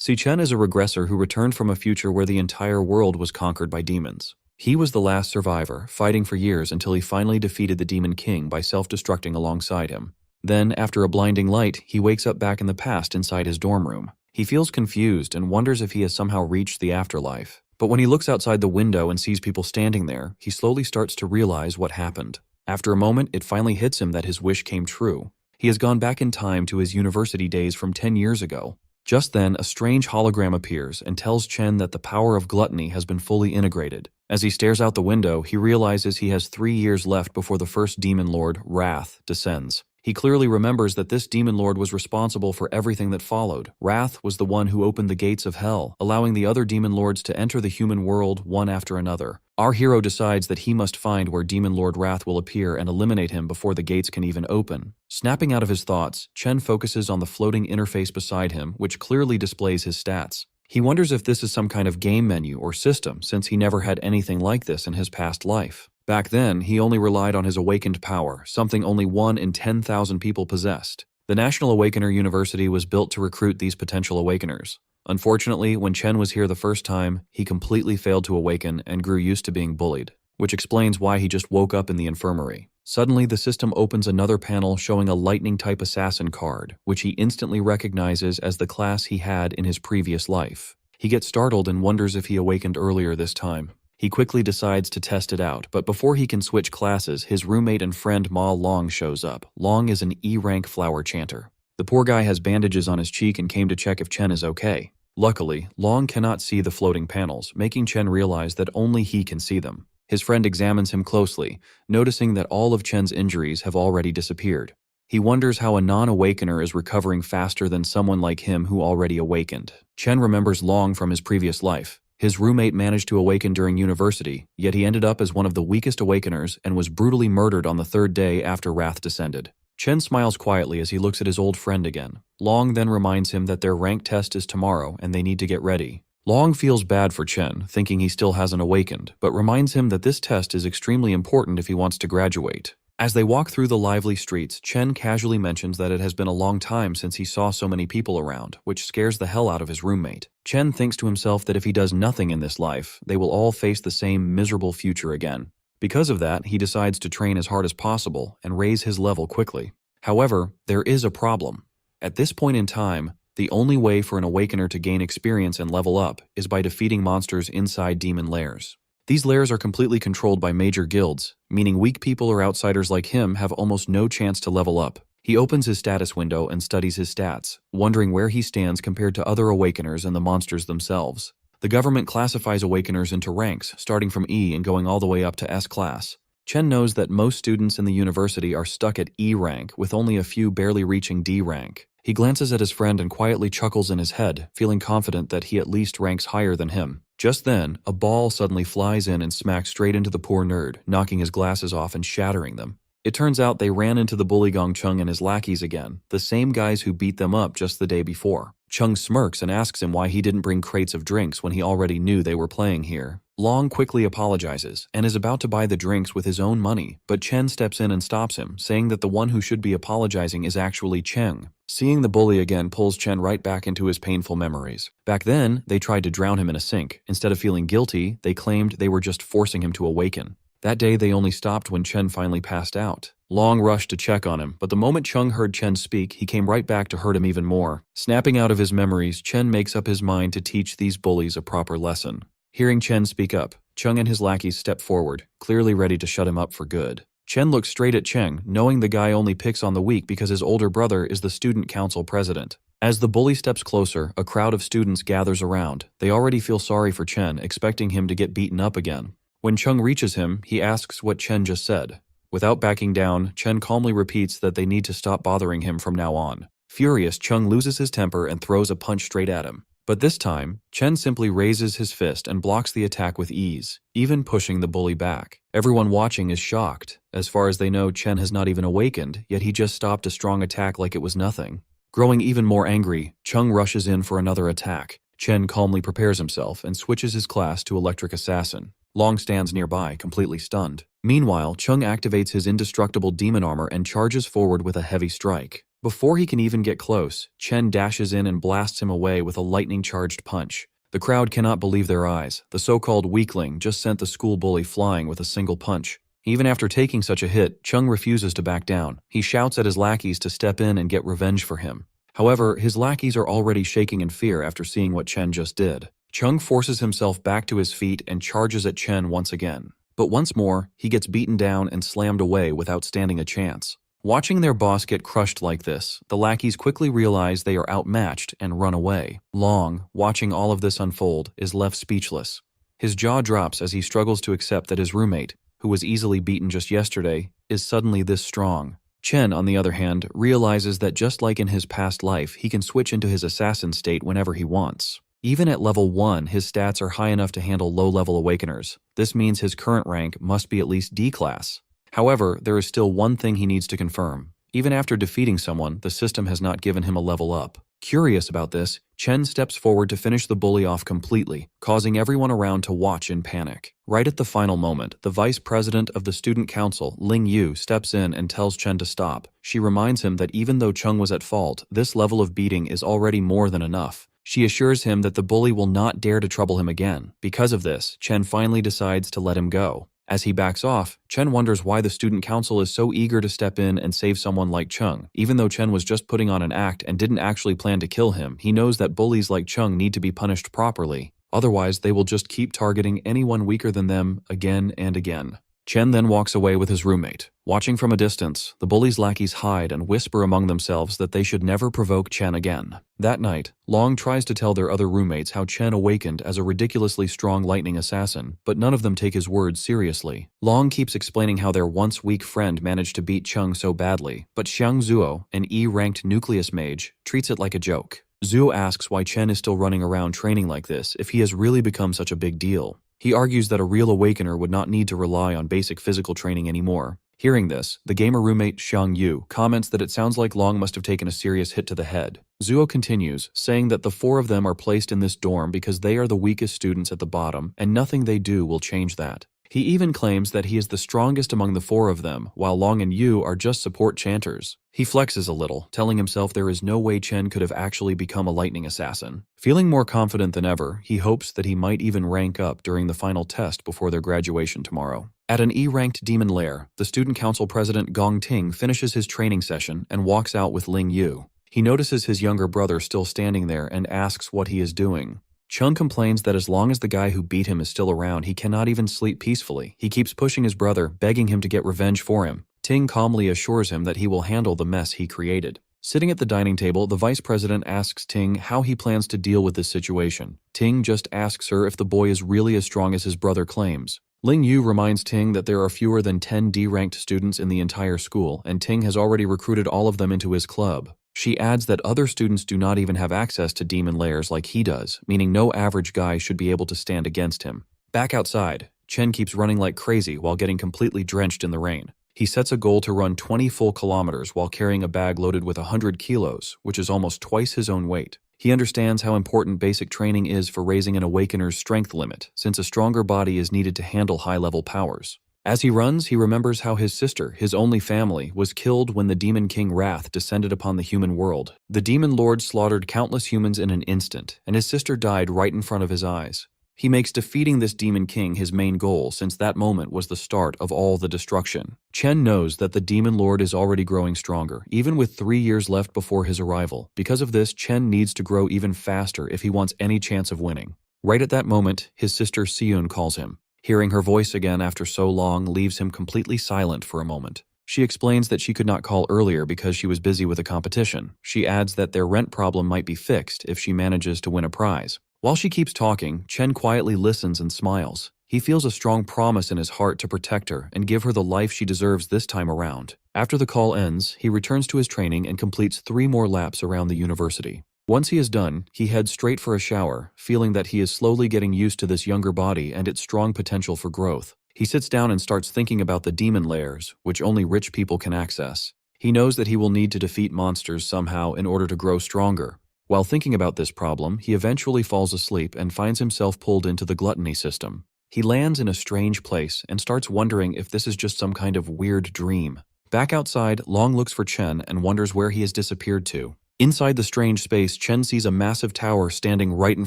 See, Chen is a regressor who returned from a future where the entire world was conquered by demons. He was the last survivor, fighting for years until he finally defeated the Demon King by self-destructing alongside him. Then, after a blinding light, he wakes up back in the past inside his dorm room. He feels confused and wonders if he has somehow reached the afterlife. But when he looks outside the window and sees people standing there, he slowly starts to realize what happened. After a moment, it finally hits him that his wish came true. He has gone back in time to his university days from 10 years ago. Just then, a strange hologram appears and tells Chen that the power of gluttony has been fully integrated. As he stares out the window, he realizes he has 3 years left before the first demon lord, Wrath, descends. He clearly remembers that this demon lord was responsible for everything that followed. Wrath was the one who opened the gates of hell, allowing the other demon lords to enter the human world one after another. Our hero decides that he must find where Demon Lord Wrath will appear and eliminate him before the gates can even open. Snapping out of his thoughts, Chen focuses on the floating interface beside him, which clearly displays his stats. He wonders if this is some kind of game menu or system, since he never had anything like this in his past life. Back then, he only relied on his awakened power, something only 1 in 10,000 people possessed. The National Awakener University was built to recruit these potential awakeners. Unfortunately, when Chen was here the first time, he completely failed to awaken and grew used to being bullied, which explains why he just woke up in the infirmary. Suddenly, the system opens another panel showing a lightning-type assassin card, which he instantly recognizes as the class he had in his previous life. He gets startled and wonders if he awakened earlier this time. He quickly decides to test it out, but before he can switch classes, his roommate and friend Ma Long shows up. Long is an E-rank flower chanter. The poor guy has bandages on his cheek and came to check if Chen is okay. Luckily, Long cannot see the floating panels, making Chen realize that only he can see them. His friend examines him closely, noticing that all of Chen's injuries have already disappeared. He wonders how a non-awakener is recovering faster than someone like him who already awakened. Chen remembers Long from his previous life. His roommate managed to awaken during university, yet he ended up as one of the weakest awakeners and was brutally murdered on the 3rd day after Wrath descended. Chen smiles quietly as he looks at his old friend again. Long then reminds him that their rank test is tomorrow and they need to get ready. Long feels bad for Chen, thinking he still hasn't awakened, but reminds him that this test is extremely important if he wants to graduate. As they walk through the lively streets, Chen casually mentions that it has been a long time since he saw so many people around, which scares the hell out of his roommate. Chen thinks to himself that if he does nothing in this life, they will all face the same miserable future again. Because of that, he decides to train as hard as possible and raise his level quickly. However, there is a problem. At this point in time, the only way for an awakener to gain experience and level up is by defeating monsters inside demon lairs. These lairs are completely controlled by major guilds, meaning weak people or outsiders like him have almost no chance to level up. He opens his status window and studies his stats, wondering where he stands compared to other awakeners and the monsters themselves. The government classifies awakeners into ranks, starting from E and going all the way up to S class. Chen knows that most students in the university are stuck at E rank, with only a few barely reaching D rank. He glances at his friend and quietly chuckles in his head, feeling confident that he at least ranks higher than him. Just then, a ball suddenly flies in and smacks straight into the poor nerd, knocking his glasses off and shattering them. It turns out they ran into the bully Gong Chung and his lackeys again, the same guys who beat them up just the day before. Chung smirks and asks him why he didn't bring crates of drinks when he already knew they were playing here. Long quickly apologizes and is about to buy the drinks with his own money, but Chen steps in and stops him, saying that the one who should be apologizing is actually Cheng. Seeing the bully again pulls Chen right back into his painful memories. Back then, they tried to drown him in a sink. Instead of feeling guilty, they claimed they were just forcing him to awaken. That day, they only stopped when Chen finally passed out. Long rushed to check on him, but the moment Chung heard Chen speak, he came right back to hurt him even more. Snapping out of his memories, Chen makes up his mind to teach these bullies a proper lesson. Hearing Chen speak up, Chung and his lackeys step forward, clearly ready to shut him up for good. Chen looks straight at Cheng, knowing the guy only picks on the weak because his older brother is the student council president. As the bully steps closer, a crowd of students gathers around. They already feel sorry for Chen, expecting him to get beaten up again. When Chung reaches him, he asks what Chen just said. Without backing down, Chen calmly repeats that they need to stop bothering him from now on. Furious, Chung loses his temper and throws a punch straight at him. But this time, Chen simply raises his fist and blocks the attack with ease, even pushing the bully back. Everyone watching is shocked. As far as they know, Chen has not even awakened, yet he just stopped a strong attack like it was nothing. Growing even more angry, Chung rushes in for another attack. Chen calmly prepares himself and switches his class to Electric Assassin. Long stands nearby, completely stunned. Meanwhile, Chung activates his indestructible demon armor and charges forward with a heavy strike. Before he can even get close, Chen dashes in and blasts him away with a lightning-charged punch. The crowd cannot believe their eyes. The so-called weakling just sent the school bully flying with a single punch. Even after taking such a hit, Chung refuses to back down. He shouts at his lackeys to step in and get revenge for him. However, his lackeys are already shaking in fear after seeing what Chen just did. Chung forces himself back to his feet and charges at Chen once again. But once more, he gets beaten down and slammed away without standing a chance. Watching their boss get crushed like this, the lackeys quickly realize they are outmatched and run away. Long, watching all of this unfold, is left speechless. His jaw drops as he struggles to accept that his roommate, who was easily beaten just yesterday, is suddenly this strong. Chen, on the other hand, realizes that just like in his past life, he can switch into his assassin state whenever he wants. Even at level 1, his stats are high enough to handle low-level awakeners. This means his current rank must be at least D class. However, there is still one thing he needs to confirm. Even after defeating someone, the system has not given him a level up. Curious about this, Chen steps forward to finish the bully off completely, causing everyone around to watch in panic. Right at the final moment, the vice president of the student council, Ling Yu, steps in and tells Chen to stop. She reminds him that even though Chung was at fault, this level of beating is already more than enough. She assures him that the bully will not dare to trouble him again. Because of this, Chen finally decides to let him go. As he backs off, Chen wonders why the student council is so eager to step in and save someone like Chung. Even though Chen was just putting on an act and didn't actually plan to kill him, he knows that bullies like Chung need to be punished properly. Otherwise, they will just keep targeting anyone weaker than them again and again. Chen then walks away with his roommate. Watching from a distance, the bullies' lackeys hide and whisper among themselves that they should never provoke Chen again. That night, Long tries to tell their other roommates how Chen awakened as a ridiculously strong lightning assassin, but none of them take his words seriously. Long keeps explaining how their once weak friend managed to beat Chung so badly, but Xiang Zuo, an E-ranked nucleus mage, treats it like a joke. Zuo asks why Chen is still running around training like this if he has really become such a big deal. He argues that a real awakener would not need to rely on basic physical training anymore. Hearing this, the gamer roommate Xiang Yu comments that it sounds like Long must have taken a serious hit to the head. Zuo continues, saying that the 4 of them are placed in this dorm because they are the weakest students at the bottom, and nothing they do will change that. He even claims that he is the strongest among the 4 of them, while Long and Yu are just support chanters. He flexes a little, telling himself there is no way Chen could have actually become a lightning assassin. Feeling more confident than ever, he hopes that he might even rank up during the final test before their graduation tomorrow. At an E-ranked demon lair, the student council president Gong Ting finishes his training session and walks out with Ling Yu. He notices his younger brother still standing there and asks what he is doing. Chung complains that as long as the guy who beat him is still around, he cannot even sleep peacefully. He keeps pushing his brother, begging him to get revenge for him. Ting calmly assures him that he will handle the mess he created. Sitting at the dining table, the vice president asks Ting how he plans to deal with this situation. Ting just asks her if the boy is really as strong as his brother claims. Ling Yu reminds Ting that there are fewer than 10 D-ranked students in the entire school, and Ting has already recruited all of them into his club. She adds that other students do not even have access to demon lairs like he does, meaning no average guy should be able to stand against him. Back outside, Chen keeps running like crazy while getting completely drenched in the rain. He sets a goal to run 20 full kilometers while carrying a bag loaded with 100 kilos, which is almost twice his own weight. He understands how important basic training is for raising an awakener's strength limit, since a stronger body is needed to handle high-level powers. As he runs, he remembers how his sister, his only family, was killed when the Demon King Wrath descended upon the human world. The Demon Lord slaughtered countless humans in an instant, and his sister died right in front of his eyes. He makes defeating this Demon King his main goal, since that moment was the start of all the destruction. Chen knows that the Demon Lord is already growing stronger, even with 3 years left before his arrival. Because of this, Chen needs to grow even faster if he wants any chance of winning. Right at that moment, his sister Siyun calls him. Hearing her voice again after so long leaves him completely silent for a moment. She explains that she could not call earlier because she was busy with a competition. She adds that their rent problem might be fixed if she manages to win a prize. While she keeps talking, Chen quietly listens and smiles. He feels a strong promise in his heart to protect her and give her the life she deserves this time around. After the call ends, he returns to his training and completes 3 more laps around the university. Once he is done, he heads straight for a shower, feeling that he is slowly getting used to this younger body and its strong potential for growth. He sits down and starts thinking about the demon lairs, which only rich people can access. He knows that he will need to defeat monsters somehow in order to grow stronger. While thinking about this problem, he eventually falls asleep and finds himself pulled into the gluttony system. He lands in a strange place and starts wondering if this is just some kind of weird dream. Back outside, Long looks for Chen and wonders where he has disappeared to. Inside the strange space, Chen sees a massive tower standing right in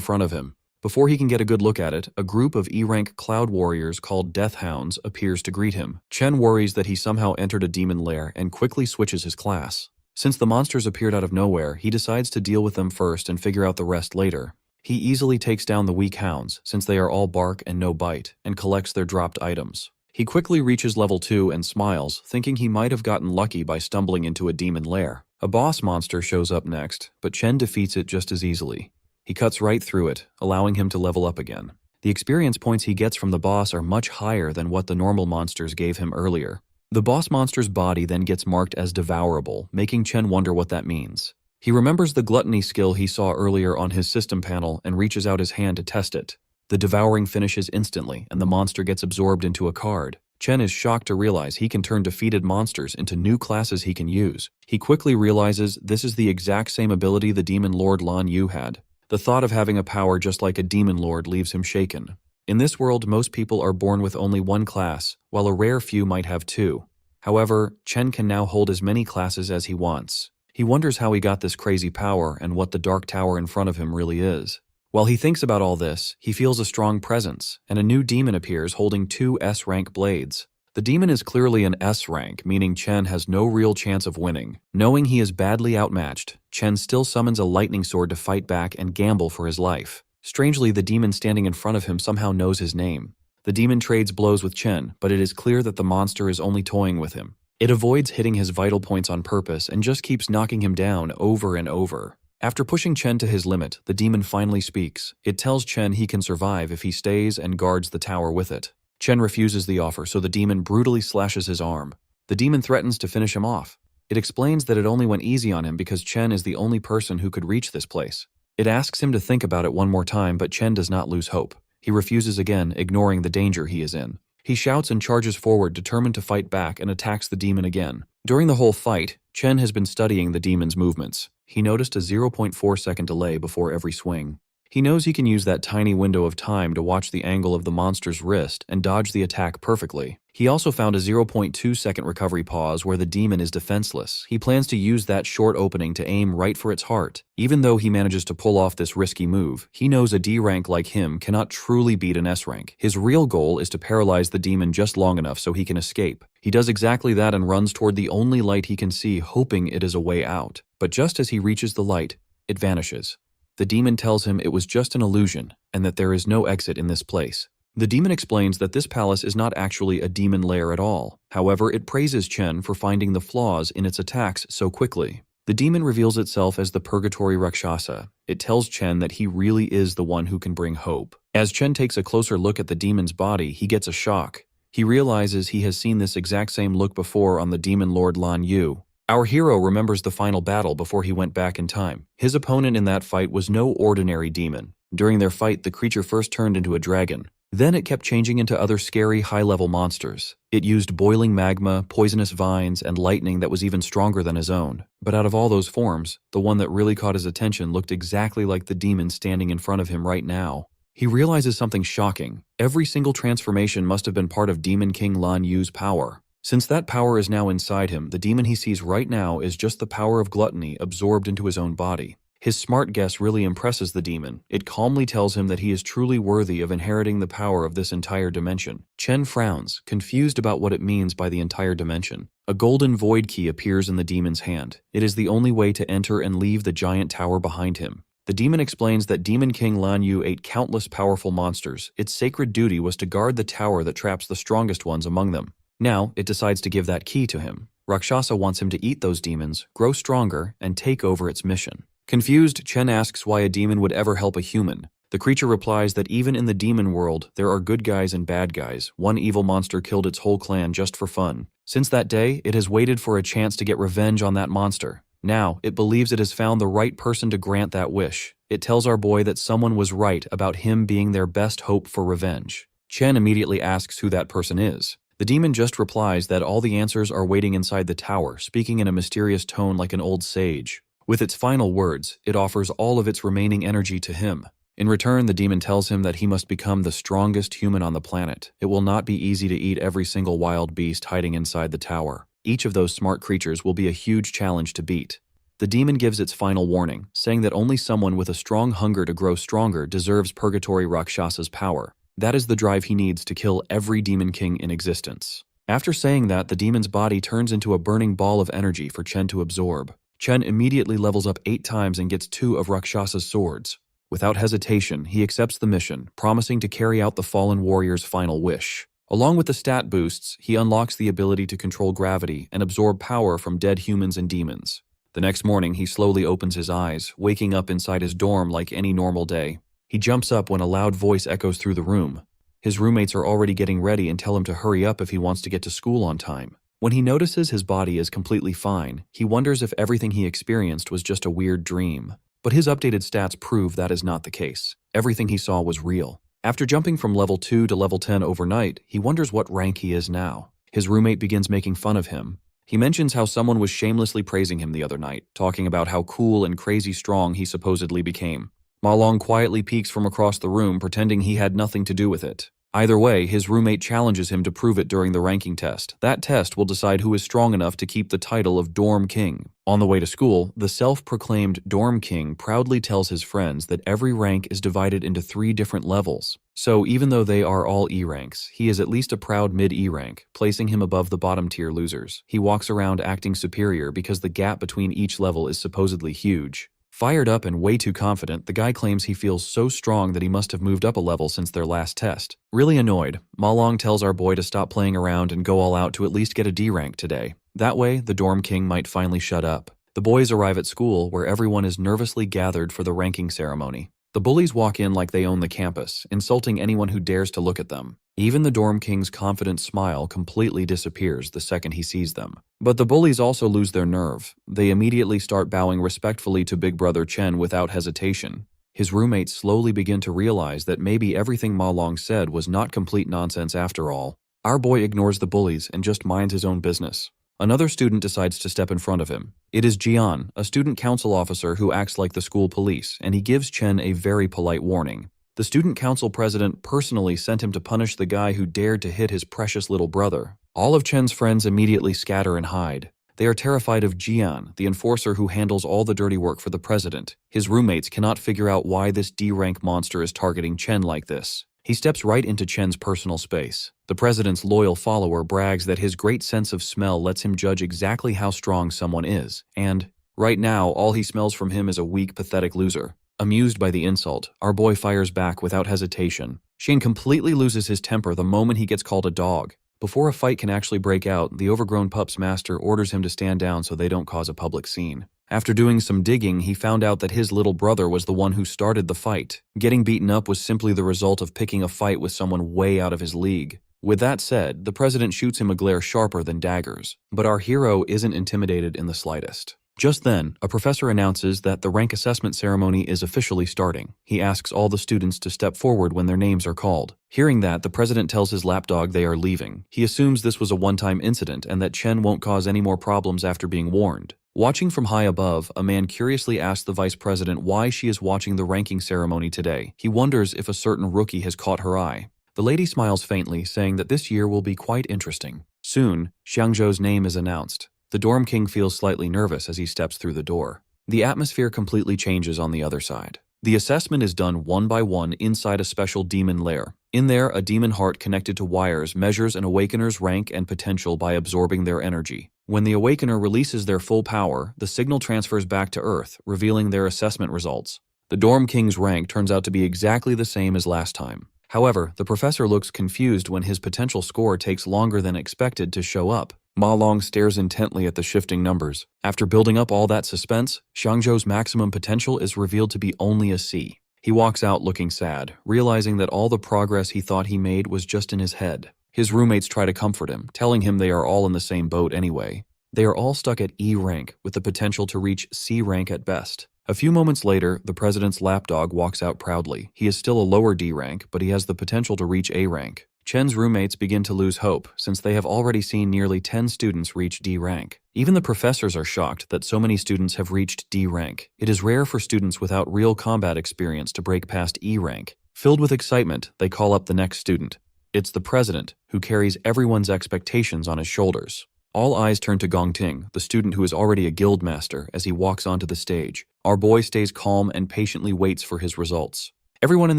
front of him. Before he can get a good look at it, a group of E-rank cloud warriors called Death Hounds appears to greet him. Chen worries that he somehow entered a demon lair and quickly switches his class. Since the monsters appeared out of nowhere, he decides to deal with them first and figure out the rest later. He easily takes down the weak hounds, since they are all bark and no bite, and collects their dropped items. He quickly reaches level 2 and smiles, thinking he might have gotten lucky by stumbling into a demon lair. A boss monster shows up next, but Chen defeats it just as easily. He cuts right through it, allowing him to level up again. The experience points he gets from the boss are much higher than what the normal monsters gave him earlier. The boss monster's body then gets marked as devourable, making Chen wonder what that means. He remembers the gluttony skill he saw earlier on his system panel and reaches out his hand to test it. The devouring finishes instantly, and the monster gets absorbed into a card. Chen is shocked to realize he can turn defeated monsters into new classes he can use. He quickly realizes this is the exact same ability the Demon Lord Lan Yu had. The thought of having a power just like a demon lord leaves him shaken. In this world, most people are born with only one class, while a rare few might have two. However, Chen can now hold as many classes as he wants. He wonders how he got this crazy power and what the dark tower in front of him really is. While he thinks about all this, he feels a strong presence, and a new demon appears holding 2 S-rank blades. The demon is clearly an S-rank, meaning Chen has no real chance of winning. Knowing he is badly outmatched, Chen still summons a lightning sword to fight back and gamble for his life. Strangely, the demon standing in front of him somehow knows his name. The demon trades blows with Chen, but it is clear that the monster is only toying with him. It avoids hitting his vital points on purpose and just keeps knocking him down over and over. After pushing Chen to his limit, the demon finally speaks. It tells Chen he can survive if he stays and guards the tower with it. Chen refuses the offer, so the demon brutally slashes his arm. The demon threatens to finish him off. It explains that it only went easy on him because Chen is the only person who could reach this place. It asks him to think about it one more time, but Chen does not lose hope. He refuses again, ignoring the danger he is in. He shouts and charges forward, determined to fight back, and attacks the demon again. During the whole fight, Chen has been studying the demon's movements. He noticed a 0.4 second delay before every swing. He knows he can use that tiny window of time to watch the angle of the monster's wrist and dodge the attack perfectly. He also found a 0.2 second recovery pause where the demon is defenseless. He plans to use that short opening to aim right for its heart. Even though he manages to pull off this risky move, he knows a D rank like him cannot truly beat an S rank. His real goal is to paralyze the demon just long enough so he can escape. He does exactly that and runs toward the only light he can see, hoping it is a way out. But just as he reaches the light, it vanishes. The demon tells him it was just an illusion and that there is no exit in this place. The demon explains that this palace is not actually a demon lair at all. However, it praises Chen for finding the flaws in its attacks so quickly. The demon reveals itself as the Purgatory Rakshasa. It tells Chen that he really is the one who can bring hope. As Chen takes a closer look at the demon's body, he gets a shock. He realizes he has seen this exact same look before on the demon lord Lan Yu. Our hero remembers the final battle before he went back in time. His opponent in that fight was no ordinary demon. During their fight, the creature first turned into a dragon. Then it kept changing into other scary, high-level monsters. It used boiling magma, poisonous vines, and lightning that was even stronger than his own. But out of all those forms, the one that really caught his attention looked exactly like the demon standing in front of him right now. He realizes something shocking. Every single transformation must have been part of Demon King Lan Yu's power. Since that power is now inside him, the demon he sees right now is just the power of gluttony absorbed into his own body. His smart guess really impresses the demon. It calmly tells him that he is truly worthy of inheriting the power of this entire dimension. Chen frowns, confused about what it means by the entire dimension. A golden void key appears in the demon's hand. It is the only way to enter and leave the giant tower behind him. The demon explains that Demon King Lan Yu ate countless powerful monsters. Its sacred duty was to guard the tower that traps the strongest ones among them. Now, it decides to give that key to him. Rakshasa wants him to eat those demons, grow stronger, and take over its mission. Confused, Chen asks why a demon would ever help a human. The creature replies that even in the demon world, there are good guys and bad guys. One evil monster killed its whole clan just for fun. Since that day, it has waited for a chance to get revenge on that monster. Now, it believes it has found the right person to grant that wish. It tells our boy that someone was right about him being their best hope for revenge. Chen immediately asks who that person is. The demon just replies that all the answers are waiting inside the tower, speaking in a mysterious tone like an old sage. With its final words, it offers all of its remaining energy to him. In return, the demon tells him that he must become the strongest human on the planet. It will not be easy to eat every single wild beast hiding inside the tower. Each of those smart creatures will be a huge challenge to beat. The demon gives its final warning, saying that only someone with a strong hunger to grow stronger deserves Purgatory Rakshasa's power. That is the drive he needs to kill every demon king in existence. After saying that, the demon's body turns into a burning ball of energy for Chen to absorb. Chen immediately levels up 8 times and gets 2 of Rakshasa's swords. Without hesitation, he accepts the mission, promising to carry out the fallen warrior's final wish. Along with the stat boosts, he unlocks the ability to control gravity and absorb power from dead humans and demons. The next morning, he slowly opens his eyes, waking up inside his dorm like any normal day. He jumps up when a loud voice echoes through the room. His roommates are already getting ready and tell him to hurry up if he wants to get to school on time. When he notices his body is completely fine, he wonders if everything he experienced was just a weird dream. But his updated stats prove that is not the case. Everything he saw was real. After jumping from level 2 to level 10 overnight, he wonders what rank he is now. His roommate begins making fun of him. He mentions how someone was shamelessly praising him the other night, talking about how cool and crazy strong he supposedly became. Ma Long quietly peeks from across the room, pretending he had nothing to do with it. Either way, his roommate challenges him to prove it during the ranking test. That test will decide who is strong enough to keep the title of Dorm King. On the way to school, the self-proclaimed Dorm King proudly tells his friends that every rank is divided into 3 different levels. So even though they are all E ranks, he is at least a proud mid-E rank, placing him above the bottom-tier losers. He walks around acting superior because the gap between each level is supposedly huge. Fired up and way too confident, the guy claims he feels so strong that he must have moved up a level since their last test. Really annoyed, Ma Long tells our boy to stop playing around and go all out to at least get a D rank today. That way, the Dorm King might finally shut up. The boys arrive at school, where everyone is nervously gathered for the ranking ceremony. The bullies walk in like they own the campus, insulting anyone who dares to look at them. Even the Dorm King's confident smile completely disappears the second he sees them. But the bullies also lose their nerve. They immediately start bowing respectfully to Big Brother Chen without hesitation. His roommates slowly begin to realize that maybe everything Ma Long said was not complete nonsense after all. Our boy ignores the bullies and just minds his own business. Another student decides to step in front of him. It is Jian, a student council officer who acts like the school police, and he gives Chen a very polite warning. The student council president personally sent him to punish the guy who dared to hit his precious little brother. All of Chen's friends immediately scatter and hide. They are terrified of Jian, the enforcer who handles all the dirty work for the president. His roommates cannot figure out why this D-rank monster is targeting Chen like this. He steps right into Chen's personal space. The president's loyal follower brags that his great sense of smell lets him judge exactly how strong someone is, and right now all he smells from him is a weak, pathetic loser. Amused by the insult, our boy fires back without hesitation. Shane completely loses his temper the moment he gets called a dog. Before a fight can actually break out, the overgrown pup's master orders him to stand down so they don't cause a public scene. After doing some digging, he found out that his little brother was the one who started the fight. Getting beaten up was simply the result of picking a fight with someone way out of his league. With that said, the president shoots him a glare sharper than daggers. But our hero isn't intimidated in the slightest. Just then, a professor announces that the rank assessment ceremony is officially starting. He asks all the students to step forward when their names are called. Hearing that, the president tells his lapdog they are leaving. He assumes this was a one-time incident and that Chen won't cause any more problems after being warned. Watching from high above, a man curiously asks the vice president why she is watching the ranking ceremony today. He wonders if a certain rookie has caught her eye. The lady smiles faintly, saying that this year will be quite interesting. Soon, Xiangzhou's name is announced. The Dorm King feels slightly nervous as he steps through the door. The atmosphere completely changes on the other side. The assessment is done one by one inside a special demon lair. In there, a demon heart connected to wires measures an awakener's rank and potential by absorbing their energy. When the awakener releases their full power, the signal transfers back to Earth, revealing their assessment results. The Dorm King's rank turns out to be exactly the same as last time. However, the professor looks confused when his potential score takes longer than expected to show up. Ma Long stares intently at the shifting numbers. After building up all that suspense, Xiangzhou's maximum potential is revealed to be only a C. He walks out looking sad, realizing that all the progress he thought he made was just in his head. His roommates try to comfort him, telling him they are all in the same boat anyway. They are all stuck at E rank, with the potential to reach C rank at best. A few moments later, the president's lapdog walks out proudly. He is still a lower D rank, but he has the potential to reach A rank. Chen's roommates begin to lose hope, since they have already seen nearly 10 students reach D rank. Even the professors are shocked that so many students have reached D rank. It is rare for students without real combat experience to break past E rank. Filled with excitement, they call up the next student. It's the president, who carries everyone's expectations on his shoulders. All eyes turn to Gongting, the student who is already a guild master, as he walks onto the stage. Our boy stays calm and patiently waits for his results. Everyone in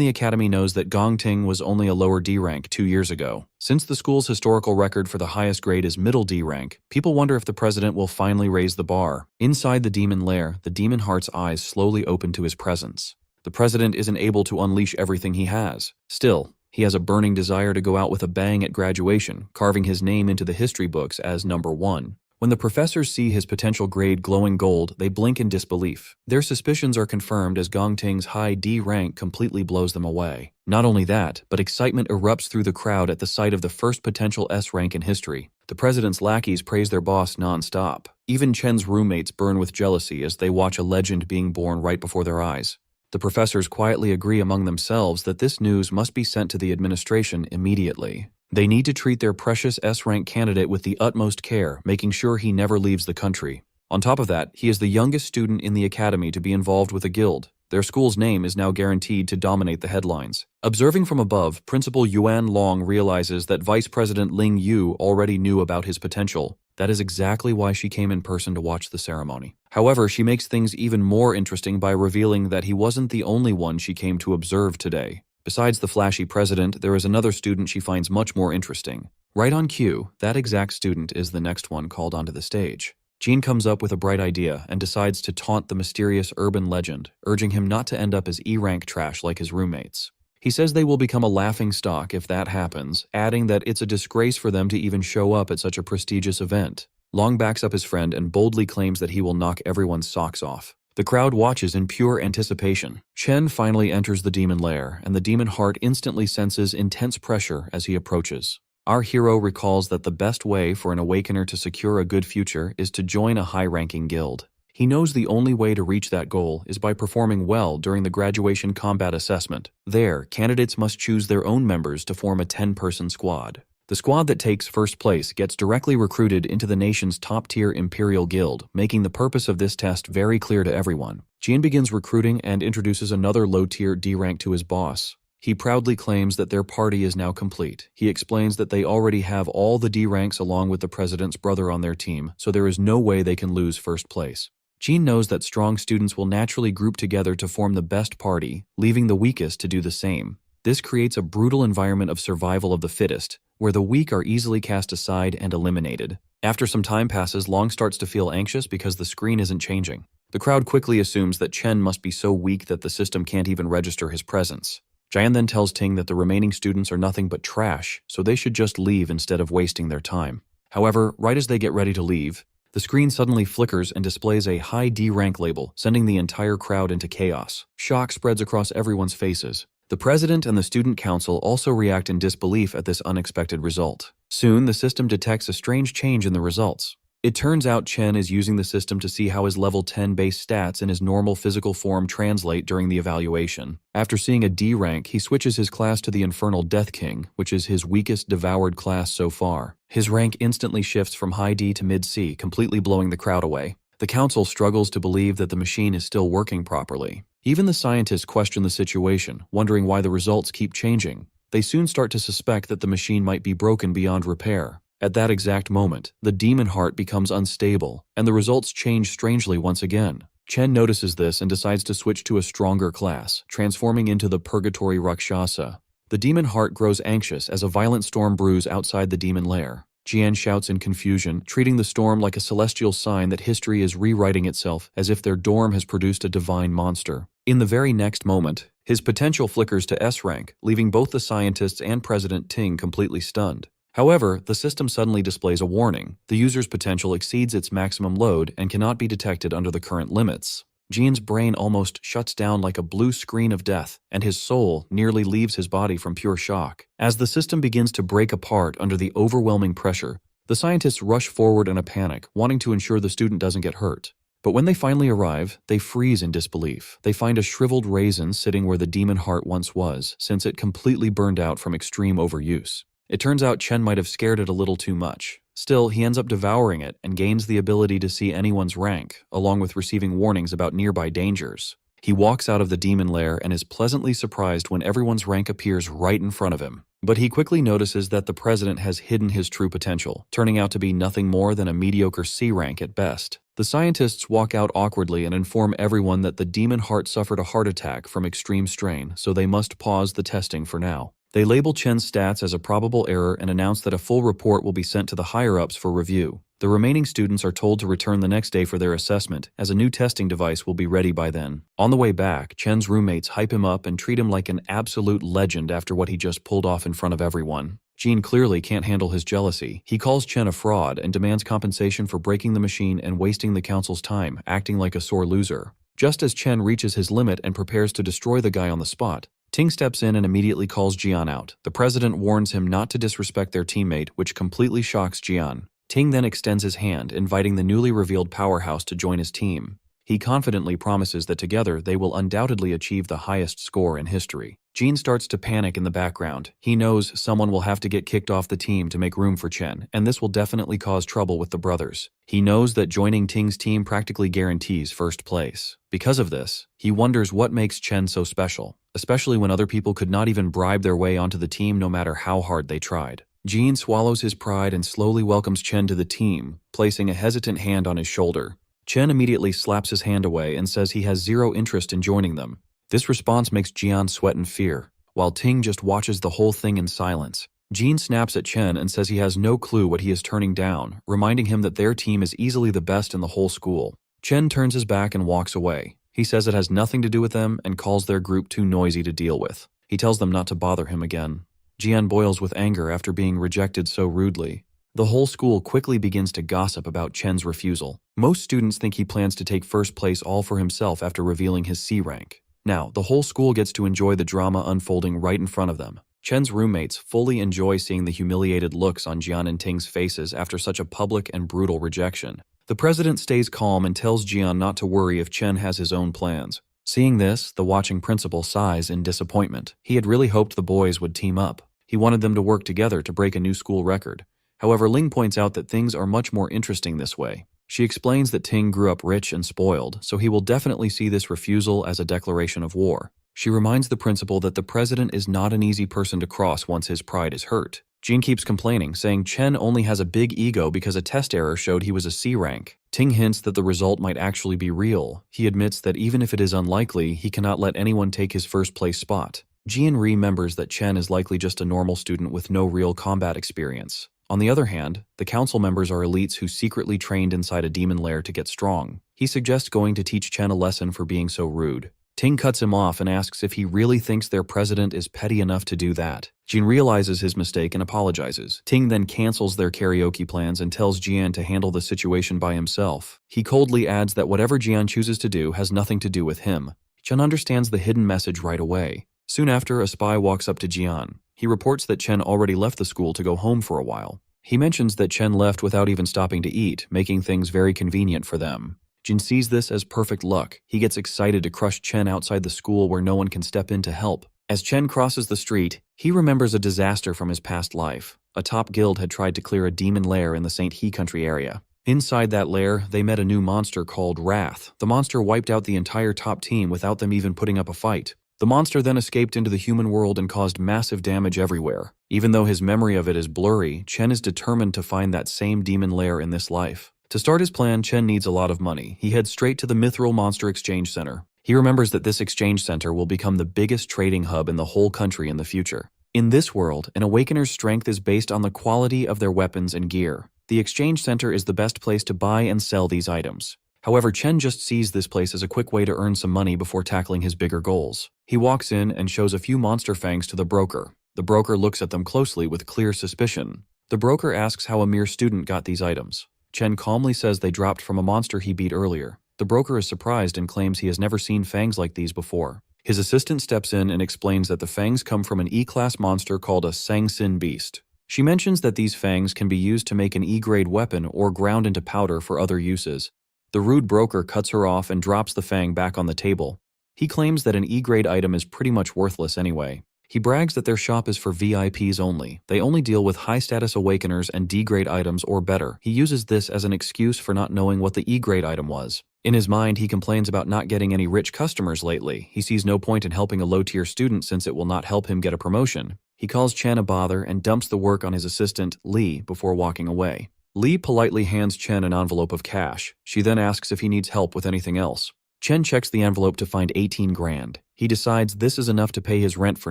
the academy knows that Gongting was only a lower D rank 2 years ago. Since the school's historical record for the highest grade is middle D rank, people wonder if the president will finally raise the bar. Inside the demon lair, the demon heart's eyes slowly open to his presence. The president isn't able to unleash everything he has. Still, he has a burning desire to go out with a bang at graduation, carving his name into the history books as number 1. When the professors see his potential grade glowing gold, they blink in disbelief. Their suspicions are confirmed as Gongting's high D rank completely blows them away. Not only that, but excitement erupts through the crowd at the sight of the first potential S rank in history. The president's lackeys praise their boss non-stop. Even Chen's roommates burn with jealousy as they watch a legend being born right before their eyes. The professors quietly agree among themselves that this news must be sent to the administration immediately. They need to treat their precious S-rank candidate with the utmost care, making sure he never leaves the country. On top of that, he is the youngest student in the academy to be involved with a guild. Their school's name is now guaranteed to dominate the headlines. Observing from above, Principal Yuan Long realizes that Vice President Ling Yu already knew about his potential. That is exactly why she came in person to watch the ceremony. However, she makes things even more interesting by revealing that he wasn't the only one she came to observe today. Besides the flashy president, there is another student she finds much more interesting. Right on cue, that exact student is the next one called onto the stage. Jean comes up with a bright idea and decides to taunt the mysterious urban legend, urging him not to end up as E-rank trash like his roommates. He says they will become a laughingstock if that happens, adding that it's a disgrace for them to even show up at such a prestigious event. Long backs up his friend and boldly claims that he will knock everyone's socks off. The crowd watches in pure anticipation. Chen finally enters the demon lair, and the demon heart instantly senses intense pressure as he approaches. Our hero recalls that the best way for an awakener to secure a good future is to join a high-ranking guild. He knows the only way to reach that goal is by performing well during the graduation combat assessment. There, candidates must choose their own members to form a 10-person squad. The squad that takes first place gets directly recruited into the nation's top-tier Imperial Guild, making the purpose of this test very clear to everyone. Jian begins recruiting and introduces another low-tier D rank to his boss. He proudly claims that their party is now complete. He explains that they already have all the D ranks along with the president's brother on their team, so there is no way they can lose first place. Jean knows that strong students will naturally group together to form the best party, leaving the weakest to do the same. This creates a brutal environment of survival of the fittest, where the weak are easily cast aside and eliminated. After some time passes, Long starts to feel anxious because the screen isn't changing. The crowd quickly assumes that Chen must be so weak that the system can't even register his presence. Jian then tells Ting that the remaining students are nothing but trash, so they should just leave instead of wasting their time. However, right as they get ready to leave, the screen suddenly flickers and displays a high D rank label, sending the entire crowd into chaos. Shock spreads across everyone's faces. The president and the student council also react in disbelief at this unexpected result. Soon, the system detects a strange change in the results. It turns out Chen is using the system to see how his level 10 base stats in his normal physical form translate during the evaluation. After seeing a D rank, he switches his class to the Infernal Death King, which is his weakest devoured class so far. His rank instantly shifts from high D to mid C, completely blowing the crowd away. The council struggles to believe that the machine is still working properly. Even the scientists question the situation, wondering why the results keep changing. They soon start to suspect that the machine might be broken beyond repair. At that exact moment, the demon heart becomes unstable, and the results change strangely once again. Chen notices this and decides to switch to a stronger class, transforming into the Purgatory Rakshasa. The demon heart grows anxious as a violent storm brews outside the demon lair. Jian shouts in confusion, treating the storm like a celestial sign that history is rewriting itself as if their dorm has produced a divine monster. In the very next moment, his potential flickers to S rank, leaving both the scientists and President Ting completely stunned. However, the system suddenly displays a warning. The user's potential exceeds its maximum load and cannot be detected under the current limits. Jian's brain almost shuts down like a blue screen of death, and his soul nearly leaves his body from pure shock. As the system begins to break apart under the overwhelming pressure, the scientists rush forward in a panic, wanting to ensure the student doesn't get hurt. But when they finally arrive, they freeze in disbelief. They find a shriveled raisin sitting where the demon heart once was, since it completely burned out from extreme overuse. It turns out Chen might have scared it a little too much. Still, he ends up devouring it and gains the ability to see anyone's rank, along with receiving warnings about nearby dangers. He walks out of the demon lair and is pleasantly surprised when everyone's rank appears right in front of him. But he quickly notices that the president has hidden his true potential, turning out to be nothing more than a mediocre C rank at best. The scientists walk out awkwardly and inform everyone that the demon heart suffered a heart attack from extreme strain, so they must pause the testing for now. They label Chen's stats as a probable error and announce that a full report will be sent to the higher-ups for review. The remaining students are told to return the next day for their assessment, as a new testing device will be ready by then. On the way back, Chen's roommates hype him up and treat him like an absolute legend after what he just pulled off in front of everyone. Jean clearly can't handle his jealousy. He calls Chen a fraud and demands compensation for breaking the machine and wasting the council's time, acting like a sore loser. Just as Chen reaches his limit and prepares to destroy the guy on the spot, Ting steps in and immediately calls Jian out. The president warns him not to disrespect their teammate, which completely shocks Jian. Ting then extends his hand, inviting the newly revealed powerhouse to join his team. He confidently promises that together they will undoubtedly achieve the highest score in history. Jean starts to panic in the background. He knows someone will have to get kicked off the team to make room for Chen, and this will definitely cause trouble with the brothers. He knows that joining Ting's team practically guarantees first place. Because of this, he wonders what makes Chen so special, especially when other people could not even bribe their way onto the team no matter how hard they tried. Jean swallows his pride and slowly welcomes Chen to the team, placing a hesitant hand on his shoulder. Chen immediately slaps his hand away and says he has zero interest in joining them. This response makes Jian sweat in fear, while Ting just watches the whole thing in silence. Jean snaps at Chen and says he has no clue what he is turning down, reminding him that their team is easily the best in the whole school. Chen turns his back and walks away. He says it has nothing to do with them and calls their group too noisy to deal with. He tells them not to bother him again. Jian boils with anger after being rejected so rudely. The whole school quickly begins to gossip about Chen's refusal. Most students think he plans to take first place all for himself after revealing his C rank. Now, the whole school gets to enjoy the drama unfolding right in front of them. Chen's roommates fully enjoy seeing the humiliated looks on Jian and Ting's faces after such a public and brutal rejection. The president stays calm and tells Jian not to worry if Chen has his own plans. Seeing this, the watching principal sighs in disappointment. He had really hoped the boys would team up. He wanted them to work together to break a new school record. However, Ling points out that things are much more interesting this way. She explains that Ting grew up rich and spoiled, so he will definitely see this refusal as a declaration of war. She reminds the principal that the president is not an easy person to cross once his pride is hurt. Jean keeps complaining, saying Chen only has a big ego because a test error showed he was a C rank. Ting hints that the result might actually be real. He admits that even if it is unlikely, he cannot let anyone take his first place spot. Jean remembers that Chen is likely just a normal student with no real combat experience. On the other hand, the council members are elites who secretly trained inside a demon lair to get strong. He suggests going to teach Chen a lesson for being so rude. Ting cuts him off and asks if he really thinks their president is petty enough to do that. Jean realizes his mistake and apologizes. Ting then cancels their karaoke plans and tells Jian to handle the situation by himself. He coldly adds that whatever Jian chooses to do has nothing to do with him. Chen understands the hidden message right away. Soon after, a spy walks up to Jian. He reports that Chen already left the school to go home for a while. He mentions that Chen left without even stopping to eat, making things very convenient for them. Jin sees this as perfect luck. He gets excited to crush Chen outside the school where no one can step in to help. As Chen crosses the street, he remembers a disaster from his past life. A top guild had tried to clear a demon lair in the St. He country area. Inside that lair, they met a new monster called Wrath. The monster wiped out the entire top team without them even putting up a fight. The monster then escaped into the human world and caused massive damage everywhere. Even though his memory of it is blurry, Chen is determined to find that same demon lair in this life. To start his plan, Chen needs a lot of money. He heads straight to the Mithril Monster Exchange Center. He remembers that this exchange center will become the biggest trading hub in the whole country in the future. In this world, an Awakener's strength is based on the quality of their weapons and gear. The exchange center is the best place to buy and sell these items. However, Chen just sees this place as a quick way to earn some money before tackling his bigger goals. He walks in and shows a few monster fangs to the broker. The broker looks at them closely with clear suspicion. The broker asks how a mere student got these items. Chen calmly says they dropped from a monster he beat earlier. The broker is surprised and claims he has never seen fangs like these before. His assistant steps in and explains that the fangs come from an E-class monster called a Sang-Sin beast. She mentions that these fangs can be used to make an E-grade weapon or ground into powder for other uses. The rude broker cuts her off and drops the fang back on the table. He claims that an E-grade item is pretty much worthless anyway. He brags that their shop is for VIPs only. They only deal with high-status Awakeners and D-grade items or better. He uses this as an excuse for not knowing what the E-grade item was. In his mind, he complains about not getting any rich customers lately. He sees no point in helping a low-tier student since it will not help him get a promotion. He calls Chen a bother and dumps the work on his assistant, Lee, before walking away. Lee politely hands Chen an envelope of cash. She then asks if he needs help with anything else. Chen checks the envelope to find 18 grand. He decides this is enough to pay his rent for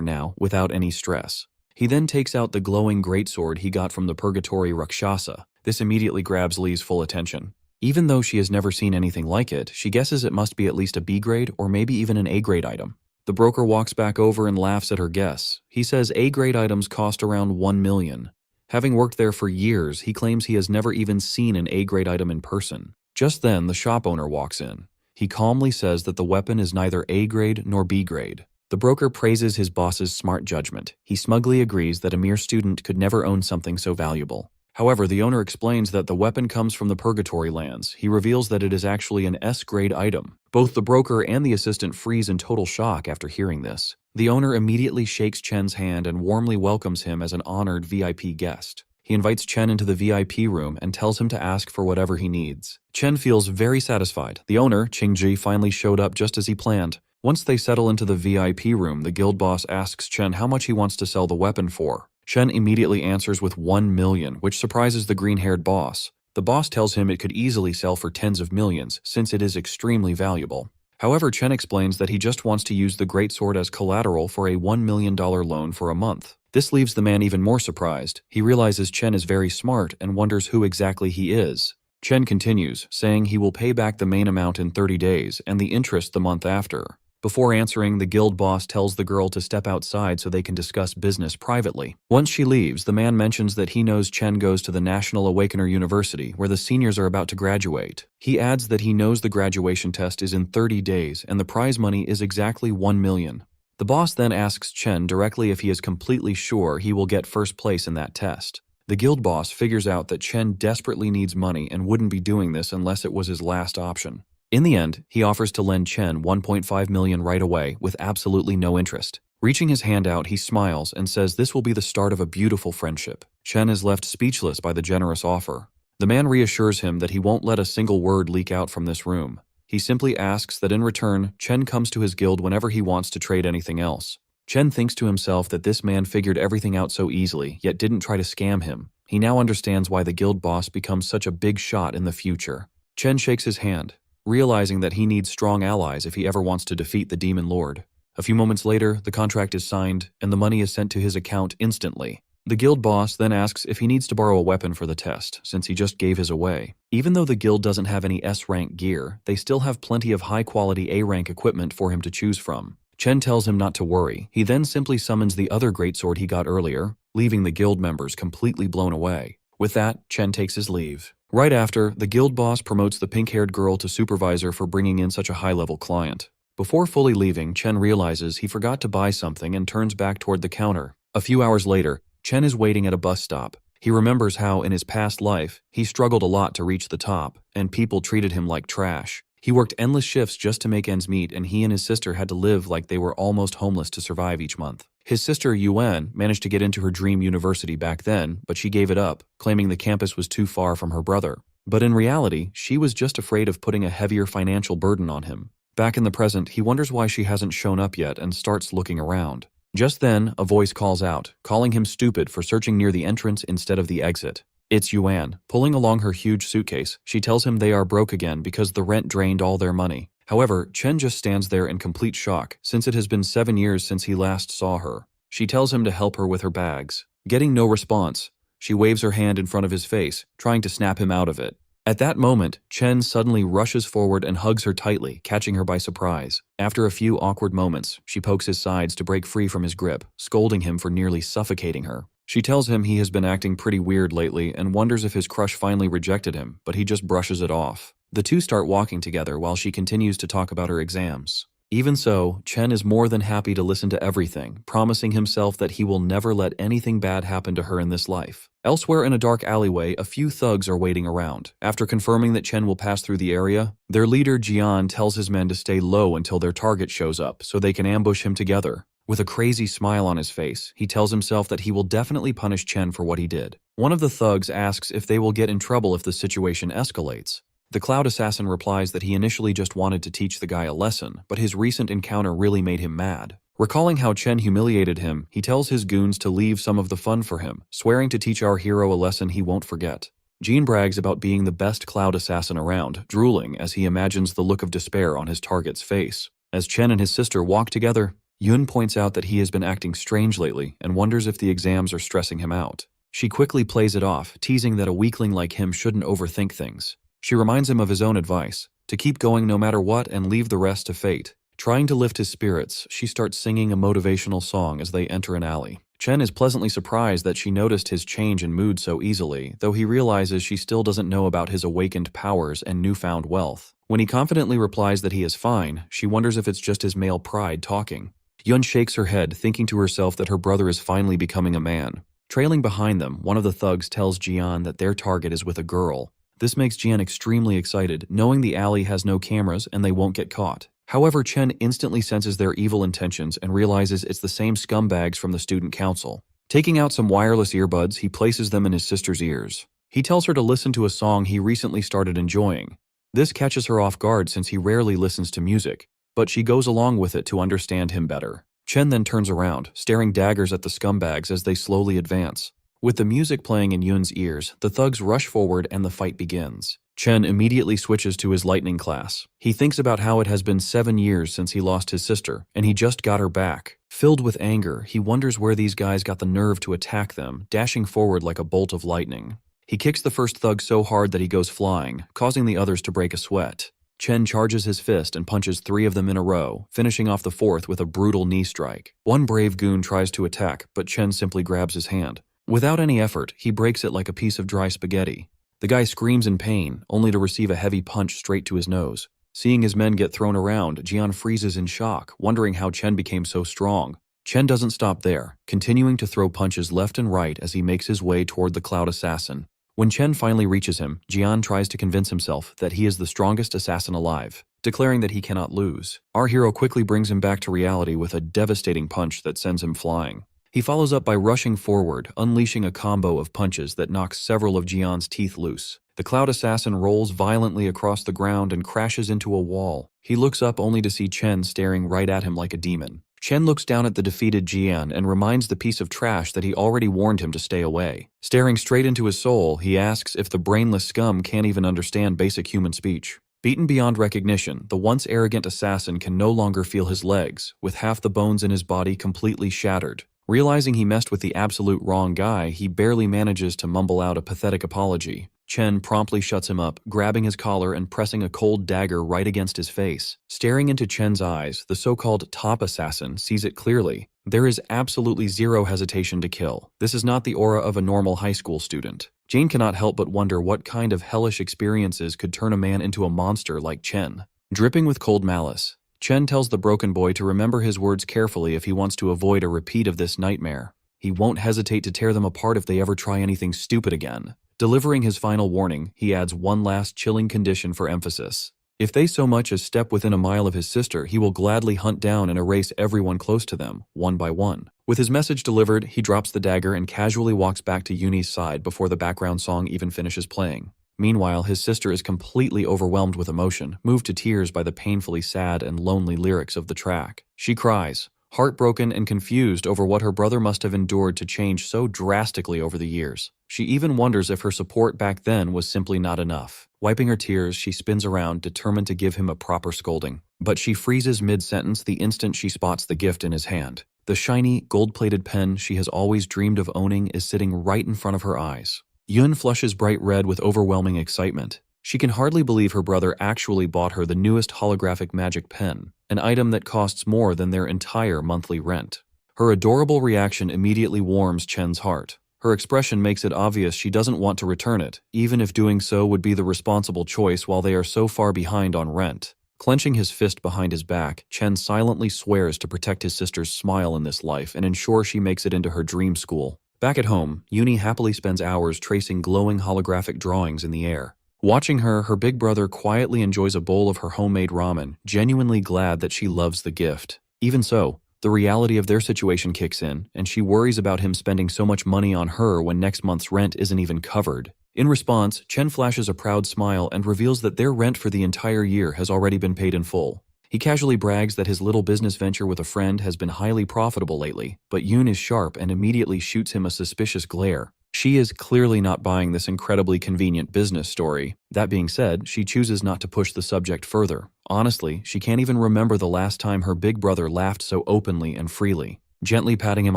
now, without any stress. He then takes out the glowing greatsword he got from the Purgatory Rakshasa. This immediately grabs Lee's full attention. Even though she has never seen anything like it, she guesses it must be at least a B grade or maybe even an A grade item. The broker walks back over and laughs at her guess. He says A grade items cost around 1 million. Having worked there for years, he claims he has never even seen an A grade item in person. Just then, the shop owner walks in. He calmly says that the weapon is neither A grade nor B grade. The broker praises his boss's smart judgment. He smugly agrees that a mere student could never own something so valuable. However, the owner explains that the weapon comes from the Purgatory lands. He reveals that it is actually an S-grade item. Both the broker and the assistant freeze in total shock after hearing this. The owner immediately shakes Chen's hand and warmly welcomes him as an honored VIP guest. He invites Chen into the VIP room and tells him to ask for whatever he needs. Chen feels very satisfied. The owner, Qingji, finally showed up just as he planned. Once they settle into the VIP room, the guild boss asks Chen how much he wants to sell the weapon for. Chen immediately answers with 1 million, which surprises the green-haired boss. The boss tells him it could easily sell for tens of millions, since it is extremely valuable. However, Chen explains that he just wants to use the greatsword as collateral for a $1 million loan for a month. This leaves the man even more surprised. He realizes Chen is very smart and wonders who exactly he is. Chen continues, saying he will pay back the main amount in 30 days and the interest the month after. Before answering, the guild boss tells the girl to step outside so they can discuss business privately. Once she leaves, the man mentions that he knows Chen goes to the National Awakener University, where the seniors are about to graduate. He adds that he knows the graduation test is in 30 days and the prize money is exactly 1 million. The boss then asks Chen directly if he is completely sure he will get first place in that test. The guild boss figures out that Chen desperately needs money and wouldn't be doing this unless it was his last option. In the end, he offers to lend Chen 1.5 million right away with absolutely no interest. Reaching his hand out, he smiles and says this will be the start of a beautiful friendship. Chen is left speechless by the generous offer. The man reassures him that he won't let a single word leak out from this room. He simply asks that in return, Chen comes to his guild whenever he wants to trade anything else. Chen thinks to himself that this man figured everything out so easily, yet didn't try to scam him. He now understands why the guild boss becomes such a big shot in the future. Chen shakes his hand, realizing that he needs strong allies if he ever wants to defeat the Demon Lord. A few moments later, the contract is signed, and the money is sent to his account instantly. The guild boss then asks if he needs to borrow a weapon for the test, since he just gave his away. Even though the guild doesn't have any S-rank gear, they still have plenty of high-quality A-rank equipment for him to choose from. Chen tells him not to worry. He then simply summons the other greatsword he got earlier, leaving the guild members completely blown away. With that, Chen takes his leave. Right after, the guild boss promotes the pink-haired girl to supervisor for bringing in such a high-level client. Before fully leaving, Chen realizes he forgot to buy something and turns back toward the counter. A few hours later, Chen is waiting at a bus stop. He remembers how, in his past life, he struggled a lot to reach the top, and people treated him like trash. He worked endless shifts just to make ends meet, and he and his sister had to live like they were almost homeless to survive each month. His sister, Yuan, managed to get into her dream university back then, but she gave it up, claiming the campus was too far from her brother. But in reality, she was just afraid of putting a heavier financial burden on him. Back in the present, he wonders why she hasn't shown up yet and starts looking around. Just then, a voice calls out, calling him stupid for searching near the entrance instead of the exit. It's Yuan. Pulling along her huge suitcase, she tells him they are broke again because the rent drained all their money. However, Chen just stands there in complete shock, since it has been 7 years since he last saw her. She tells him to help her with her bags. Getting no response, she waves her hand in front of his face, trying to snap him out of it. At that moment, Chen suddenly rushes forward and hugs her tightly, catching her by surprise. After a few awkward moments, she pokes his sides to break free from his grip, scolding him for nearly suffocating her. She tells him he has been acting pretty weird lately and wonders if his crush finally rejected him, but he just brushes it off. The two start walking together while she continues to talk about her exams. Even so, Chen is more than happy to listen to everything, promising himself that he will never let anything bad happen to her in this life. Elsewhere in a dark alleyway, a few thugs are waiting around. After confirming that Chen will pass through the area, their leader Jian tells his men to stay low until their target shows up so they can ambush him together. With a crazy smile on his face, he tells himself that he will definitely punish Chen for what he did. One of the thugs asks if they will get in trouble if the situation escalates. The Cloud Assassin replies that he initially just wanted to teach the guy a lesson, but his recent encounter really made him mad. Recalling how Chen humiliated him, he tells his goons to leave some of the fun for him, swearing to teach our hero a lesson he won't forget. Jean brags about being the best Cloud Assassin around, drooling as he imagines the look of despair on his target's face. As Chen and his sister walk together, Yun points out that he has been acting strange lately and wonders if the exams are stressing him out. She quickly plays it off, teasing that a weakling like him shouldn't overthink things. She reminds him of his own advice, to keep going no matter what and leave the rest to fate. Trying to lift his spirits, she starts singing a motivational song as they enter an alley. Chen is pleasantly surprised that she noticed his change in mood so easily, though he realizes she still doesn't know about his awakened powers and newfound wealth. When he confidently replies that he is fine, she wonders if it's just his male pride talking. Yun shakes her head, thinking to herself that her brother is finally becoming a man. Trailing behind them, one of the thugs tells Jian that their target is with a girl. This makes Jian extremely excited, knowing the alley has no cameras and they won't get caught. However, Chen instantly senses their evil intentions and realizes it's the same scumbags from the student council. Taking out some wireless earbuds, he places them in his sister's ears. He tells her to listen to a song he recently started enjoying. This catches her off guard since he rarely listens to music, but she goes along with it to understand him better. Chen then turns around, staring daggers at the scumbags as they slowly advance. With the music playing in Yun's ears, the thugs rush forward and the fight begins. Chen immediately switches to his lightning class. He thinks about how it has been 7 years since he lost his sister, and he just got her back. Filled with anger, he wonders where these guys got the nerve to attack them, dashing forward like a bolt of lightning. He kicks the first thug so hard that he goes flying, causing the others to break a sweat. Chen charges his fist and punches 3 of them in a row, finishing off the 4th with a brutal knee strike. One brave goon tries to attack, but Chen simply grabs his hand. Without any effort, he breaks it like a piece of dry spaghetti. The guy screams in pain, only to receive a heavy punch straight to his nose. Seeing his men get thrown around, Jian freezes in shock, wondering how Chen became so strong. Chen doesn't stop there, continuing to throw punches left and right as he makes his way toward the Cloud Assassin. When Chen finally reaches him, Jian tries to convince himself that he is the strongest assassin alive, declaring that he cannot lose. Our hero quickly brings him back to reality with a devastating punch that sends him flying. He follows up by rushing forward, unleashing a combo of punches that knocks several of Jian's teeth loose. The Cloud Assassin rolls violently across the ground and crashes into a wall. He looks up only to see Chen staring right at him like a demon. Chen looks down at the defeated Jian and reminds the piece of trash that he already warned him to stay away. Staring straight into his soul, he asks if the brainless scum can't even understand basic human speech. Beaten beyond recognition, the once arrogant assassin can no longer feel his legs, with half the bones in his body completely shattered. Realizing he messed with the absolute wrong guy, he barely manages to mumble out a pathetic apology. Chen promptly shuts him up, grabbing his collar and pressing a cold dagger right against his face. Staring into Chen's eyes, the so-called top assassin sees it clearly. There is absolutely zero hesitation to kill. This is not the aura of a normal high school student. Jane cannot help but wonder what kind of hellish experiences could turn a man into a monster like Chen. Dripping with cold malice, Chen tells the broken boy to remember his words carefully if he wants to avoid a repeat of this nightmare. He won't hesitate to tear them apart if they ever try anything stupid again. Delivering his final warning, he adds one last chilling condition for emphasis. If they so much as step within a mile of his sister, he will gladly hunt down and erase everyone close to them, one by one. With his message delivered, he drops the dagger and casually walks back to Yuni's side before the background song even finishes playing. Meanwhile, his sister is completely overwhelmed with emotion, moved to tears by the painfully sad and lonely lyrics of the track. She cries, heartbroken and confused over what her brother must have endured to change so drastically over the years. She even wonders if her support back then was simply not enough. Wiping her tears, she spins around, determined to give him a proper scolding. But she freezes mid-sentence the instant she spots the gift in his hand. The shiny, gold-plated pen she has always dreamed of owning is sitting right in front of her eyes. Yun flushes bright red with overwhelming excitement. She can hardly believe her brother actually bought her the newest holographic magic pen, an item that costs more than their entire monthly rent. Her adorable reaction immediately warms Chen's heart. Her expression makes it obvious she doesn't want to return it, even if doing so would be the responsible choice while they are so far behind on rent. Clenching his fist behind his back, Chen silently swears to protect his sister's smile in this life and ensure she makes it into her dream school. Back at home, Yuni happily spends hours tracing glowing holographic drawings in the air. Watching her, her big brother quietly enjoys a bowl of her homemade ramen, genuinely glad that she loves the gift. Even so, the reality of their situation kicks in, and she worries about him spending so much money on her when next month's rent isn't even covered. In response, Chen flashes a proud smile and reveals that their rent for the entire year has already been paid in full. He casually brags that his little business venture with a friend has been highly profitable lately, but Yoon is sharp and immediately shoots him a suspicious glare. She is clearly not buying this incredibly convenient business story. That being said, she chooses not to push the subject further. Honestly, she can't even remember the last time her big brother laughed so openly and freely. Gently patting him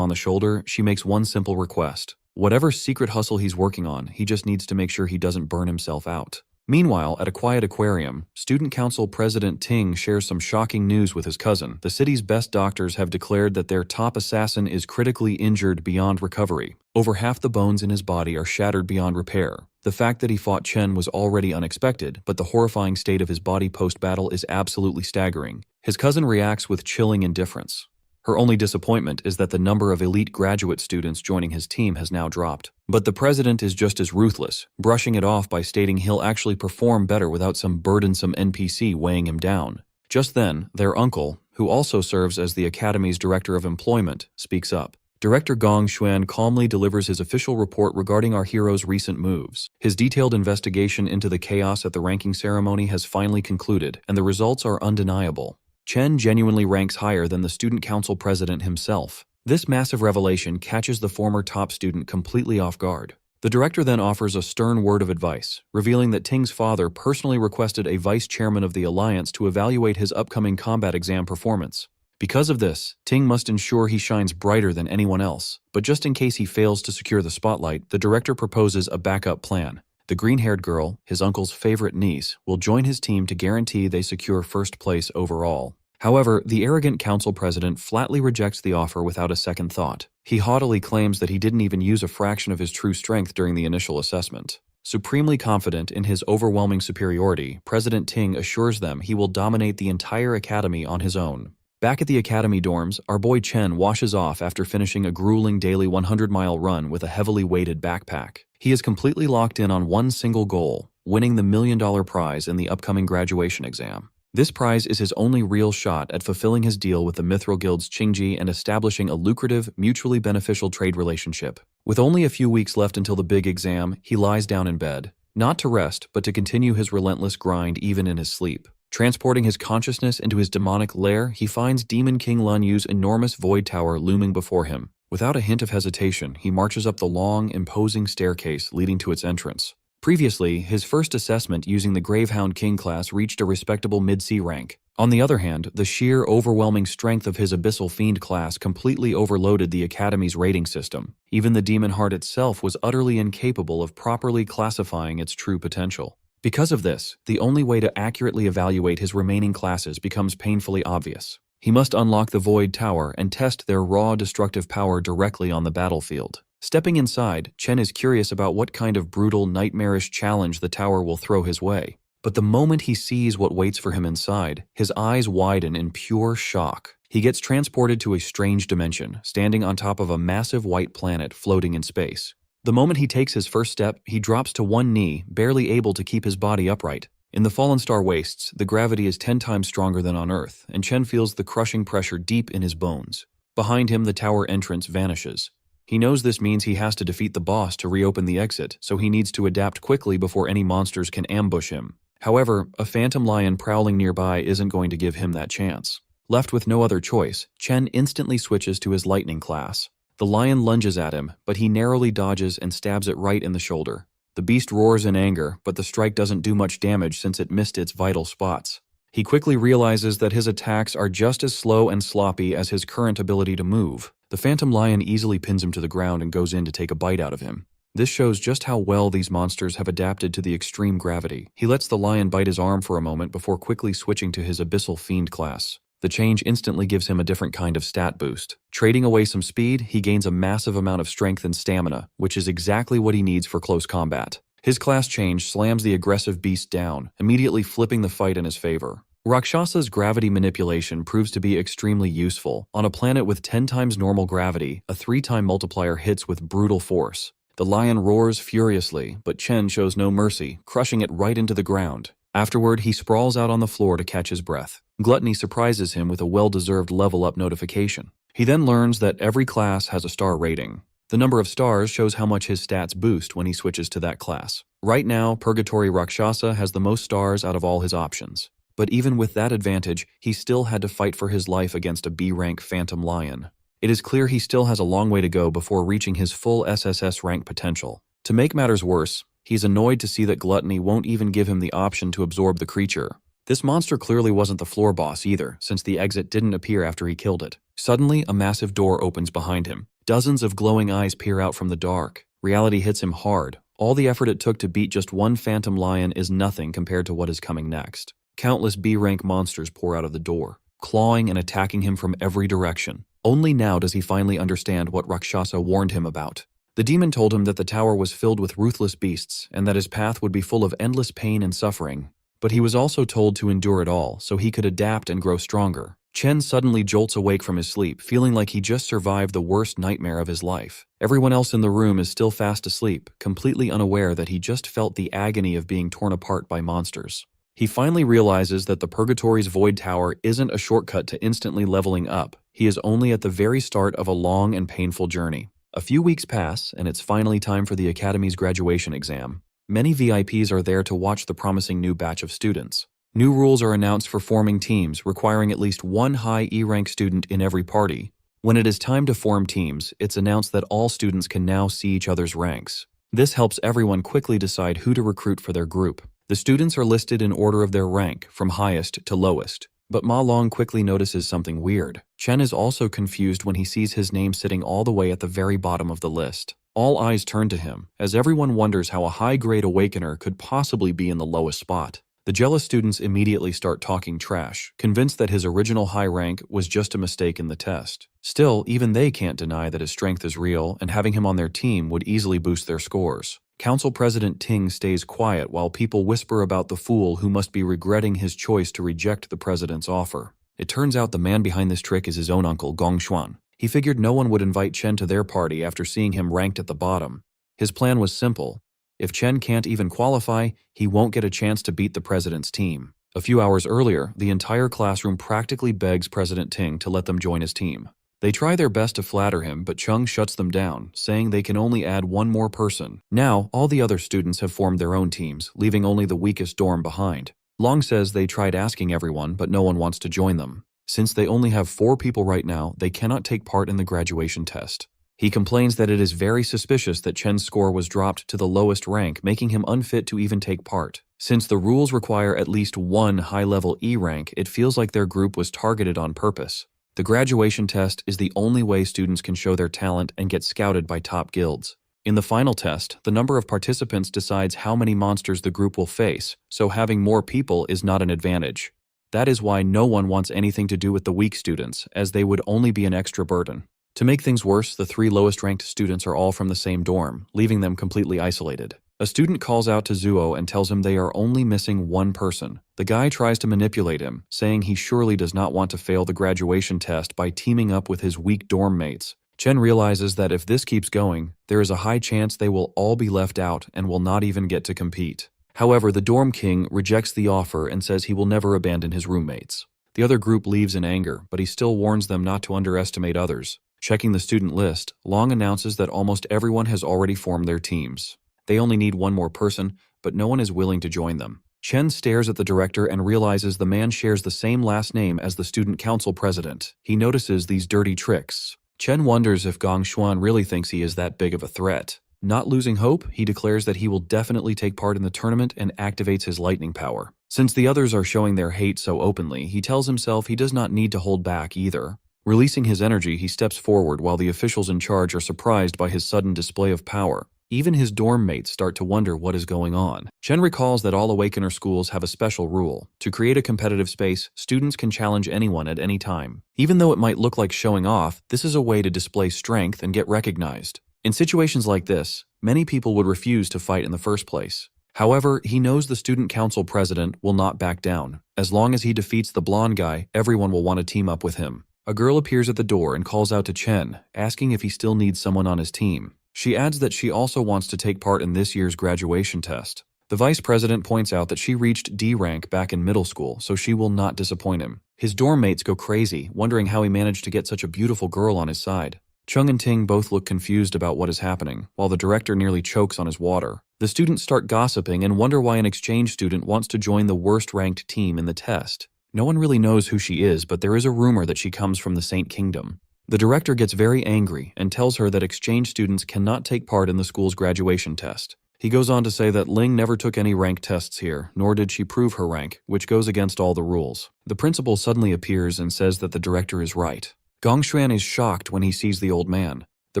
on the shoulder, she makes one simple request. Whatever secret hustle he's working on, he just needs to make sure he doesn't burn himself out. Meanwhile, at a quiet aquarium, Student Council President Ting shares some shocking news with his cousin. The city's best doctors have declared that their top assassin is critically injured beyond recovery. Over half the bones in his body are shattered beyond repair. The fact that he fought Chen was already unexpected, but the horrifying state of his body post-battle is absolutely staggering. His cousin reacts with chilling indifference. Her only disappointment is that the number of elite graduate students joining his team has now dropped. But the president is just as ruthless, brushing it off by stating he'll actually perform better without some burdensome NPC weighing him down. Just then, their uncle, who also serves as the academy's director of employment, speaks up. Director Gong Xuan calmly delivers his official report regarding our hero's recent moves. His detailed investigation into the chaos at the ranking ceremony has finally concluded, and the results are undeniable. Chen genuinely ranks higher than the student council president himself. This massive revelation catches the former top student completely off guard. The director then offers a stern word of advice, revealing that Ting's father personally requested a vice chairman of the alliance to evaluate his upcoming combat exam performance. Because of this, Ting must ensure he shines brighter than anyone else. But just in case he fails to secure the spotlight, the director proposes a backup plan. The green-haired girl, his uncle's favorite niece, will join his team to guarantee they secure first place overall. However, the arrogant council president flatly rejects the offer without a second thought. He haughtily claims that he didn't even use a fraction of his true strength during the initial assessment. Supremely confident in his overwhelming superiority, President Ting assures them he will dominate the entire academy on his own. Back at the academy dorms, our boy Chen washes off after finishing a grueling daily 100-mile run with a heavily weighted backpack. He is completely locked in on one single goal, winning the $1 million prize in the upcoming graduation exam. This prize is his only real shot at fulfilling his deal with the Mithril Guild's Qingji and establishing a lucrative, mutually beneficial trade relationship. With only a few weeks left until the big exam, he lies down in bed, not to rest, but to continue his relentless grind even in his sleep. Transporting his consciousness into his demonic lair, he finds Demon King Lun Yu's enormous void tower looming before him. Without a hint of hesitation, he marches up the long, imposing staircase leading to its entrance. Previously, his first assessment using the Gravehound King class reached a respectable mid-C rank. On the other hand, the sheer, overwhelming strength of his Abyssal Fiend class completely overloaded the Academy's rating system. Even the Demon Heart itself was utterly incapable of properly classifying its true potential. Because of this, the only way to accurately evaluate his remaining classes becomes painfully obvious. He must unlock the Void Tower and test their raw destructive power directly on the battlefield. Stepping inside, Chen is curious about what kind of brutal, nightmarish challenge the tower will throw his way. But the moment he sees what waits for him inside, his eyes widen in pure shock. He gets transported to a strange dimension, standing on top of a massive white planet floating in space. The moment he takes his first step, he drops to one knee, barely able to keep his body upright. In the Fallen Star Wastes, the gravity is 10 times stronger than on Earth, and Chen feels the crushing pressure deep in his bones. Behind him, the tower entrance vanishes. He knows this means he has to defeat the boss to reopen the exit, so he needs to adapt quickly before any monsters can ambush him. However, a phantom lion prowling nearby isn't going to give him that chance. Left with no other choice, Chen instantly switches to his lightning class. The lion lunges at him, but he narrowly dodges and stabs it right in the shoulder. The beast roars in anger, but the strike doesn't do much damage since it missed its vital spots. He quickly realizes that his attacks are just as slow and sloppy as his current ability to move. The phantom lion easily pins him to the ground and goes in to take a bite out of him. This shows just how well these monsters have adapted to the extreme gravity. He lets the lion bite his arm for a moment before quickly switching to his Abyssal Fiend class. The change instantly gives him a different kind of stat boost. Trading away some speed, he gains a massive amount of strength and stamina, which is exactly what he needs for close combat. His class change slams the aggressive beast down, immediately flipping the fight in his favor. Rakshasa's gravity manipulation proves to be extremely useful. On a planet with 10 times normal gravity, a 3-time multiplier hits with brutal force. The lion roars furiously, but Chen shows no mercy, crushing it right into the ground. Afterward, he sprawls out on the floor to catch his breath. Gluttony surprises him with a well-deserved level-up notification. He then learns that every class has a star rating. The number of stars shows how much his stats boost when he switches to that class. Right now, Purgatory Rakshasa has the most stars out of all his options. But even with that advantage, he still had to fight for his life against a B-rank Phantom Lion. It is clear he still has a long way to go before reaching his full SSS rank potential. To make matters worse, he's annoyed to see that Gluttony won't even give him the option to absorb the creature. This monster clearly wasn't the floor boss either, since the exit didn't appear after he killed it. Suddenly, a massive door opens behind him. Dozens of glowing eyes peer out from the dark. Reality hits him hard. All the effort it took to beat just one Phantom Lion is nothing compared to what is coming next. Countless B-rank monsters pour out of the door, clawing and attacking him from every direction. Only now does he finally understand what Rakshasa warned him about. The demon told him that the tower was filled with ruthless beasts and that his path would be full of endless pain and suffering. But he was also told to endure it all so he could adapt and grow stronger. Chen suddenly jolts awake from his sleep, feeling like he just survived the worst nightmare of his life. Everyone else in the room is still fast asleep, completely unaware that he just felt the agony of being torn apart by monsters. He finally realizes that the Purgatory's Void Tower isn't a shortcut to instantly leveling up. He is only at the very start of a long and painful journey. A few weeks pass, and it's finally time for the Academy's graduation exam. Many VIPs are there to watch the promising new batch of students. New rules are announced for forming teams, requiring at least one high E-rank student in every party. When it is time to form teams, it's announced that all students can now see each other's ranks. This helps everyone quickly decide who to recruit for their group. The students are listed in order of their rank, from highest to lowest. But Ma Long quickly notices something weird. Chen is also confused when he sees his name sitting all the way at the very bottom of the list. All eyes turn to him, as everyone wonders how a high-grade awakener could possibly be in the lowest spot. The jealous students immediately start talking trash, convinced that his original high rank was just a mistake in the test. Still, even they can't deny that his strength is real, and having him on their team would easily boost their scores. Council President Ting stays quiet while people whisper about the fool who must be regretting his choice to reject the president's offer. It turns out the man behind this trick is his own uncle, Gong Xuan. He figured no one would invite Chen to their party after seeing him ranked at the bottom. His plan was simple. If Chen can't even qualify, he won't get a chance to beat the president's team. A few hours earlier, the entire classroom practically begs President Ting to let them join his team. They try their best to flatter him, but Chung shuts them down, saying they can only add one more person. Now, all the other students have formed their own teams, leaving only the weakest dorm behind. Long says they tried asking everyone, but no one wants to join them. Since they only have 4 people right now, they cannot take part in the graduation test. He complains that it is very suspicious that Chen's score was dropped to the lowest rank, making him unfit to even take part. Since the rules require at least one high-level E rank, it feels like their group was targeted on purpose. The graduation test is the only way students can show their talent and get scouted by top guilds. In the final test, the number of participants decides how many monsters the group will face, so having more people is not an advantage. That is why no one wants anything to do with the weak students, as they would only be an extra burden. To make things worse, the 3 lowest-ranked students are all from the same dorm, leaving them completely isolated. A student calls out to Zuo and tells him they are only missing one person. The guy tries to manipulate him, saying he surely does not want to fail the graduation test by teaming up with his weak dorm mates. Chen realizes that if this keeps going, there is a high chance they will all be left out and will not even get to compete. However, the dorm king rejects the offer and says he will never abandon his roommates. The other group leaves in anger, but he still warns them not to underestimate others. Checking the student list, Long announces that almost everyone has already formed their teams. They only need one more person, but no one is willing to join them. Chen stares at the director and realizes the man shares the same last name as the student council president. He notices these dirty tricks. Chen wonders if Gong Xuan really thinks he is that big of a threat. Not losing hope, he declares that he will definitely take part in the tournament and activates his lightning power. Since the others are showing their hate so openly, he tells himself he does not need to hold back either. Releasing his energy, he steps forward while the officials in charge are surprised by his sudden display of power. Even his dorm mates start to wonder what is going on. Chen recalls that all Awakener schools have a special rule. To create a competitive space, students can challenge anyone at any time. Even though it might look like showing off, this is a way to display strength and get recognized. In situations like this, many people would refuse to fight in the first place. However, he knows the student council president will not back down. As long as he defeats the blonde guy, everyone will want to team up with him. A girl appears at the door and calls out to Chen, asking if he still needs someone on his team. She adds that she also wants to take part in this year's graduation test. The vice president points out that she reached D rank back in middle school, so she will not disappoint him. His dorm mates go crazy, wondering how he managed to get such a beautiful girl on his side. Chung and Ting both look confused about what is happening, while the director nearly chokes on his water. The students start gossiping and wonder why an exchange student wants to join the worst-ranked team in the test. No one really knows who she is, but there is a rumor that she comes from the Saint Kingdom. The director gets very angry and tells her that exchange students cannot take part in the school's graduation test. He goes on to say that Ling never took any rank tests here, nor did she prove her rank, which goes against all the rules. The principal suddenly appears and says that the director is right. Gongshuan is shocked when he sees the old man. The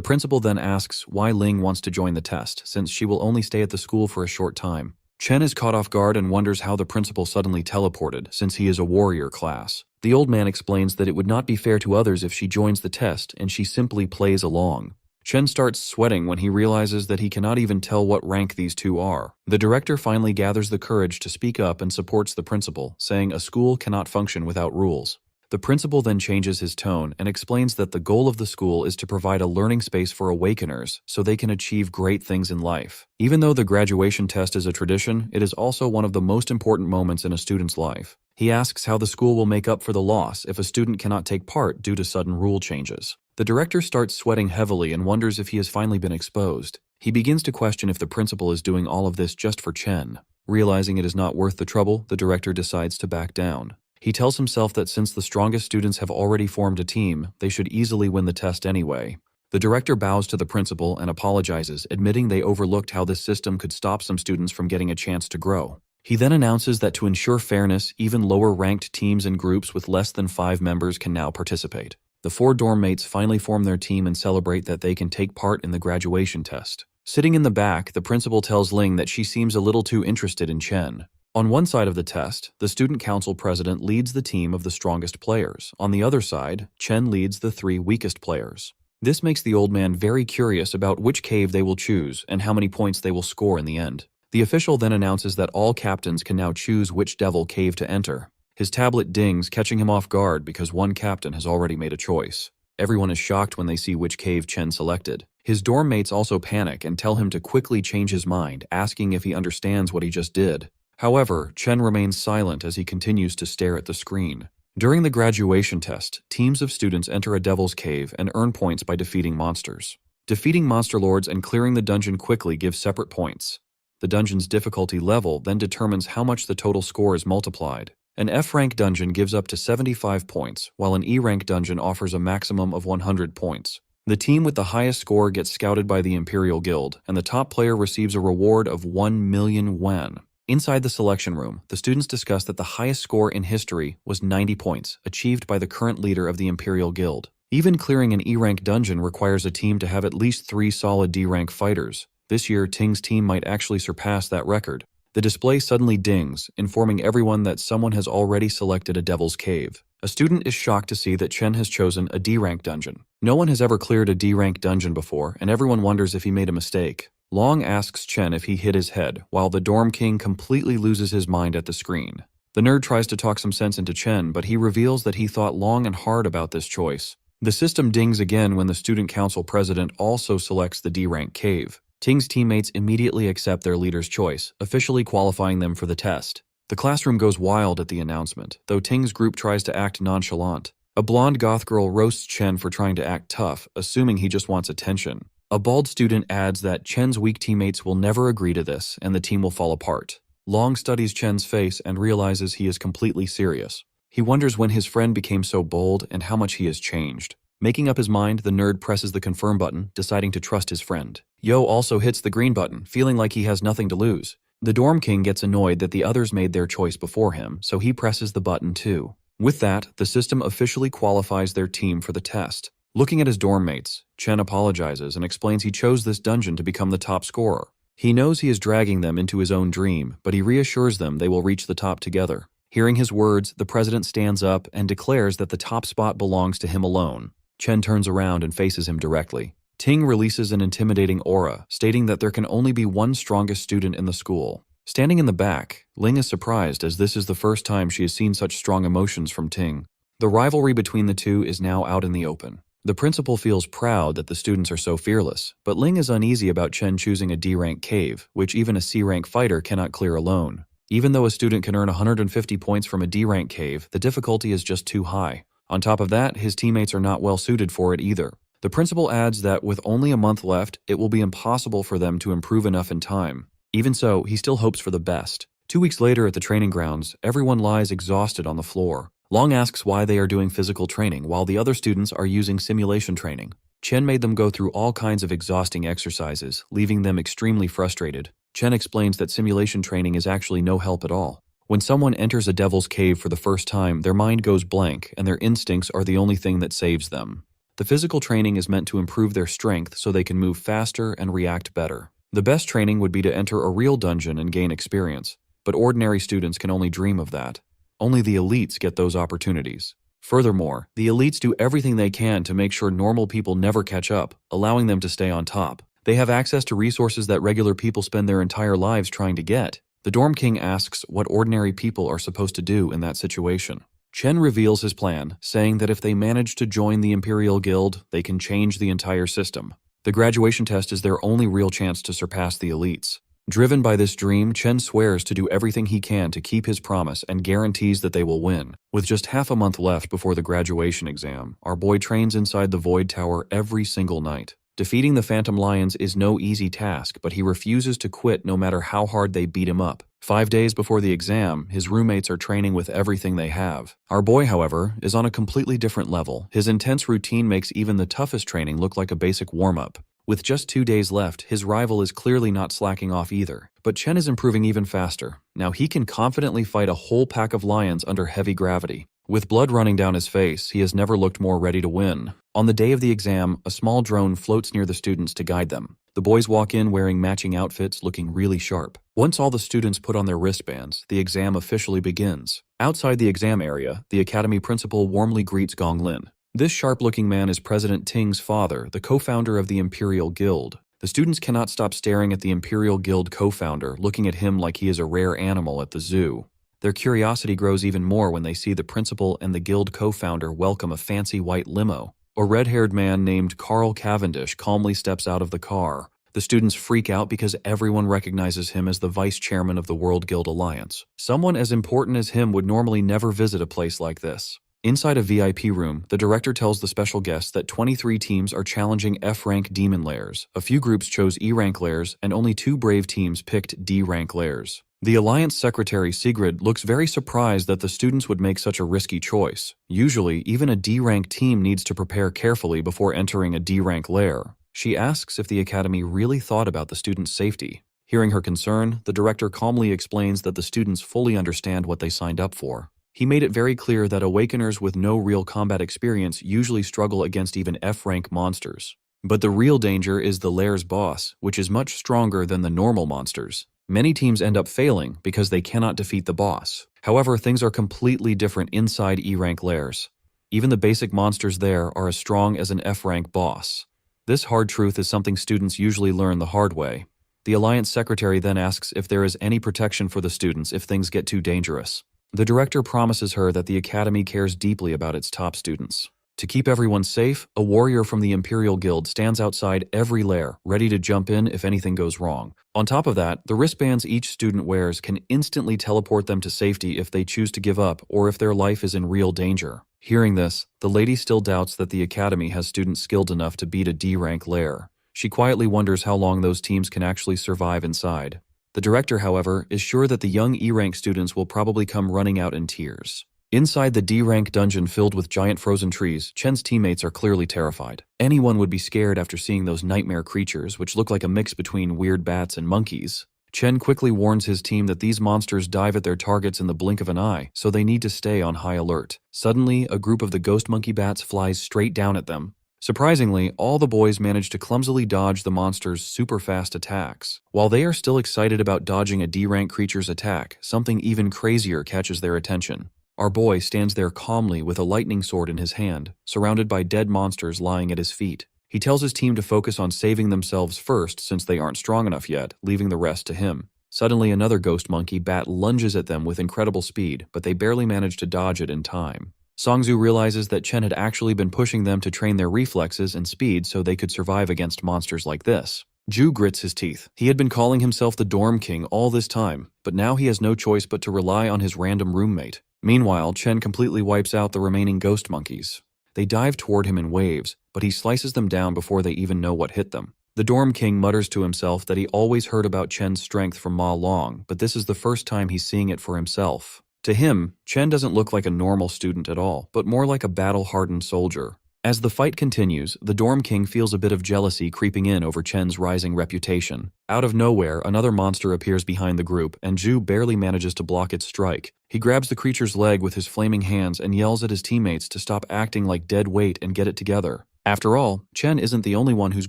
principal then asks why Ling wants to join the test, since she will only stay at the school for a short time. Chen is caught off guard and wonders how the principal suddenly teleported, since he is a warrior class. The old man explains that it would not be fair to others if she joins the test, and she simply plays along. Chen starts sweating when he realizes that he cannot even tell what rank these two are. The director finally gathers the courage to speak up and supports the principal, saying a school cannot function without rules. The principal then changes his tone and explains that the goal of the school is to provide a learning space for awakeners so they can achieve great things in life. Even though the graduation test is a tradition, it is also one of the most important moments in a student's life. He asks how the school will make up for the loss if a student cannot take part due to sudden rule changes. The director starts sweating heavily and wonders if he has finally been exposed. He begins to question if the principal is doing all of this just for Chen. Realizing it is not worth the trouble, the director decides to back down. He tells himself that since the strongest students have already formed a team, they should easily win the test anyway. The director bows to the principal and apologizes, admitting they overlooked how this system could stop some students from getting a chance to grow. He then announces that to ensure fairness, even lower-ranked teams and groups with less than 5 members can now participate. The 4 dorm mates finally form their team and celebrate that they can take part in the graduation test. Sitting in the back, the principal tells Ling that she seems a little too interested in Chen. On one side of the test, the student council president leads the team of the strongest players. On the other side, Chen leads the 3 weakest players. This makes the old man very curious about which cave they will choose and how many points they will score in the end. The official then announces that all captains can now choose which devil cave to enter. His tablet dings, catching him off guard because one captain has already made a choice. Everyone is shocked when they see which cave Chen selected. His dorm mates also panic and tell him to quickly change his mind, asking if he understands what he just did. However, Chen remains silent as he continues to stare at the screen. During the graduation test, teams of students enter a devil's cave and earn points by defeating monsters. Defeating monster lords and clearing the dungeon quickly gives separate points. The dungeon's difficulty level then determines how much the total score is multiplied. An F-rank dungeon gives up to 75 points, while an E-rank dungeon offers a maximum of 100 points. The team with the highest score gets scouted by the Imperial Guild, and the top player receives a reward of 1 million yuan. Inside the selection room, the students discuss that the highest score in history was 90 points, achieved by the current leader of the Imperial Guild. Even clearing an E-rank dungeon requires a team to have at least 3 solid D-rank fighters. This year, Ting's team might actually surpass that record. The display suddenly dings, informing everyone that someone has already selected a Devil's Cave. A student is shocked to see that Chen has chosen a D-rank dungeon. No one has ever cleared a D-rank dungeon before, and everyone wonders if he made a mistake. Long asks Chen if he hit his head, while the dorm king completely loses his mind at the screen. The nerd tries to talk some sense into Chen, but he reveals that he thought long and hard about this choice. The system dings again when the student council president also selects the D-rank cave. Ting's teammates immediately accept their leader's choice, officially qualifying them for the test. The classroom goes wild at the announcement, though Ting's group tries to act nonchalant. A blonde goth girl roasts Chen for trying to act tough, assuming he just wants attention. A bald student adds that Chen's weak teammates will never agree to this, and the team will fall apart. Long studies Chen's face and realizes he is completely serious. He wonders when his friend became so bold and how much he has changed. Making up his mind, the nerd presses the confirm button, deciding to trust his friend. Yo also hits the green button, feeling like he has nothing to lose. The dorm king gets annoyed that the others made their choice before him, so he presses the button too. With that, the system officially qualifies their team for the test. Looking at his dorm mates, Chen apologizes and explains he chose this dungeon to become the top scorer. He knows he is dragging them into his own dream, but he reassures them they will reach the top together. Hearing his words, the president stands up and declares that the top spot belongs to him alone. Chen turns around and faces him directly. Ting releases an intimidating aura, stating that there can only be one strongest student in the school. Standing in the back, Ling is surprised as this is the first time she has seen such strong emotions from Ting. The rivalry between the two is now out in the open. The principal feels proud that the students are so fearless, but Ling is uneasy about Chen choosing a D-rank cave, which even a C-rank fighter cannot clear alone. Even though a student can earn 150 points from a D-rank cave, the difficulty is just too high. On top of that, his teammates are not well suited for it either. The principal adds that with only a month left, it will be impossible for them to improve enough in time. Even so, he still hopes for the best. 2 weeks later at the training grounds, everyone lies exhausted on the floor. Long asks why they are doing physical training while the other students are using simulation training. Chen made them go through all kinds of exhausting exercises, leaving them extremely frustrated. Chen explains that simulation training is actually no help at all. When someone enters a devil's cave for the first time, their mind goes blank and their instincts are the only thing that saves them. The physical training is meant to improve their strength so they can move faster and react better. The best training would be to enter a real dungeon and gain experience, but ordinary students can only dream of that. Only the elites get those opportunities. Furthermore, the elites do everything they can to make sure normal people never catch up, allowing them to stay on top. They have access to resources that regular people spend their entire lives trying to get. The Dorm King asks what ordinary people are supposed to do in that situation. Chen reveals his plan, saying that if they manage to join the Imperial Guild, they can change the entire system. The graduation test is their only real chance to surpass the elites. Driven by this dream, Chen swears to do everything he can to keep his promise and guarantees that they will win. With just half a month left before the graduation exam, our boy trains inside the Void Tower every single night. Defeating the Phantom Lions is no easy task, but he refuses to quit no matter how hard they beat him up. 5 days before the exam, his roommates are training with everything they have. Our boy, however, is on a completely different level. His intense routine makes even the toughest training look like a basic warm-up. With just 2 days left, his rival is clearly not slacking off either. But Chen is improving even faster. Now he can confidently fight a whole pack of lions under heavy gravity. With blood running down his face, he has never looked more ready to win. On the day of the exam, a small drone floats near the students to guide them. The boys walk in wearing matching outfits, looking really sharp. Once all the students put on their wristbands, the exam officially begins. Outside the exam area, the academy principal warmly greets Gong Lin. This sharp-looking man is President Ting's father, the co-founder of the Imperial Guild. The students cannot stop staring at the Imperial Guild co-founder, looking at him like he is a rare animal at the zoo. Their curiosity grows even more when they see the principal and the guild co-founder welcome a fancy white limo. A red-haired man named Carl Cavendish calmly steps out of the car. The students freak out because everyone recognizes him as the vice chairman of the World Guild Alliance. Someone as important as him would normally never visit a place like this. Inside a VIP room, the director tells the special guests that 23 teams are challenging F-rank demon lairs. A few groups chose E-rank lairs, and only 2 brave teams picked D-rank lairs. The Alliance Secretary Sigrid looks very surprised that the students would make such a risky choice. Usually, even a D-rank team needs to prepare carefully before entering a D-rank lair. She asks if the Academy really thought about the students' safety. Hearing her concern, the director calmly explains that the students fully understand what they signed up for. He made it very clear that Awakeners with no real combat experience usually struggle against even F-rank monsters. But the real danger is the lair's boss, which is much stronger than the normal monsters. Many teams end up failing because they cannot defeat the boss. However, things are completely different inside E-rank lairs. Even the basic monsters there are as strong as an F-rank boss. This hard truth is something students usually learn the hard way. The Alliance Secretary then asks if there is any protection for the students if things get too dangerous. The director promises her that the Academy cares deeply about its top students. To keep everyone safe, a warrior from the Imperial Guild stands outside every lair, ready to jump in if anything goes wrong. On top of that, the wristbands each student wears can instantly teleport them to safety if they choose to give up or if their life is in real danger. Hearing this, the lady still doubts that the Academy has students skilled enough to beat a D-rank lair. She quietly wonders how long those teams can actually survive inside. The director, however, is sure that the young E-rank students will probably come running out in tears. Inside the D-rank dungeon filled with giant frozen trees, Chen's teammates are clearly terrified. Anyone would be scared after seeing those nightmare creatures, which look like a mix between weird bats and monkeys. Chen quickly warns his team that these monsters dive at their targets in the blink of an eye, so they need to stay on high alert. Suddenly, a group of the ghost monkey bats flies straight down at them. Surprisingly, all the boys manage to clumsily dodge the monster's super-fast attacks. While they are still excited about dodging a D-rank creature's attack, something even crazier catches their attention. Our boy stands there calmly with a lightning sword in his hand, surrounded by dead monsters lying at his feet. He tells his team to focus on saving themselves first since they aren't strong enough yet, leaving the rest to him. Suddenly, another ghost monkey bat lunges at them with incredible speed, but they barely manage to dodge it in time. Songzu realizes that Chen had actually been pushing them to train their reflexes and speed so they could survive against monsters like this. Ju grits his teeth. He had been calling himself the Dorm King all this time, but now he has no choice but to rely on his random roommate. Meanwhile, Chen completely wipes out the remaining ghost monkeys. They dive toward him in waves, but he slices them down before they even know what hit them. The Dorm King mutters to himself that he always heard about Chen's strength from Ma Long, but this is the first time he's seeing it for himself. To him, Chen doesn't look like a normal student at all, but more like a battle-hardened soldier. As the fight continues, the Dorm King feels a bit of jealousy creeping in over Chen's rising reputation. Out of nowhere, another monster appears behind the group, and Zhu barely manages to block its strike. He grabs the creature's leg with his flaming hands and yells at his teammates to stop acting like dead weight and get it together. After all, Chen isn't the only one whose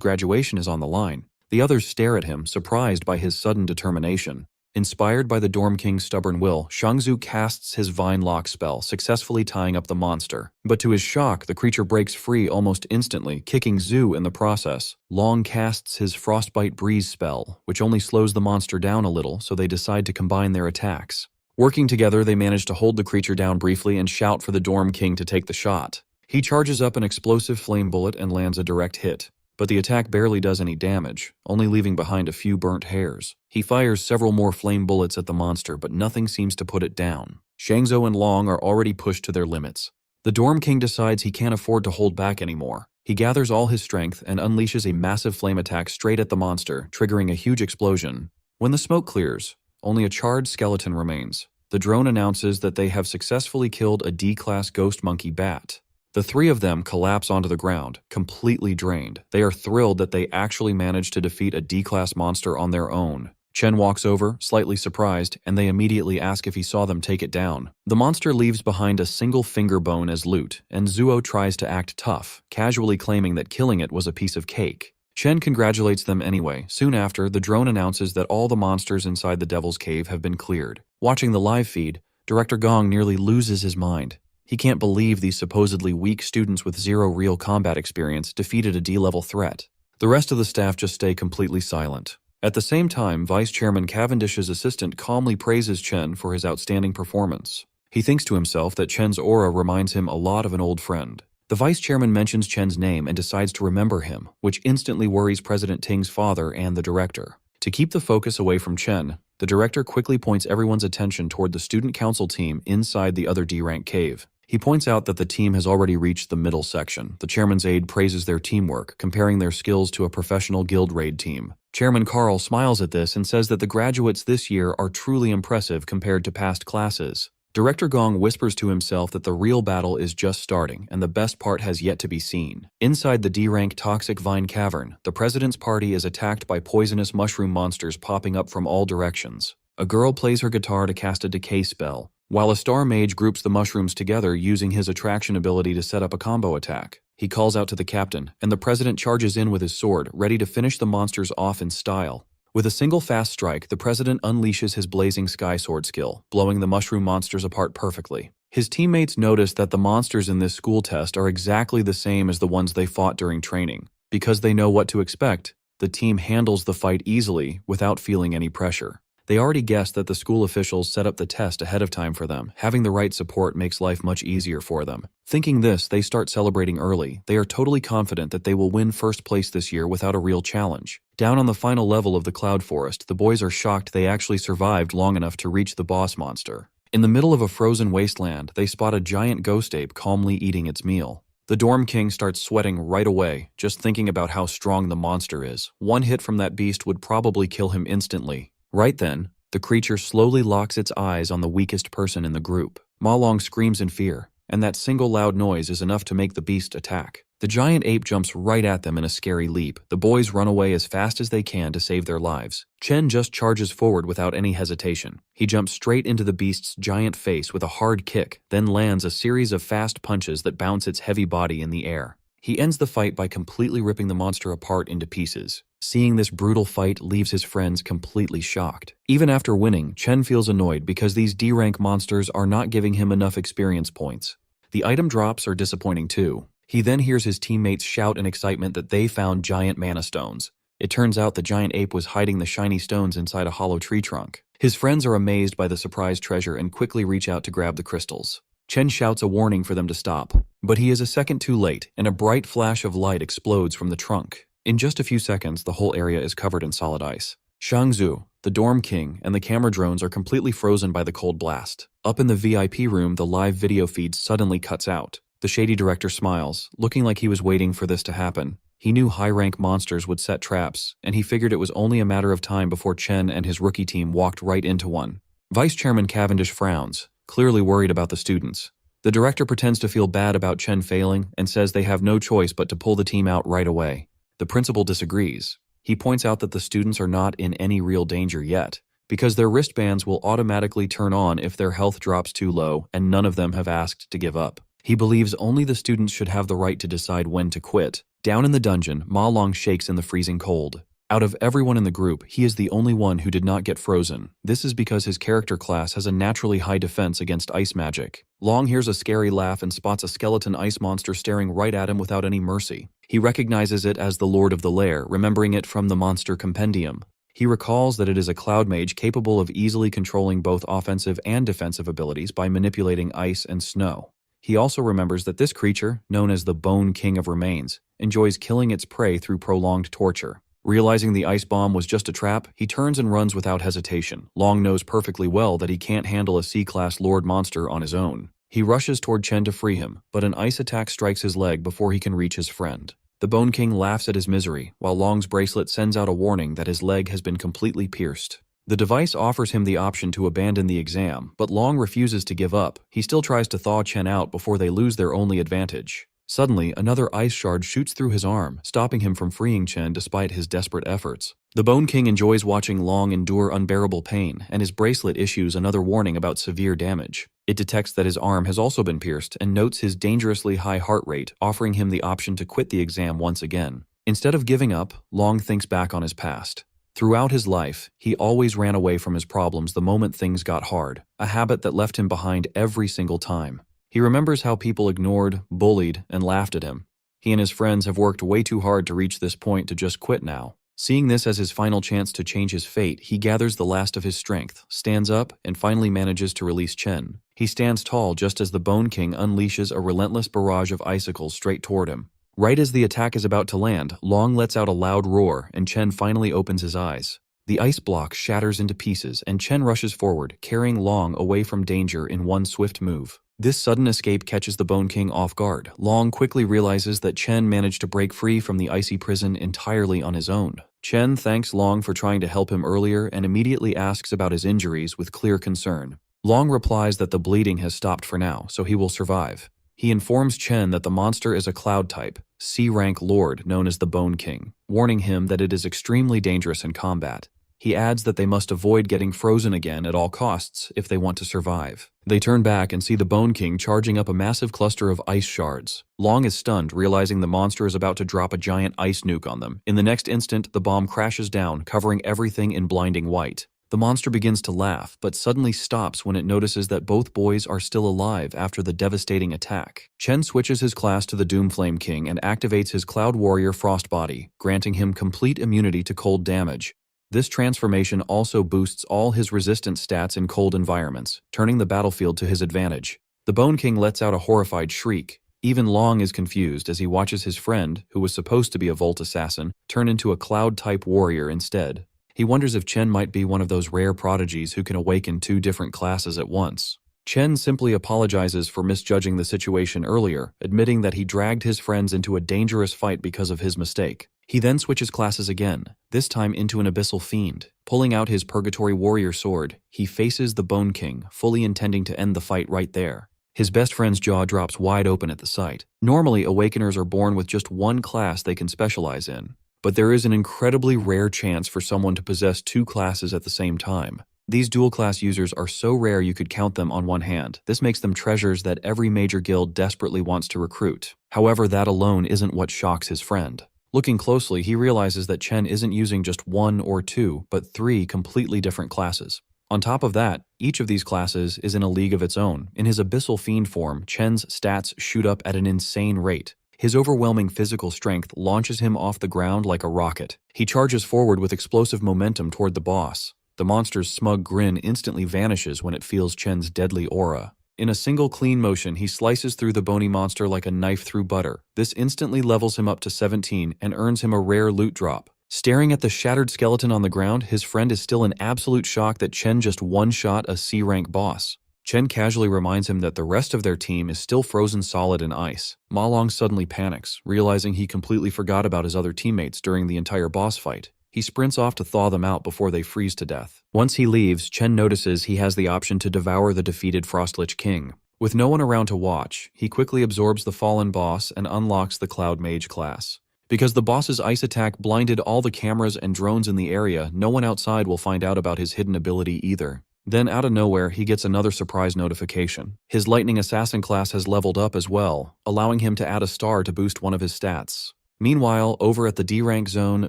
graduation is on the line. The others stare at him, surprised by his sudden determination. Inspired by the Dorm King's stubborn will, Shangzu casts his Vine Lock spell, successfully tying up the monster. But to his shock, the creature breaks free almost instantly, kicking Zhu in the process. Long casts his Frostbite Breeze spell, which only slows the monster down a little, so they decide to combine their attacks. Working together, they manage to hold the creature down briefly and shout for the Dorm King to take the shot. He charges up an explosive flame bullet and lands a direct hit. But the attack barely does any damage, only leaving behind a few burnt hairs. He fires several more flame bullets at the monster, but nothing seems to put it down. Shangzhou and Long are already pushed to their limits. The Dorm King decides he can't afford to hold back anymore. He gathers all his strength and unleashes a massive flame attack straight at the monster, triggering a huge explosion. When the smoke clears, only a charred skeleton remains. The drone announces that they have successfully killed a D-class ghost monkey bat. The three of them collapse onto the ground, completely drained. They are thrilled that they actually managed to defeat a D-class monster on their own. Chen walks over, slightly surprised, and they immediately ask if he saw them take it down. The monster leaves behind a single finger bone as loot, and Zuo tries to act tough, casually claiming that killing it was a piece of cake. Chen congratulates them anyway. Soon after, the drone announces that all the monsters inside the Devil's Cave have been cleared. Watching the live feed, Director Gong nearly loses his mind. He can't believe these supposedly weak students with zero real combat experience defeated a D-level threat. The rest of the staff just stay completely silent. At the same time, Vice Chairman Cavendish's assistant calmly praises Chen for his outstanding performance. He thinks to himself that Chen's aura reminds him a lot of an old friend. The Vice Chairman mentions Chen's name and decides to remember him, which instantly worries President Ting's father and the director. To keep the focus away from Chen, the director quickly points everyone's attention toward the student council team inside the other D-rank cave. He points out that the team has already reached the middle section. The chairman's aide praises their teamwork, comparing their skills to a professional guild raid team. Chairman Carl smiles at this and says that the graduates this year are truly impressive compared to past classes. Director Gong whispers to himself that the real battle is just starting, and the best part has yet to be seen. Inside the D-rank Toxic Vine Cavern, the president's party is attacked by poisonous mushroom monsters popping up from all directions. A girl plays her guitar to cast a decay spell, while a star mage groups the mushrooms together using his attraction ability to set up a combo attack. He calls out to the captain, and the president charges in with his sword, ready to finish the monsters off in style. With a single fast strike, the president unleashes his blazing sky sword skill, blowing the mushroom monsters apart perfectly. His teammates notice that the monsters in this school test are exactly the same as the ones they fought during training. Because they know what to expect, the team handles the fight easily without feeling any pressure. They already guessed that the school officials set up the test ahead of time for them. Having the right support makes life much easier for them. Thinking this, they start celebrating early. They are totally confident that they will win first place this year without a real challenge. Down on the final level of the Cloud Forest, the boys are shocked they actually survived long enough to reach the boss monster. In the middle of a frozen wasteland, they spot a giant ghost ape calmly eating its meal. The Dorm King starts sweating right away, just thinking about how strong the monster is. One hit from that beast would probably kill him instantly. Right then, the creature slowly locks its eyes on the weakest person in the group. Ma Long screams in fear, and that single loud noise is enough to make the beast attack. The giant ape jumps right at them in a scary leap. The boys run away as fast as they can to save their lives. Chen just charges forward without any hesitation. He jumps straight into the beast's giant face with a hard kick, then lands a series of fast punches that bounce its heavy body in the air. He ends the fight by completely ripping the monster apart into pieces. Seeing this brutal fight leaves his friends completely shocked. Even after winning, Chen feels annoyed because these D-rank monsters are not giving him enough experience points. The item drops are disappointing too. He then hears his teammates shout in excitement that they found giant mana stones. It turns out the giant ape was hiding the shiny stones inside a hollow tree trunk. His friends are amazed by the surprise treasure and quickly reach out to grab the crystals. Chen shouts a warning for them to stop, but he is a second too late, and a bright flash of light explodes from the trunk. In just a few seconds, the whole area is covered in solid ice. Shangzu, the Dorm King, and the camera drones are completely frozen by the cold blast. Up in the VIP room, the live video feed suddenly cuts out. The shady director smiles, looking like he was waiting for this to happen. He knew high-rank monsters would set traps, and he figured it was only a matter of time before Chen and his rookie team walked right into one. Vice Chairman Cavendish frowns, clearly worried about the students. The director pretends to feel bad about Chen failing and says they have no choice but to pull the team out right away. The principal disagrees. He points out that the students are not in any real danger yet, because their wristbands will automatically turn on if their health drops too low and none of them have asked to give up. He believes only the students should have the right to decide when to quit. Down in the dungeon, Ma Long shakes in the freezing cold. Out of everyone in the group, he is the only one who did not get frozen. This is because his character class has a naturally high defense against ice magic. Long hears a scary laugh and spots a skeleton ice monster staring right at him without any mercy. He recognizes it as the Lord of the Lair, remembering it from the Monster Compendium. He recalls that it is a cloud mage capable of easily controlling both offensive and defensive abilities by manipulating ice and snow. He also remembers that this creature, known as the Bone King of Remains, enjoys killing its prey through prolonged torture. Realizing the ice bomb was just a trap, he turns and runs without hesitation. Long knows perfectly well that he can't handle a C-class Lord monster on his own. He rushes toward Chen to free him, but an ice attack strikes his leg before he can reach his friend. The Bone King laughs at his misery, while Long's bracelet sends out a warning that his leg has been completely pierced. The device offers him the option to abandon the exam, but Long refuses to give up. He still tries to thaw Chen out before they lose their only advantage. Suddenly, another ice shard shoots through his arm, stopping him from freeing Chen despite his desperate efforts. The Bone King enjoys watching Long endure unbearable pain, and his bracelet issues another warning about severe damage. It detects that his arm has also been pierced and notes his dangerously high heart rate, offering him the option to quit the exam once again. Instead of giving up, Long thinks back on his past. Throughout his life, he always ran away from his problems the moment things got hard, a habit that left him behind every single time. He remembers how people ignored, bullied, and laughed at him. He and his friends have worked way too hard to reach this point to just quit now. Seeing this as his final chance to change his fate, he gathers the last of his strength, stands up, and finally manages to release Chen. He stands tall just as the Bone King unleashes a relentless barrage of icicles straight toward him. Right as the attack is about to land, Long lets out a loud roar, and Chen finally opens his eyes. The ice block shatters into pieces, and Chen rushes forward, carrying Long away from danger in one swift move. This sudden escape catches the Bone King off guard. Long quickly realizes that Chen managed to break free from the icy prison entirely on his own. Chen thanks Long for trying to help him earlier and immediately asks about his injuries with clear concern. Long replies that the bleeding has stopped for now, so he will survive. He informs Chen that the monster is a cloud type, C-rank lord known as the Bone King, warning him that it is extremely dangerous in combat. He adds that they must avoid getting frozen again at all costs if they want to survive. They turn back and see the Bone King charging up a massive cluster of ice shards. Long is stunned, realizing the monster is about to drop a giant ice nuke on them. In the next instant, the bomb crashes down, covering everything in blinding white. The monster begins to laugh, but suddenly stops when it notices that both boys are still alive after the devastating attack. Chen switches his class to the Doomflame King and activates his Cloud Warrior Frost Body, granting him complete immunity to cold damage. This transformation also boosts all his resistance stats in cold environments, turning the battlefield to his advantage. The Bone King lets out a horrified shriek. Even Long is confused as he watches his friend, who was supposed to be a Volt Assassin, turn into a Cloud-type warrior instead. He wonders if Chen might be one of those rare prodigies who can awaken two different classes at once. Chen simply apologizes for misjudging the situation earlier, admitting that he dragged his friends into a dangerous fight because of his mistake. He then switches classes again, this time into an Abyssal Fiend. Pulling out his Purgatory Warrior sword, he faces the Bone King, fully intending to end the fight right there. His best friend's jaw drops wide open at the sight. Normally, Awakeners are born with just one class they can specialize in, but there is an incredibly rare chance for someone to possess two classes at the same time. These dual-class users are so rare you could count them on one hand. This makes them treasures that every major guild desperately wants to recruit. However, that alone isn't what shocks his friend. Looking closely, he realizes that Chen isn't using just one or two, but three completely different classes. On top of that, each of these classes is in a league of its own. In his Abyssal Fiend form, Chen's stats shoot up at an insane rate. His overwhelming physical strength launches him off the ground like a rocket. He charges forward with explosive momentum toward the boss. The monster's smug grin instantly vanishes when it feels Chen's deadly aura. In a single clean motion, he slices through the bony monster like a knife through butter. This instantly levels him up to 17 and earns him a rare loot drop. Staring at the shattered skeleton on the ground, his friend is still in absolute shock that Chen just one-shot a C-rank boss. Chen casually reminds him that the rest of their team is still frozen solid in ice. Ma Long suddenly panics, realizing he completely forgot about his other teammates during the entire boss fight. He sprints off to thaw them out before they freeze to death. Once he leaves, Chen notices he has the option to devour the defeated Frostlich King. With no one around to watch, he quickly absorbs the fallen boss and unlocks the Cloud Mage class. Because the boss's ice attack blinded all the cameras and drones in the area, no one outside will find out about his hidden ability either. Then out of nowhere, he gets another surprise notification. His Lightning Assassin class has leveled up as well, allowing him to add a star to boost one of his stats. Meanwhile, over at the D-Rank zone,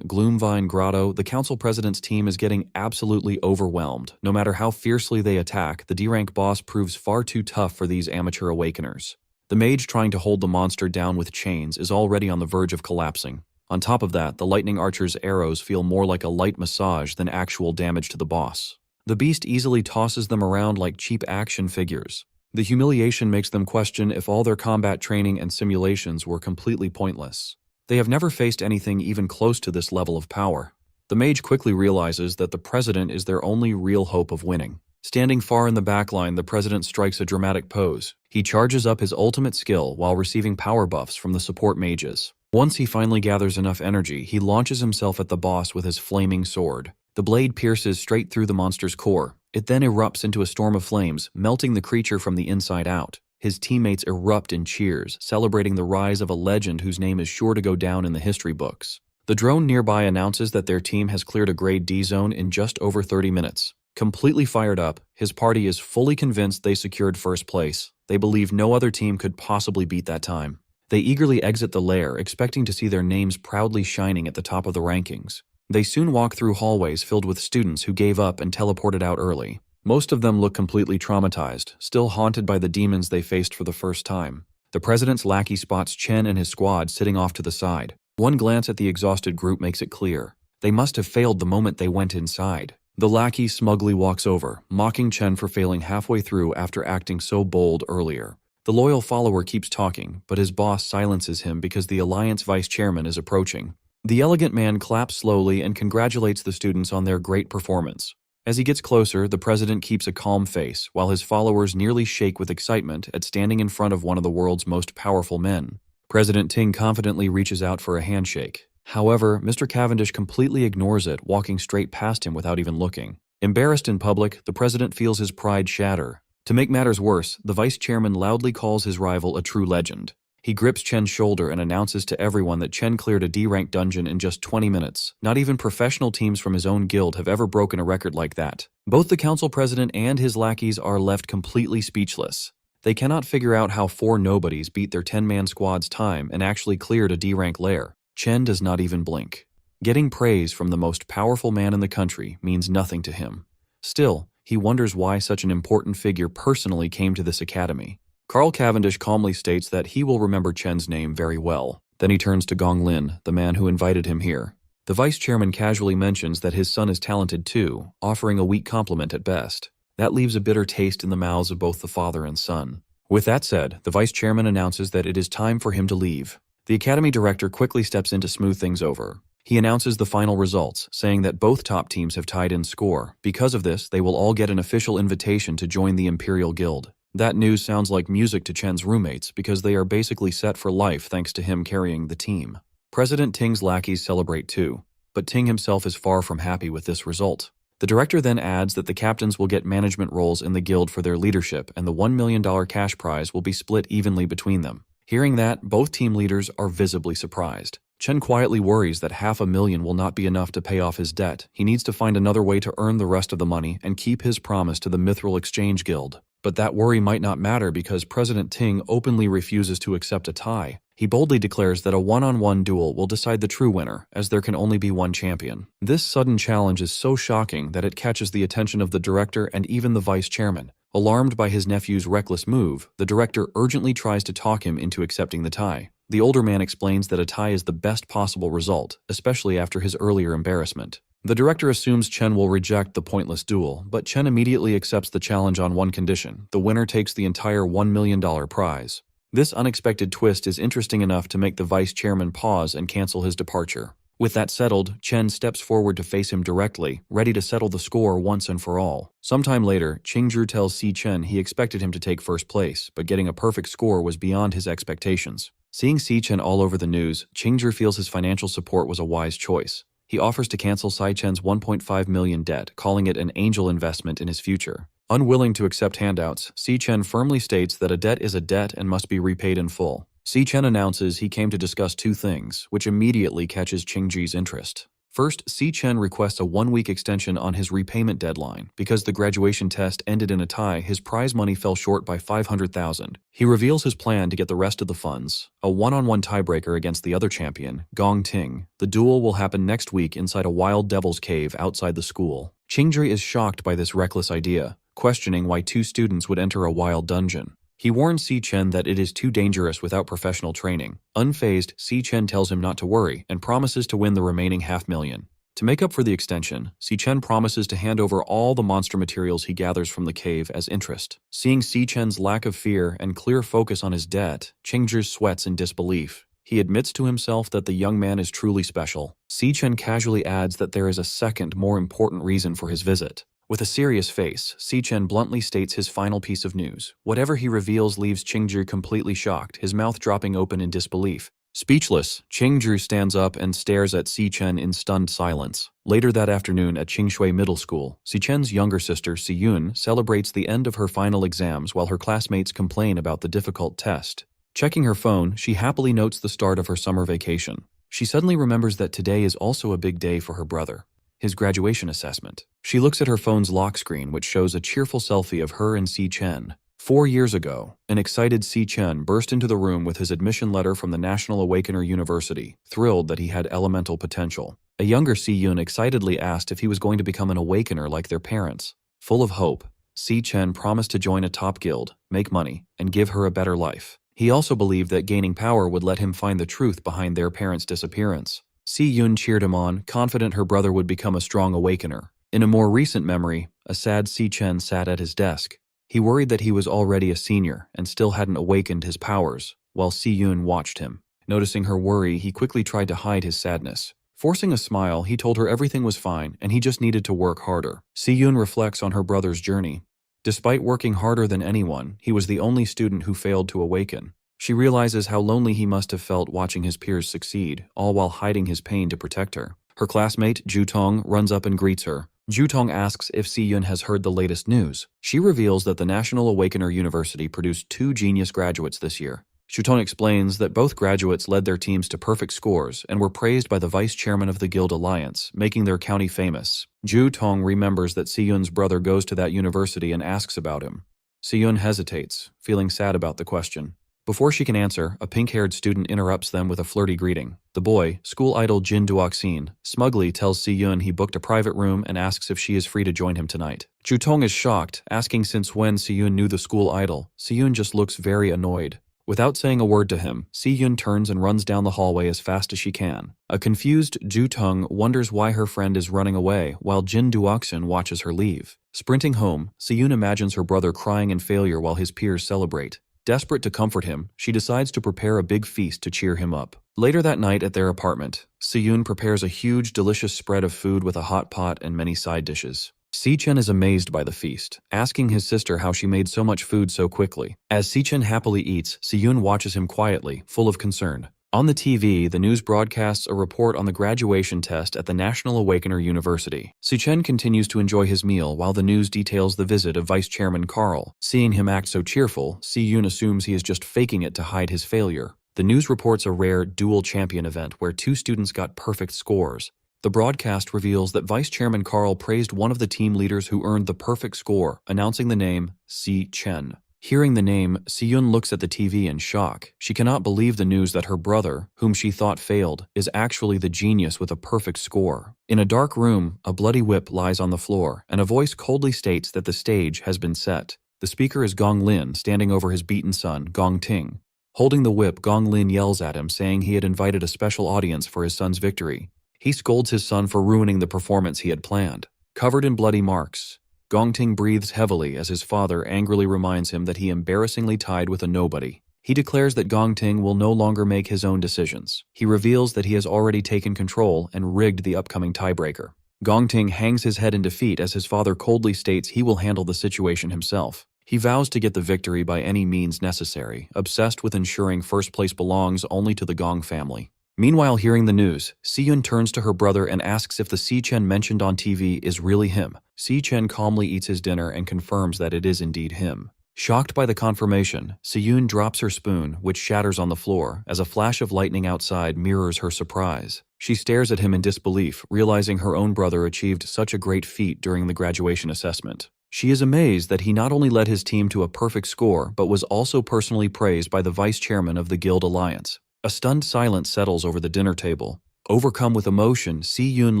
Gloomvine Grotto, the council president's team is getting absolutely overwhelmed. No matter how fiercely they attack, the D-Rank boss proves far too tough for these amateur awakeners. The mage trying to hold the monster down with chains is already on the verge of collapsing. On top of that, the lightning archer's arrows feel more like a light massage than actual damage to the boss. The beast easily tosses them around like cheap action figures. The humiliation makes them question if all their combat training and simulations were completely pointless. They have never faced anything even close to this level of power. The mage quickly realizes that the president is their only real hope of winning. Standing far in the backline, the president strikes a dramatic pose. He charges up his ultimate skill while receiving power buffs from the support mages. Once he finally gathers enough energy, he launches himself at the boss with his flaming sword. The blade pierces straight through the monster's core. It then erupts into a storm of flames, melting the creature from the inside out. His teammates erupt in cheers, celebrating the rise of a legend whose name is sure to go down in the history books. The drone nearby announces that their team has cleared a grade D zone in just over 30 minutes. Completely fired up, his party is fully convinced they secured first place. They believe no other team could possibly beat that time. They eagerly exit the lair, expecting to see their names proudly shining at the top of the rankings. They soon walk through hallways filled with students who gave up and teleported out early. Most of them look completely traumatized, still haunted by the demons they faced for the first time. The president's lackey spots Chen and his squad sitting off to the side. One glance at the exhausted group makes it clear. They must have failed the moment they went inside. The lackey smugly walks over, mocking Chen for failing halfway through after acting so bold earlier. The loyal follower keeps talking, but his boss silences him because the Alliance vice chairman is approaching. The elegant man claps slowly and congratulates the students on their great performance. As he gets closer, the president keeps a calm face, while his followers nearly shake with excitement at standing in front of one of the world's most powerful men. President Ting confidently reaches out for a handshake. However, Mr. Cavendish completely ignores it, walking straight past him without even looking. Embarrassed in public, the president feels his pride shatter. To make matters worse, the vice chairman loudly calls his rival a true legend. He grips Chen's shoulder and announces to everyone that Chen cleared a D-rank dungeon in just 20 minutes. Not even professional teams from his own guild have ever broken a record like that. Both the council president and his lackeys are left completely speechless. They cannot figure out how 4 nobodies beat their 10-man squad's time and actually cleared a D-rank lair. Chen does not even blink. Getting praise from the most powerful man in the country means nothing to him. Still, he wonders why such an important figure personally came to this academy. Carl Cavendish calmly states that he will remember Chen's name very well. Then he turns to Gong Lin, the man who invited him here. The vice chairman casually mentions that his son is talented too, offering a weak compliment at best. That leaves a bitter taste in the mouths of both the father and son. With that said, the vice chairman announces that it is time for him to leave. The academy director quickly steps in to smooth things over. He announces the final results, saying that both top teams have tied in score. Because of this, they will all get an official invitation to join the Imperial Guild. That news sounds like music to Chen's roommates because they are basically set for life thanks to him carrying the team. President Ting's lackeys celebrate too, but Ting himself is far from happy with this result. The director then adds that the captains will get management roles in the guild for their leadership and the $1 million cash prize will be split evenly between them. Hearing that, both team leaders are visibly surprised. Chen quietly worries that $500,000 will not be enough to pay off his debt. He needs to find another way to earn the rest of the money and keep his promise to the Mithril Exchange Guild. But that worry might not matter because President Ting openly refuses to accept a tie. He boldly declares that a one-on-one duel will decide the true winner, as there can only be one champion. This sudden challenge is so shocking that it catches the attention of the director and even the vice chairman. Alarmed by his nephew's reckless move, the director urgently tries to talk him into accepting the tie. The older man explains that a tie is the best possible result, especially after his earlier embarrassment. The director assumes Chen will reject the pointless duel, but Chen immediately accepts the challenge on one condition: the winner takes the entire $1 million prize. This unexpected twist is interesting enough to make the vice chairman pause and cancel his departure. With that settled, Chen steps forward to face him directly, ready to settle the score once and for all. Sometime later, Qingzhi tells Si Chen he expected him to take first place, but getting a perfect score was beyond his expectations. Seeing Si Chen all over the news, Qingzhi feels his financial support was a wise choice. He offers to cancel Si Chen's 1.5 million debt, calling it an angel investment in his future. Unwilling to accept handouts, Si Chen firmly states that a debt is a debt and must be repaid in full. Si Chen announces he came to discuss two things, which immediately catches Qingzhi's interest. First, Si Chen requests a 1-week extension on his repayment deadline. Because the graduation test ended in a tie, his prize money fell short by 500,000. He reveals his plan to get the rest of the funds, a one-on-one tiebreaker against the other champion, Gong Ting. The duel will happen next week inside a wild devil's cave outside the school. Qingzhi is shocked by this reckless idea, questioning why 2 students would enter a wild dungeon. He warns Si Chen that it is too dangerous without professional training. Unfazed, Si Chen tells him not to worry and promises to win the remaining $500,000. To make up for the extension, Si Chen promises to hand over all the monster materials he gathers from the cave as interest. Seeing Si Chen's lack of fear and clear focus on his debt, Qingzhi sweats in disbelief. He admits to himself that the young man is truly special. Si Chen casually adds that there is a second, more important reason for his visit. With a serious face, Si Chen bluntly states his final piece of news. Whatever he reveals leaves Qingzhi completely shocked, his mouth dropping open in disbelief. Speechless, Qingzhi stands up and stares at Si Chen in stunned silence. Later that afternoon at Qingshui Middle School, Si Chen's younger sister, Si Yun, celebrates the end of her final exams while her classmates complain about the difficult test. Checking her phone, she happily notes the start of her summer vacation. She suddenly remembers that today is also a big day for her brother. His graduation assessment. She looks at her phone's lock screen, which shows a cheerful selfie of her and Si Chen. 4 years ago, an excited Si Chen burst into the room with his admission letter from the National Awakener University, thrilled that he had elemental potential. A younger Si Yun excitedly asked if he was going to become an awakener like their parents. Full of hope, Si Chen promised to join a top guild, make money, and give her a better life. He also believed that gaining power would let him find the truth behind their parents' disappearance. Si Yun cheered him on, confident her brother would become a strong awakener. In a more recent memory, a sad Si Chen sat at his desk. He worried that he was already a senior and still hadn't awakened his powers, while Si Yun watched him. Noticing her worry, he quickly tried to hide his sadness. Forcing a smile, he told her everything was fine and he just needed to work harder. Si Yun reflects on her brother's journey. Despite working harder than anyone, he was the only student who failed to awaken. She realizes how lonely he must have felt watching his peers succeed, all while hiding his pain to protect her. Her classmate, Ju Tong, runs up and greets her. Ju Tong asks if Si Yun has heard the latest news. She reveals that the National Awakener University produced 2 genius graduates this year. Ju Tong explains that both graduates led their teams to perfect scores and were praised by the vice chairman of the Guild Alliance, making their county famous. Ju Tong remembers that Si Yun's brother goes to that university and asks about him. Si Yun hesitates, feeling sad about the question. Before she can answer, a pink-haired student interrupts them with a flirty greeting. The boy, school idol Jin Duoxin, smugly tells Si Yun he booked a private room and asks if she is free to join him tonight. Ju Tong is shocked, asking since when Si Yun knew the school idol. Si Yun just looks very annoyed. Without saying a word to him, Si Yun turns and runs down the hallway as fast as she can. A confused Ju Tong wonders why her friend is running away, while Jin Duoxin watches her leave. Sprinting home, Si Yun imagines her brother crying in failure while his peers celebrate. Desperate to comfort him, she decides to prepare a big feast to cheer him up. Later that night at their apartment, Si Yun prepares a huge, delicious spread of food with a hot pot and many side dishes. Si Chen is amazed by the feast, asking his sister how she made so much food so quickly. As Si Chen happily eats, Si Yun watches him quietly, full of concern. On the TV, the news broadcasts a report on the graduation test at the National Awakener University. Si Chen continues to enjoy his meal while the news details the visit of Vice Chairman Carl. Seeing him act so cheerful, Si Yun assumes he is just faking it to hide his failure. The news reports a rare dual champion event where 2 students got perfect scores. The broadcast reveals that Vice Chairman Carl praised one of the team leaders who earned the perfect score, announcing the name Si Chen. Hearing the name, Si Yun looks at the TV in shock. She cannot believe the news that her brother, whom she thought failed, is actually the genius with a perfect score. In a dark room, a bloody whip lies on the floor, and a voice coldly states that the stage has been set. The speaker is Gong Lin, standing over his beaten son, Gong Ting. Holding the whip, Gong Lin yells at him, saying he had invited a special audience for his son's victory. He scolds his son for ruining the performance he had planned. Covered in bloody marks, Gong Ting breathes heavily as his father angrily reminds him that he embarrassingly tied with a nobody. He declares that Gong Ting will no longer make his own decisions. He reveals that he has already taken control and rigged the upcoming tiebreaker. Gong Ting hangs his head in defeat as his father coldly states he will handle the situation himself. He vows to get the victory by any means necessary, obsessed with ensuring first place belongs only to the Gong family. Meanwhile, hearing the news, Si-yun turns to her brother and asks if the Si-chen mentioned on TV is really him. Si-chen calmly eats his dinner and confirms that it is indeed him. Shocked by the confirmation, Si-yun drops her spoon, which shatters on the floor, as a flash of lightning outside mirrors her surprise. She stares at him in disbelief, realizing her own brother achieved such a great feat during the graduation assessment. She is amazed that he not only led his team to a perfect score, but was also personally praised by the vice chairman of the Guild Alliance. A stunned silence settles over the dinner table. Overcome with emotion, Si-yun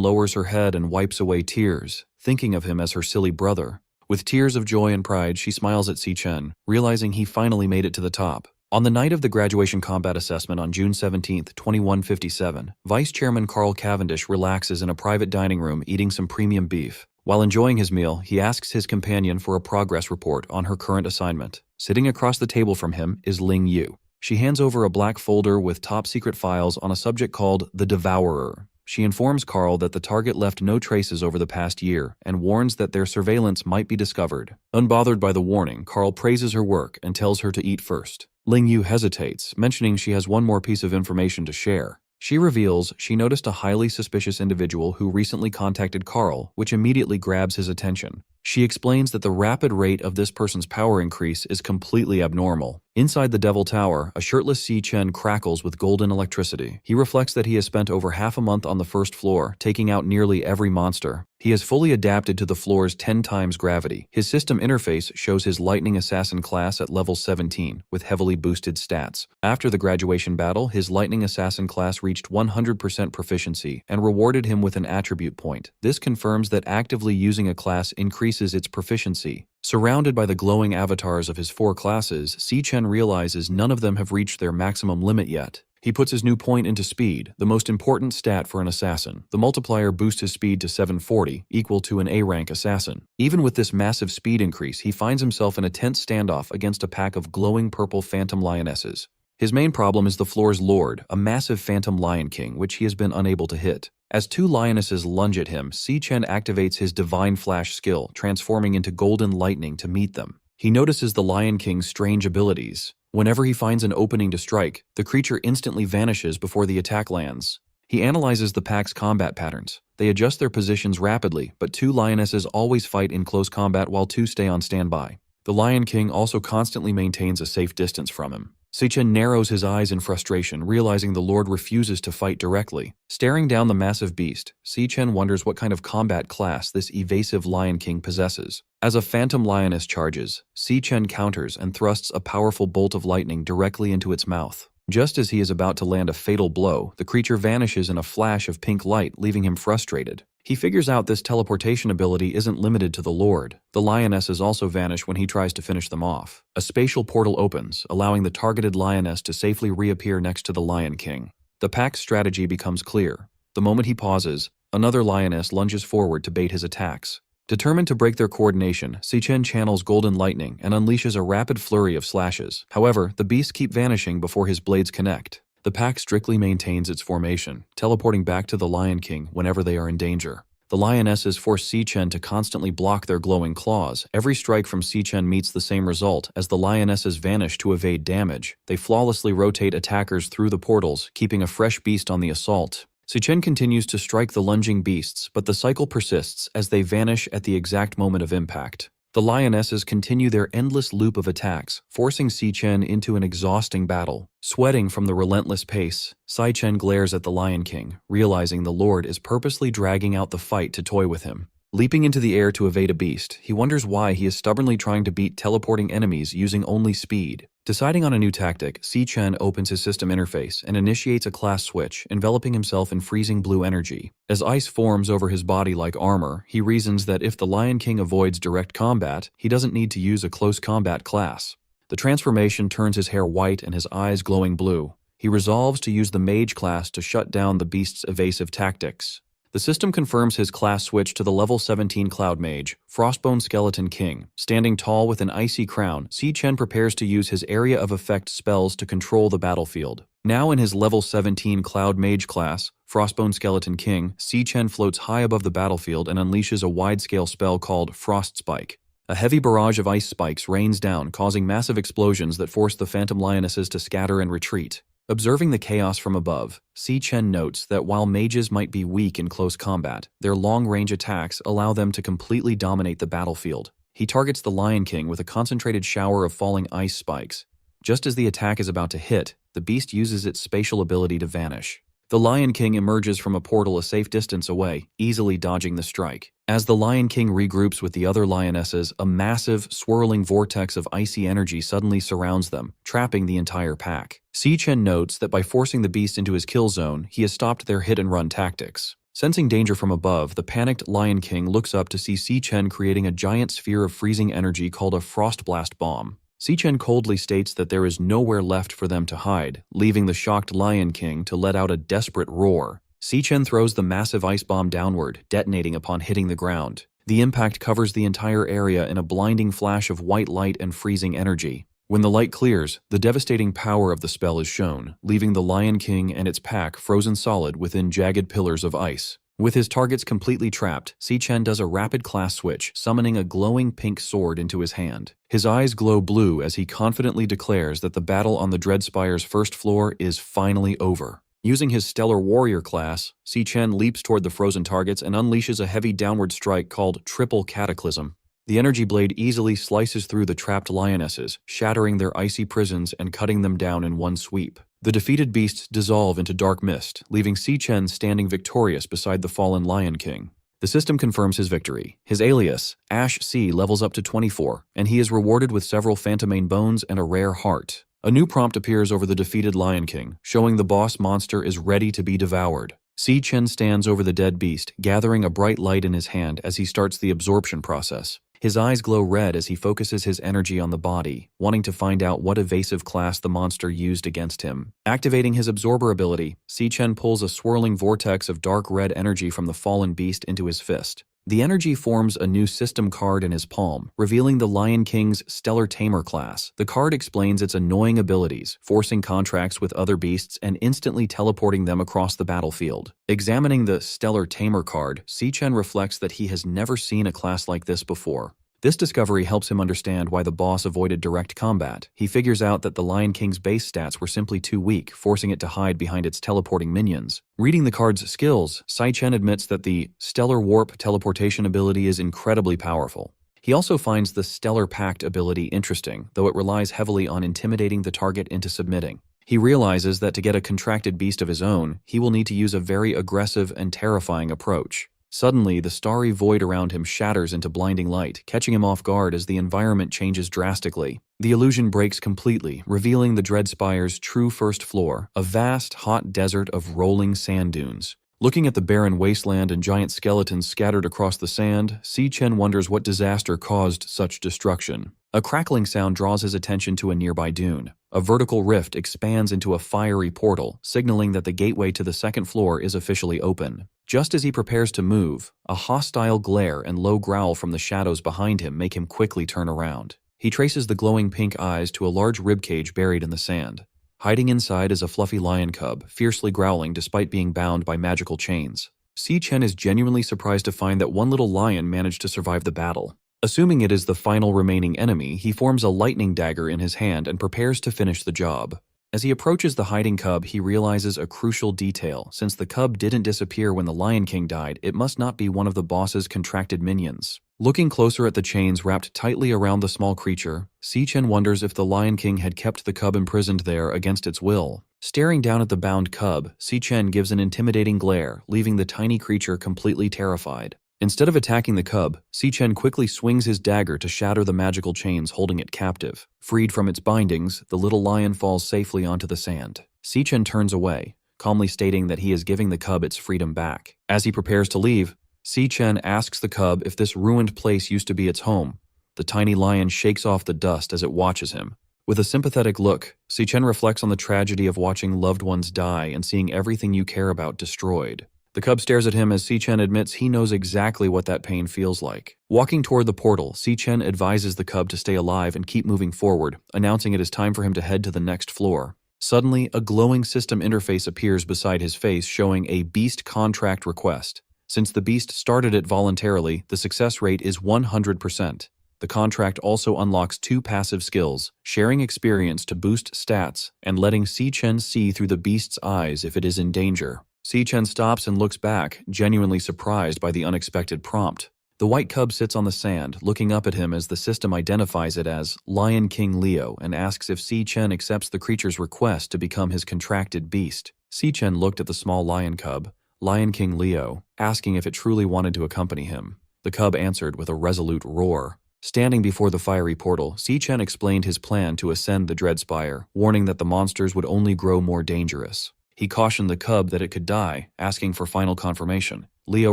lowers her head and wipes away tears, thinking of him as her silly brother. With tears of joy and pride, she smiles at Si-chen, realizing he finally made it to the top. On the night of the graduation combat assessment on June 17, 2157, Vice Chairman Carl Cavendish relaxes in a private dining room eating some premium beef. While enjoying his meal, he asks his companion for a progress report on her current assignment. Sitting across the table from him is Ling Yu. She hands over a black folder with top-secret files on a subject called the Devourer. She informs Carl that the target left no traces over the past year and warns that their surveillance might be discovered. Unbothered by the warning, Carl praises her work and tells her to eat first. Ling Yu hesitates, mentioning she has one more piece of information to share. She reveals she noticed a highly suspicious individual who recently contacted Carl, which immediately grabs his attention. She explains that the rapid rate of this person's power increase is completely abnormal. Inside the Devil Tower, a shirtless Si-chen crackles with golden electricity. He reflects that he has spent over half a month on the first floor, taking out nearly every monster. He has fully adapted to the floor's 10 times gravity. His system interface shows his Lightning Assassin class at level 17, with heavily boosted stats. After the graduation battle, his Lightning Assassin class reached 100% proficiency and rewarded him with an attribute point. This confirms that actively using a class increases its proficiency. Surrounded by the glowing avatars of his 4 classes, Si-chen realizes none of them have reached their maximum limit yet. He puts his new point into speed, the most important stat for an assassin. The multiplier boosts his speed to 740, equal to an A-rank assassin. Even with this massive speed increase, he finds himself in a tense standoff against a pack of glowing purple phantom lionesses. His main problem is the floor's lord, a massive phantom lion king, which he has been unable to hit. As 2 lionesses lunge at him, Si-chen activates his Divine Flash skill, transforming into golden lightning to meet them. He notices the Lion King's strange abilities. Whenever he finds an opening to strike, the creature instantly vanishes before the attack lands. He analyzes the pack's combat patterns. They adjust their positions rapidly, but 2 lionesses always fight in close combat while 2 stay on standby. The Lion King also constantly maintains a safe distance from him. Si-chen narrows his eyes in frustration, realizing the Lord refuses to fight directly. Staring down the massive beast, Si-chen wonders what kind of combat class this evasive Lion King possesses. As a phantom lioness charges, Si-chen counters and thrusts a powerful bolt of lightning directly into its mouth. Just as he is about to land a fatal blow, the creature vanishes in a flash of pink light, leaving him frustrated. He figures out this teleportation ability isn't limited to the Lord. The lionesses also vanish when he tries to finish them off. A spatial portal opens, allowing the targeted lioness to safely reappear next to the Lion King. The pack's strategy becomes clear. The moment he pauses, another lioness lunges forward to bait his attacks. Determined to break their coordination, Si-chen channels Golden Lightning and unleashes a rapid flurry of slashes. However, the beasts keep vanishing before his blades connect. The pack strictly maintains its formation, teleporting back to the Lion King whenever they are in danger. The lionesses force Si-chen to constantly block their glowing claws. Every strike from Si-chen meets the same result as the lionesses vanish to evade damage. They flawlessly rotate attackers through the portals, keeping a fresh beast on the assault. Si-chen continues to strike the lunging beasts, but the cycle persists as they vanish at the exact moment of impact. The lionesses continue their endless loop of attacks, forcing Si-chen into an exhausting battle. Sweating from the relentless pace, Si-chen glares at the Lion King, realizing the Lord is purposely dragging out the fight to toy with him. Leaping into the air to evade a beast, he wonders why he is stubbornly trying to beat teleporting enemies using only speed. Deciding on a new tactic, Si-chen opens his system interface and initiates a class switch, enveloping himself in freezing blue energy. As ice forms over his body like armor, he reasons that if the Lion King avoids direct combat, he doesn't need to use a close combat class. The transformation turns his hair white and his eyes glowing blue. He resolves to use the mage class to shut down the beast's evasive tactics. The system confirms his class switch to the level 17 Cloud Mage, Frostbone Skeleton King. Standing tall with an icy crown, Si Chen prepares to use his area of effect spells to control the battlefield. Now in his level 17 Cloud Mage class, Frostbone Skeleton King, Si Chen floats high above the battlefield and unleashes a wide-scale spell called Frost Spike. A heavy barrage of ice spikes rains down, causing massive explosions that force the Phantom Lionesses to scatter and retreat. Observing the chaos from above, Si Chen notes that while mages might be weak in close combat, their long-range attacks allow them to completely dominate the battlefield. He targets the Lion King with a concentrated shower of falling ice spikes. Just as the attack is about to hit, the beast uses its spatial ability to vanish. The Lion King emerges from a portal a safe distance away, easily dodging the strike. As the Lion King regroups with the other lionesses, a massive, swirling vortex of icy energy suddenly surrounds them, trapping the entire pack. Si Chen notes that by forcing the beast into his kill zone, he has stopped their hit-and-run tactics. Sensing danger from above, the panicked Lion King looks up to see Si Chen creating a giant sphere of freezing energy called a Frost Blast Bomb. Si Chen coldly states that there is nowhere left for them to hide, leaving the shocked Lion King to let out a desperate roar. Si Chen throws the massive ice bomb downward, detonating upon hitting the ground. The impact covers the entire area in a blinding flash of white light and freezing energy. When the light clears, the devastating power of the spell is shown, leaving the Lion King and its pack frozen solid within jagged pillars of ice. With his targets completely trapped, Si Chen does a rapid class switch, summoning a glowing pink sword into his hand. His eyes glow blue as he confidently declares that the battle on the Dreadspire's first floor is finally over. Using his Stellar Warrior class, Si Chen leaps toward the frozen targets and unleashes a heavy downward strike called Triple Cataclysm. The energy blade easily slices through the trapped lionesses, shattering their icy prisons and cutting them down in one sweep. The defeated beasts dissolve into dark mist, leaving Si Chen standing victorious beside the fallen Lion King. The system confirms his victory. His alias, Ash C, levels up to 24, and he is rewarded with several Phantomane bones and a rare heart. A new prompt appears over the defeated Lion King, showing the boss monster is ready to be devoured. Si Chen stands over the dead beast, gathering a bright light in his hand as he starts the absorption process. His eyes glow red as he focuses his energy on the body, wanting to find out what evasive class the monster used against him. Activating his absorber ability, Si Chen pulls a swirling vortex of dark red energy from the fallen beast into his fist. The energy forms a new system card in his palm, revealing the Lion King's Stellar Tamer class. The card explains its annoying abilities, forcing contracts with other beasts and instantly teleporting them across the battlefield. Examining the Stellar Tamer card, Si Chen reflects that he has never seen a class like this before. This discovery helps him understand why the boss avoided direct combat. He figures out that the Lion King's base stats were simply too weak, forcing it to hide behind its teleporting minions. Reading the card's skills, Si Chen admits that the Stellar Warp teleportation ability is incredibly powerful. He also finds the Stellar Pact ability interesting, though it relies heavily on intimidating the target into submitting. He realizes that to get a contracted beast of his own, he will need to use a very aggressive and terrifying approach. Suddenly, the starry void around him shatters into blinding light, catching him off guard as the environment changes drastically. The illusion breaks completely, revealing the Dreadspire's true first floor, a vast, hot desert of rolling sand dunes. Looking at the barren wasteland and giant skeletons scattered across the sand, Si Chen wonders what disaster caused such destruction. A crackling sound draws his attention to a nearby dune. A vertical rift expands into a fiery portal, signaling that the gateway to the second floor is officially open. Just as he prepares to move, a hostile glare and low growl from the shadows behind him make him quickly turn around. He traces the glowing pink eyes to a large ribcage buried in the sand. Hiding inside is a fluffy lion cub, fiercely growling despite being bound by magical chains. Si Chen is genuinely surprised to find that one little lion managed to survive the battle. Assuming it is the final remaining enemy, he forms a lightning dagger in his hand and prepares to finish the job. As he approaches the hiding cub, he realizes a crucial detail. Since the cub didn't disappear when the Lion King died, it must not be one of the boss's contracted minions. Looking closer at the chains wrapped tightly around the small creature, Si Chen wonders if the Lion King had kept the cub imprisoned there against its will. Staring down at the bound cub, Si Chen gives an intimidating glare, leaving the tiny creature completely terrified. Instead of attacking the cub, Si Chen quickly swings his dagger to shatter the magical chains holding it captive. Freed from its bindings, the little lion falls safely onto the sand. Si Chen turns away, calmly stating that he is giving the cub its freedom back. As he prepares to leave, Si Chen asks the cub if this ruined place used to be its home. The tiny lion shakes off the dust as it watches him. With a sympathetic look, Si Chen reflects on the tragedy of watching loved ones die and seeing everything you care about destroyed. The cub stares at him as Si-Chen admits he knows exactly what that pain feels like. Walking toward the portal, Si-Chen advises the cub to stay alive and keep moving forward, announcing it is time for him to head to the next floor. Suddenly, a glowing system interface appears beside his face showing a beast contract request. Since the beast started it voluntarily, the success rate is 100%. The contract also unlocks 2 passive skills, sharing experience to boost stats, and letting Si-Chen see through the beast's eyes if it is in danger. Si-Chen stops and looks back, genuinely surprised by the unexpected prompt. The white cub sits on the sand, looking up at him as the system identifies it as Lion King Leo and asks if Si-Chen accepts the creature's request to become his contracted beast. Si-Chen looked at the small lion cub, Lion King Leo, asking if it truly wanted to accompany him. The cub answered with a resolute roar. Standing before the fiery portal, Si-Chen explained his plan to ascend the Dreadspire, warning that the monsters would only grow more dangerous. He cautioned the cub that it could die, asking for final confirmation. Leo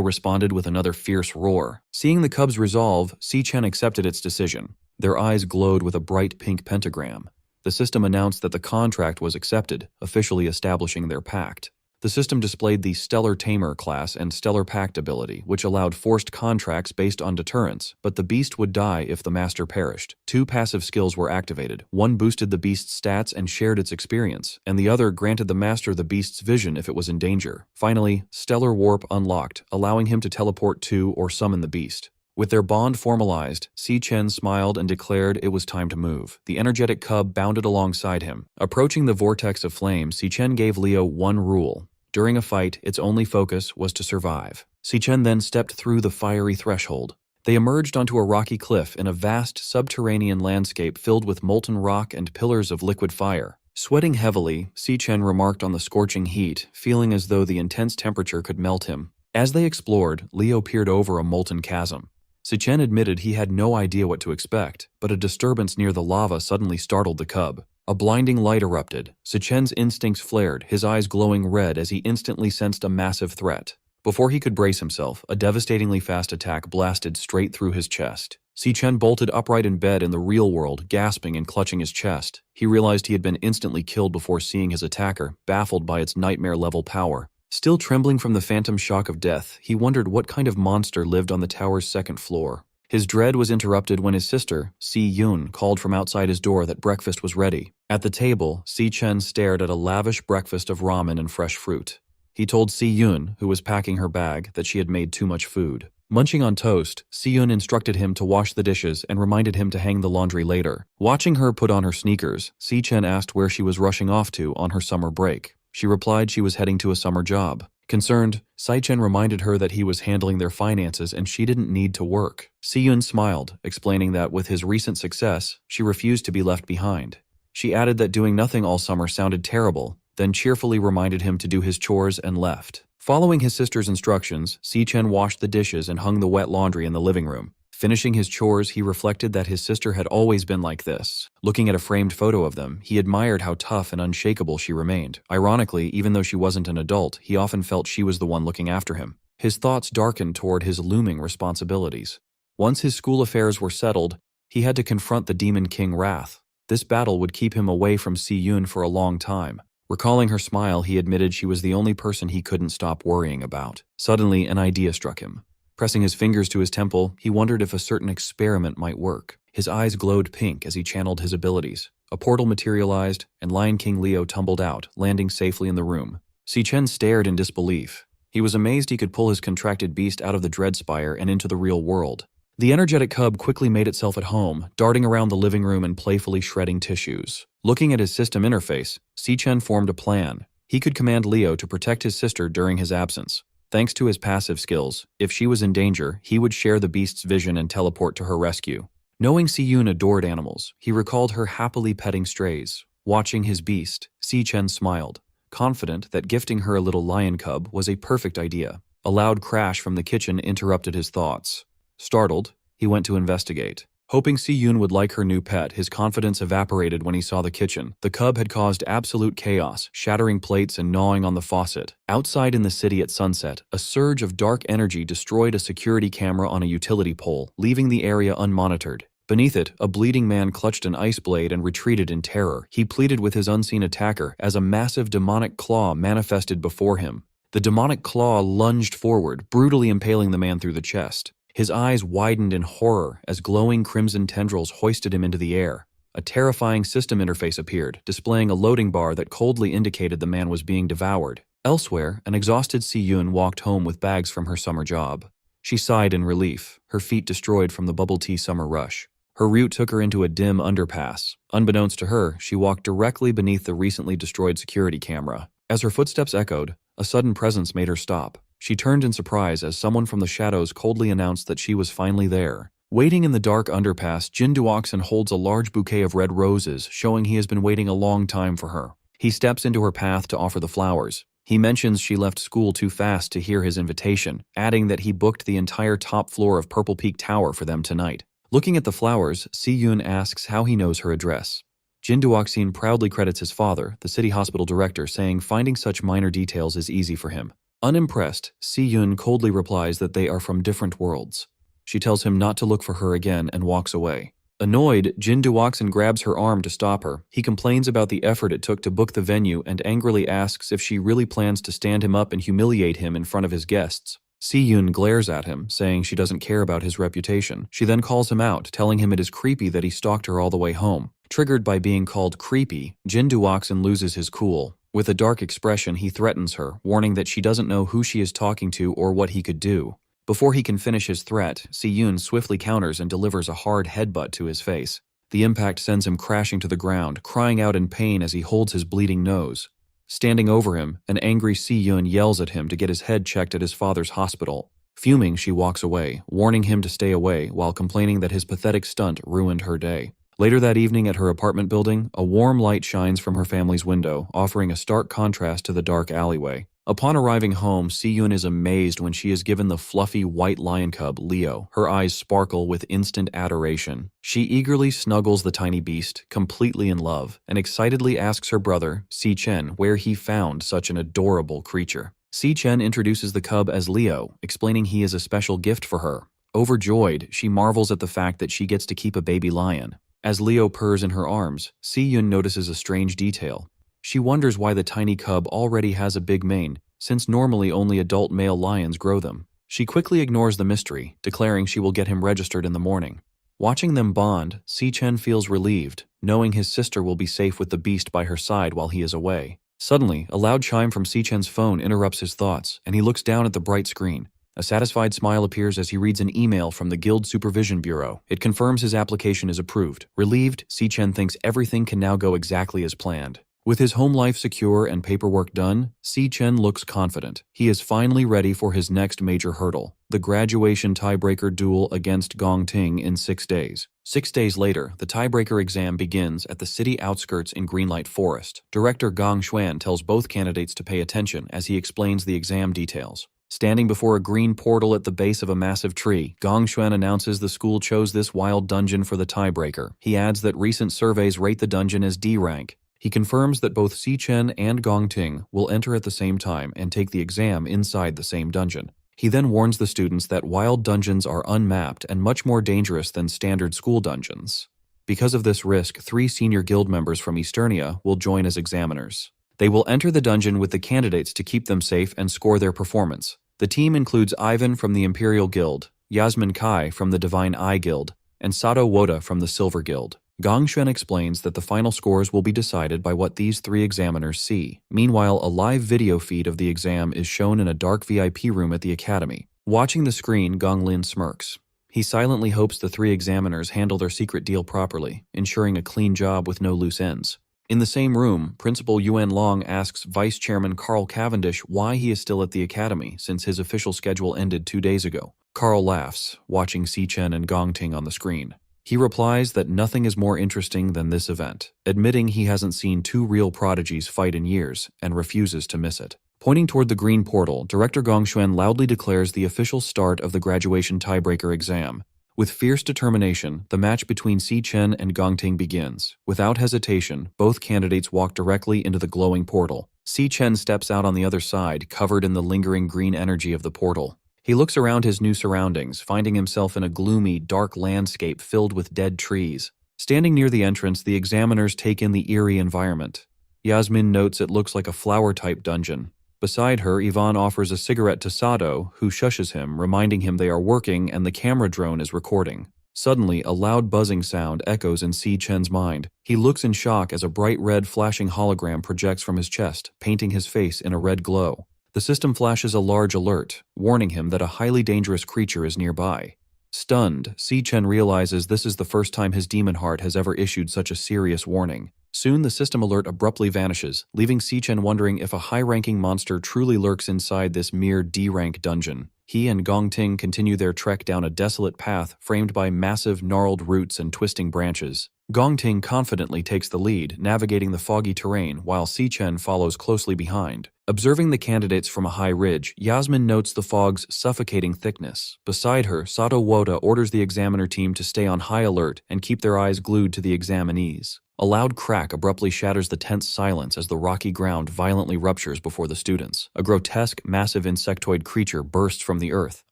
responded with another fierce roar. Seeing the cub's resolve, Si-Chen accepted its decision. Their eyes glowed with a bright pink pentagram. The system announced that the contract was accepted, officially establishing their pact. The system displayed the Stellar Tamer class and Stellar Pact ability, which allowed forced contracts based on deterrence, but the beast would die if the master perished. 2 passive skills were activated. One boosted the beast's stats and shared its experience, and the other granted the master the beast's vision if it was in danger. Finally, Stellar Warp unlocked, allowing him to teleport to or summon the beast. With their bond formalized, Si-Chen smiled and declared it was time to move. The energetic cub bounded alongside him. Approaching the vortex of flame, Si-Chen gave Leo one rule. During a fight, its only focus was to survive. Si-Chen then stepped through the fiery threshold. They emerged onto a rocky cliff in a vast subterranean landscape filled with molten rock and pillars of liquid fire. Sweating heavily, Si-Chen remarked on the scorching heat, feeling as though the intense temperature could melt him. As they explored, Leo peered over a molten chasm. Si-Chen admitted he had no idea what to expect, but a disturbance near the lava suddenly startled the cub. A blinding light erupted. Si-Chen's instincts flared, his eyes glowing red as he instantly sensed a massive threat. Before he could brace himself, a devastatingly fast attack blasted straight through his chest. Si-Chen bolted upright in bed in the real world, gasping and clutching his chest. He realized he had been instantly killed before seeing his attacker, baffled by its nightmare-level power. Still trembling from the phantom shock of death, he wondered what kind of monster lived on the tower's 2nd floor. His dread was interrupted when his sister, Si-Yun, called from outside his door that breakfast was ready. At the table, Si-Chen stared at a lavish breakfast of ramen and fresh fruit. He told Si-Yun, who was packing her bag, that she had made too much food. Munching on toast, Si-Yun instructed him to wash the dishes and reminded him to hang the laundry later. Watching her put on her sneakers, Si-Chen asked where she was rushing off to on her summer break. She replied she was heading to a summer job. Concerned, Si-Chen reminded her that he was handling their finances and she didn't need to work. Si-Yun smiled, explaining that with his recent success, she refused to be left behind. She added that doing nothing all summer sounded terrible, then cheerfully reminded him to do his chores and left. Following his sister's instructions, Si-Chen washed the dishes and hung the wet laundry in the living room. Finishing his chores, he reflected that his sister had always been like this. Looking at a framed photo of them, he admired how tough and unshakable she remained. Ironically, even though she wasn't an adult, he often felt she was the one looking after him. His thoughts darkened toward his looming responsibilities. Once his school affairs were settled, he had to confront the Demon King Wrath. This battle would keep him away from Si-Yun for a long time. Recalling her smile, he admitted she was the only person he couldn't stop worrying about. Suddenly, an idea struck him. Pressing his fingers to his temple, he wondered if a certain experiment might work. His eyes glowed pink as he channeled his abilities. A portal materialized, and Lion King Leo tumbled out, landing safely in the room. Si-Chen stared in disbelief. He was amazed he could pull his contracted beast out of the Dreadspire and into the real world. The energetic cub quickly made itself at home, darting around the living room and playfully shredding tissues. Looking at his system interface, Si-Chen formed a plan. He could command Leo to protect his sister during his absence. Thanks to his passive skills, if she was in danger, he would share the beast's vision and teleport to her rescue. Knowing Si-Yun adored animals, he recalled her happily petting strays. Watching his beast, Si-Chen smiled, confident that gifting her a little lion cub was a perfect idea. A loud crash from the kitchen interrupted his thoughts. Startled, he went to investigate. Hoping Si-Yun would like her new pet, his confidence evaporated when he saw the kitchen. The cub had caused absolute chaos, shattering plates and gnawing on the faucet. Outside in the city at sunset, a surge of dark energy destroyed a security camera on a utility pole, leaving the area unmonitored. Beneath it, a bleeding man clutched an ice blade and retreated in terror. He pleaded with his unseen attacker as a massive demonic claw manifested before him. The demonic claw lunged forward, brutally impaling the man through the chest. His eyes widened in horror as glowing crimson tendrils hoisted him into the air. A terrifying system interface appeared, displaying a loading bar that coldly indicated the man was being devoured. Elsewhere, an exhausted Si-Yun walked home with bags from her summer job. She sighed in relief, her feet destroyed from the bubble tea summer rush. Her route took her into a dim underpass. Unbeknownst to her, she walked directly beneath the recently destroyed security camera. As her footsteps echoed, a sudden presence made her stop. She turned in surprise as someone from the shadows coldly announced that she was finally there. Waiting in the dark underpass, Jin Duoxin holds a large bouquet of red roses, showing he has been waiting a long time for her. He steps into her path to offer the flowers. He mentions she left school too fast to hear his invitation, adding that he booked the entire top floor of Purple Peak Tower for them tonight. Looking at the flowers, Si-Yun asks how he knows her address. Jin Duoxin proudly credits his father, the city hospital director, saying finding such minor details is easy for him. Unimpressed, Si-Yun coldly replies that they are from different worlds. She tells him not to look for her again and walks away. Annoyed, Jin Duoxin grabs her arm to stop her. He complains about the effort it took to book the venue and angrily asks if she really plans to stand him up and humiliate him in front of his guests. Si-Yun glares at him, saying she doesn't care about his reputation. She then calls him out, telling him it is creepy that he stalked her all the way home. Triggered by being called creepy, Jin Duoxin loses his cool. With a dark expression, he threatens her, warning that she doesn't know who she is talking to or what he could do. Before he can finish his threat, Si-Yun swiftly counters and delivers a hard headbutt to his face. The impact sends him crashing to the ground, crying out in pain as he holds his bleeding nose. Standing over him, an angry Si-Yun yells at him to get his head checked at his father's hospital. Fuming, she walks away, warning him to stay away while complaining that his pathetic stunt ruined her day. Later that evening at her apartment building, a warm light shines from her family's window, offering a stark contrast to the dark alleyway. Upon arriving home, Si-Yun is amazed when she is given the fluffy white lion cub, Leo. Her eyes sparkle with instant adoration. She eagerly snuggles the tiny beast, completely in love, and excitedly asks her brother, Si-Chen, where he found such an adorable creature. Si-Chen introduces the cub as Leo, explaining he is a special gift for her. Overjoyed, she marvels at the fact that she gets to keep a baby lion. As Leo purrs in her arms, Si-Yun notices a strange detail. She wonders why the tiny cub already has a big mane, since normally only adult male lions grow them. She quickly ignores the mystery, declaring she will get him registered in the morning. Watching them bond, Si-Chen feels relieved, knowing his sister will be safe with the beast by her side while he is away. Suddenly, a loud chime from Si-Chen's phone interrupts his thoughts, and he looks down at the bright screen. A satisfied smile appears as he reads an email from the Guild Supervision Bureau. It confirms his application is approved. Relieved, Si-Chen thinks everything can now go exactly as planned. With his home life secure and paperwork done, Si-Chen looks confident. He is finally ready for his next major hurdle, the graduation tiebreaker duel against Gong Ting in 6 days. 6 days later, the tiebreaker exam begins at the city outskirts in Greenlight Forest. Director Gong Xuan tells both candidates to pay attention as he explains the exam details. Standing before a green portal at the base of a massive tree, Gong Xuan announces the school chose this wild dungeon for the tiebreaker. He adds that recent surveys rate the dungeon as D rank. He confirms that both Si-Chen and Gong Ting will enter at the same time and take the exam inside the same dungeon. He then warns the students that wild dungeons are unmapped and much more dangerous than standard school dungeons. Because of this risk, 3 senior guild members from Easternia will join as examiners. They will enter the dungeon with the candidates to keep them safe and score their performance. The team includes Ivan from the Imperial Guild, Yasmin Kai from the Divine Eye Guild, and Sato Woda from the Silver Guild. Gong Xuan explains that the final scores will be decided by what these 3 examiners see. Meanwhile, a live video feed of the exam is shown in a dark VIP room at the academy. Watching the screen, Gong Lin smirks. He silently hopes the 3 examiners handle their secret deal properly, ensuring a clean job with no loose ends. In the same room, Principal Yuan Long asks Vice Chairman Carl Cavendish why he is still at the academy since his official schedule ended 2 days ago. Carl laughs, watching Si-Chen and Gong Ting on the screen. He replies that nothing is more interesting than this event, admitting he hasn't seen 2 real prodigies fight in years and refuses to miss it. Pointing toward the green portal, Director Gong Xuan loudly declares the official start of the graduation tiebreaker exam. With fierce determination, the match between Si-Chen and Gong Ting begins. Without hesitation, both candidates walk directly into the glowing portal. Si-Chen steps out on the other side, covered in the lingering green energy of the portal. He looks around his new surroundings, finding himself in a gloomy, dark landscape filled with dead trees. Standing near the entrance, the examiners take in the eerie environment. Yasmin notes it looks like a flower-type dungeon, Beside her, Yvonne offers a cigarette to Sato, who shushes him, reminding him they are working and the camera drone is recording. Suddenly, a loud buzzing sound echoes in Si Chen's mind. He looks in shock as a bright red flashing hologram projects from his chest, painting his face in a red glow. The system flashes a large alert, warning him that a highly dangerous creature is nearby. Stunned, Si Chen realizes this is the first time his demon heart has ever issued such a serious warning. Soon the system alert abruptly vanishes, leaving Si Chen wondering if a high-ranking monster truly lurks inside this mere D-rank dungeon. He and Gong Ting continue their trek down a desolate path framed by massive, gnarled roots and twisting branches. Gong Ting confidently takes the lead, navigating the foggy terrain, while Si Chen follows closely behind. Observing the candidates from a high ridge, Yasmin notes the fog's suffocating thickness. Beside her, Sato Woda orders the examiner team to stay on high alert and keep their eyes glued to the examinees. A loud crack abruptly shatters the tense silence as the rocky ground violently ruptures before the students. A grotesque, massive insectoid creature bursts from the earth,